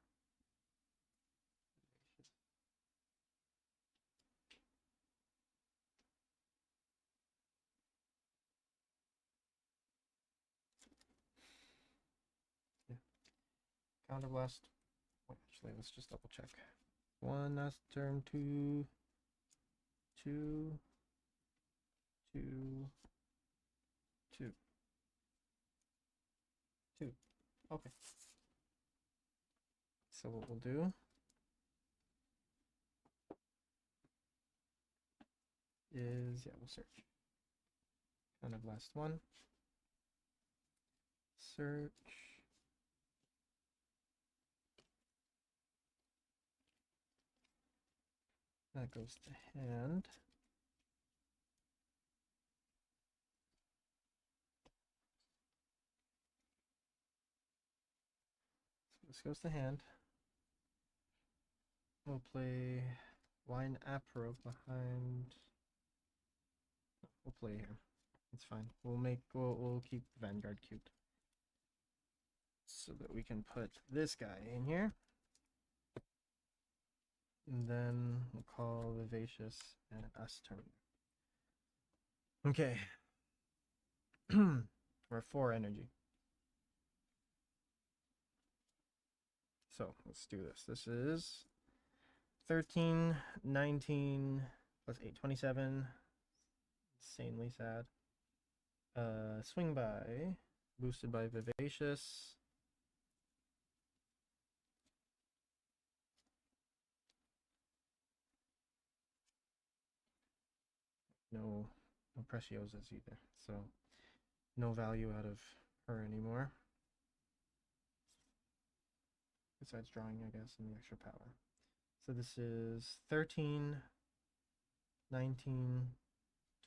Yeah. Counterblast. Wait, actually, let's just double check. 1 last turn, 2, 2, 2, 2, 2. Okay. So what we'll do is, yeah, we'll search. Counterblast 1. Search. That goes to hand. So this goes to hand. We'll play Wine Apro behind. We'll play here. It's fine. We'll keep Vanguard cute. So that we can put this guy in here. And then we'll call Vivacious and us turn. Okay. We're 4 energy. So let's do this. This is 13, 19, plus 8, 27. Insanely sad. Swing by. Boosted by Vivacious. No Preciosas either. So no value out of her anymore. Besides drawing, I guess, and the extra power. So this is 13, 19,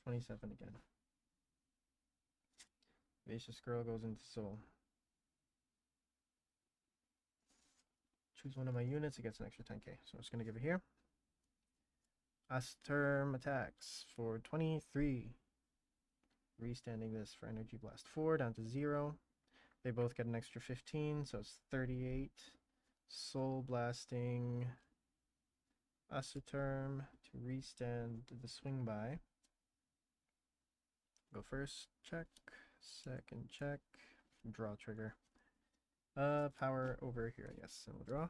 27 again. Vivacious Girl goes into Soul. Choose one of my units, it gets an extra 10k. So I'm just going to give it here. Asturm attacks for 23. Restanding this for Energy Blast 4 down to 0. They both get an extra 15, so it's 38. Soul Blasting Asturm to restand the swing by. Go first, check. Second check. Draw trigger. Power over here, I guess, and we'll draw.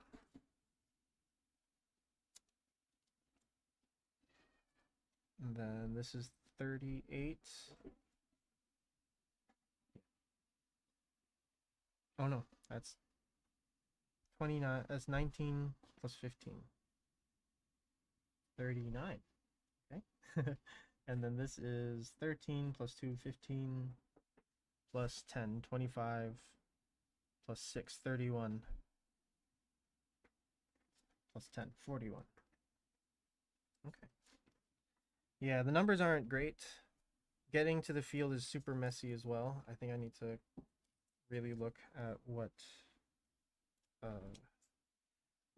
And then this is 38. Oh no, that's 29. That's 19 plus 15. 39. Okay. And then this is 13 plus 2, 15 plus 10, 25 plus 6, 31 plus 10, 41. Okay. Yeah, the numbers aren't great. Getting to the field is super messy as well. I think I need to really look at what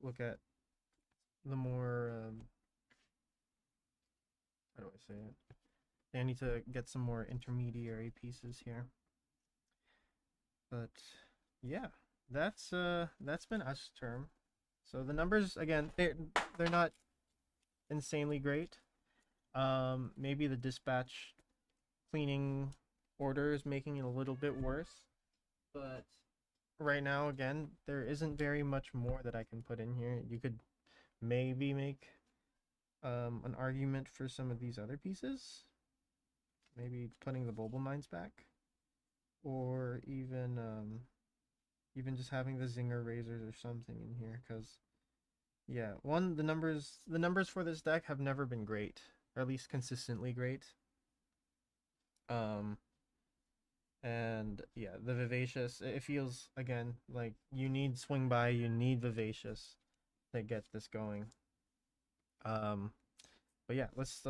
look at the more how do I say it? I need to get some more intermediary pieces here. But yeah, that's been us term. So the numbers again, they're not insanely great. Maybe the dispatch cleaning order is making it a little bit worse, but right now again there isn't very much more that I can put in here. You could maybe make an argument for some of these other pieces, maybe putting the Bulbul Mines back, or even just having the Zinger Razors or something in here, because yeah, the numbers for this deck have never been great, or at least consistently great. And yeah, the Vivacious, it feels again like you need swing by, you need Vivacious to get this going. But yeah, let's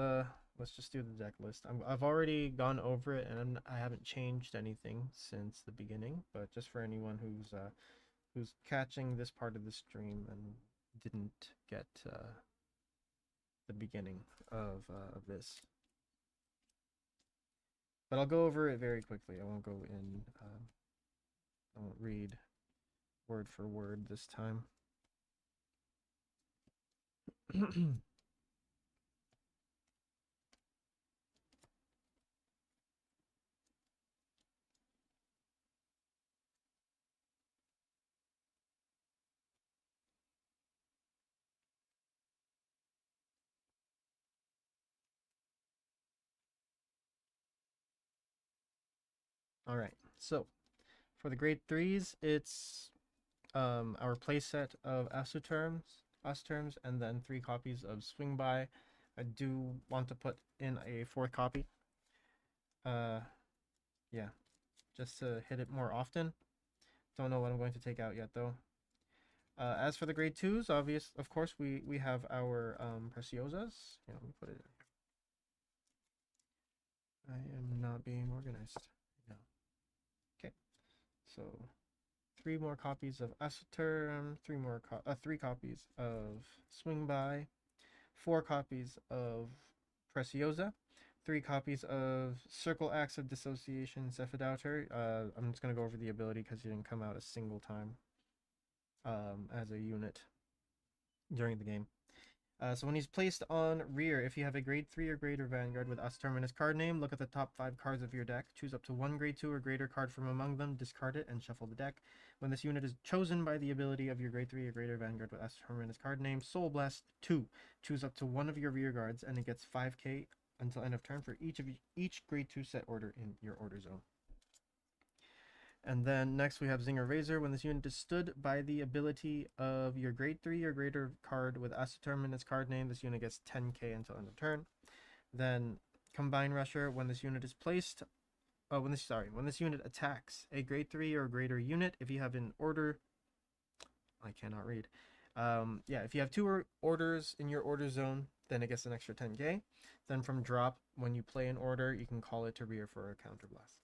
just do the deck list. I've already gone over it, and I haven't changed anything since the beginning. But just for anyone who's catching this part of the stream and didn't get the beginning of this. But I'll go over it very quickly. I won't go in. I won't read word for word this time. All right, so for the grade threes, it's our playset of Asu terms, and then 3 copies of Swing By. I do want to put in a 4th copy. Yeah, just to hit it more often. Don't know what I'm going to take out yet though. As for the grade twos, of course, we have our Preciosas. Yeah, let me put it. I am not being organized. No. Okay, so 3 more copies of Asaturn, 3 copies of Swing By, 4 copies of Preciosa, 3 copies of Circle Acts of Dissociation Cephidouter. I'm just gonna go over the ability because he didn't come out a single time as a unit during the game. So when he's placed on rear, if you have a grade 3 or greater Vanguard with Asaturn in his card name, look at the top 5 cards of your deck. Choose up to 1 grade 2 or greater card from among them, discard it, and shuffle the deck. When this unit is chosen by the ability of your grade 3 or greater Vanguard with Asaturn in his card name, Soul Blast 2. Choose up to 1 of your rear guards, and it gets 5k until end of turn for each grade 2 set order in your order zone. And then next we have Zinger Razor. When this unit is stood by the ability of your grade 3 or greater card with Asaturn in its card name, this unit gets 10k until end of turn. Then Combine Rusher. When this unit is placed, when this unit attacks a grade 3 or greater unit, if you have an order, I cannot read. If you have 2 orders in your order zone, then it gets an extra 10k. Then from drop, when you play an order, you can call it to rear for a counter blast.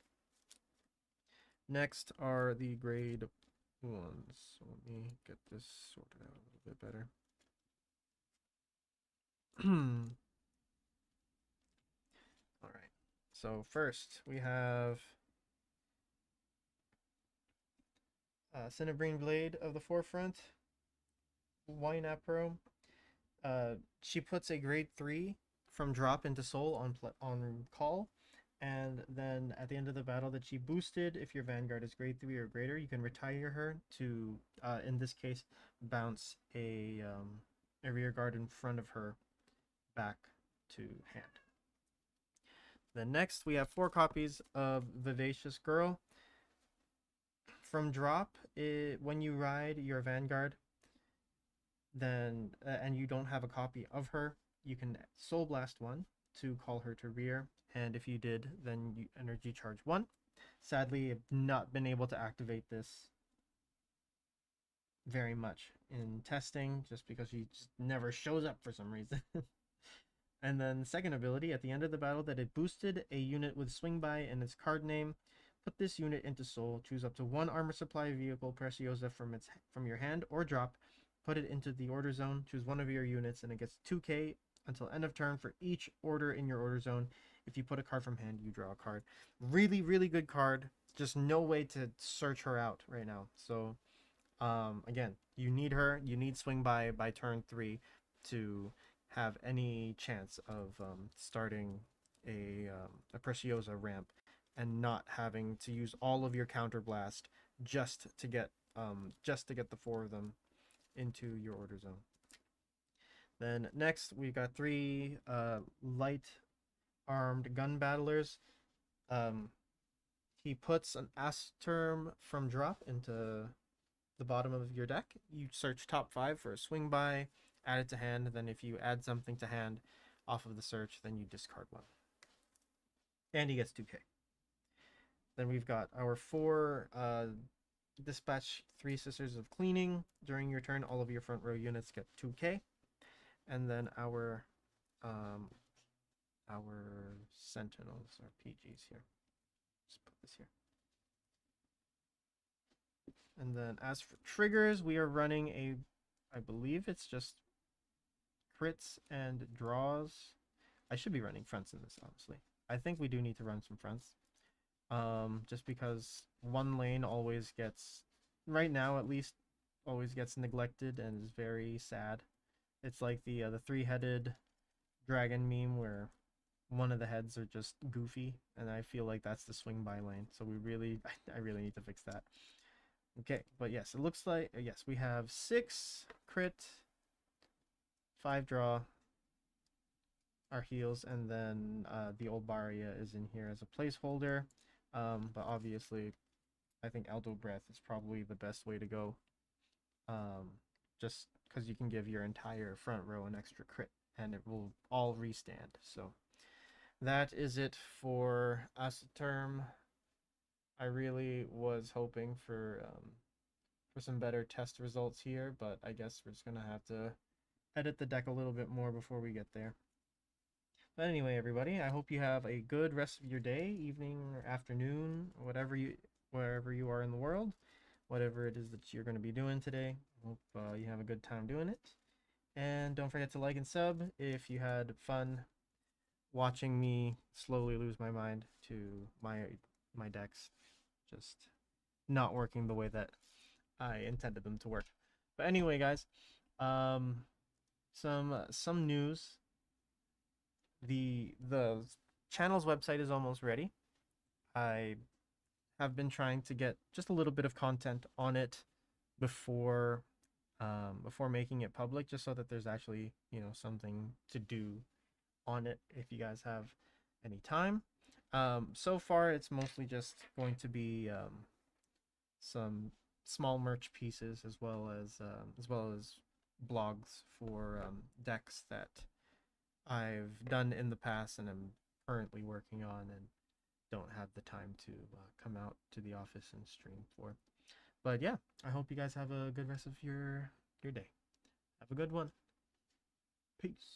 Next are the grade 1s. So let me get this sorted out a little bit better. All right. So first we have Cinebrine Blade of the Forefront. Wynapro. She puts a grade 3 from drop into soul on call. And then at the end of the battle that she boosted, if your Vanguard is grade 3 or greater, you can retire her to, in this case, bounce a rear guard in front of her back to hand. Then next, we have 4 copies of Vivacious Girl. From drop, when you ride your Vanguard, then and you don't have a copy of her, you can Soul Blast 1 to call her to rear. And if you did, then you energy charge 1. Sadly, I've not been able to activate this very much in testing, just because she just never shows up for some reason. And then the second ability, at the end of the battle that it boosted a unit with Swing By in its card name, put this unit into soul, choose up to 1 armor supply vehicle Preciosa from your hand or drop, put it into the order zone, choose 1 of your units, and it gets 2k until end of turn for each order in your order zone. If you put a card from hand, you draw a card. Really, really good card. Just no way to search her out right now. So, again, you need her. You need Swing By turn 3 to have any chance of starting a Preciosa ramp and not having to use all of your counterblast just to get the 4 of them into your order zone. Then next we got 3 light armed gun battlers. He puts an Asaturn from drop into the bottom of your deck. You search top 5 for a Swing By, add it to hand. Then if you add something to hand off of the search, then you discard 1. And he gets 2k. Then we've got our 4 dispatch 3 Sisters of Cleaning. During your turn, all of your front row units get 2k. And then our Sentinels, our PGs here. Just put this here. And then as for triggers, we are running I believe it's just crits and draws. I should be running fronts in this, honestly. I think we do need to run some fronts. Just because one lane always gets right now at least always gets neglected and is very sad. It's like the three-headed dragon meme where one of the heads are just goofy, and I feel like that's the swing by lane. So we really, I really need to fix that. Okay, but yes, it looks like yes we have 6 crit, 5 draw, our heals, and then the old Baria is in here as a placeholder. But obviously, I think Aldo Breath is probably the best way to go. Just because you can give your entire front row an extra crit, and it will all restand. So that is it for Asaterm. I really was hoping for some better test results here, but I guess we're just gonna have to edit the deck a little bit more before we get there. But anyway, everybody, I hope you have a good rest of your day, evening, or afternoon, wherever you are in the world, whatever it is that you're going to be doing today. Hope you have a good time doing it. And don't forget to like and sub if you had fun watching me slowly lose my mind to my decks just not working the way that I intended them to work. But anyway, guys, um, some news. The channel's website is almost ready. I have been trying to get just a little bit of content on it before before making it public, just so that there's actually, you know, something to do on it if you guys have any time. So far it's mostly just going to be some small merch pieces, as well as blogs for decks that I've done in the past and am currently working on and don't have the time to come out to the office and stream for. But yeah, I hope you guys have a good rest of your day. Have a good one. Peace.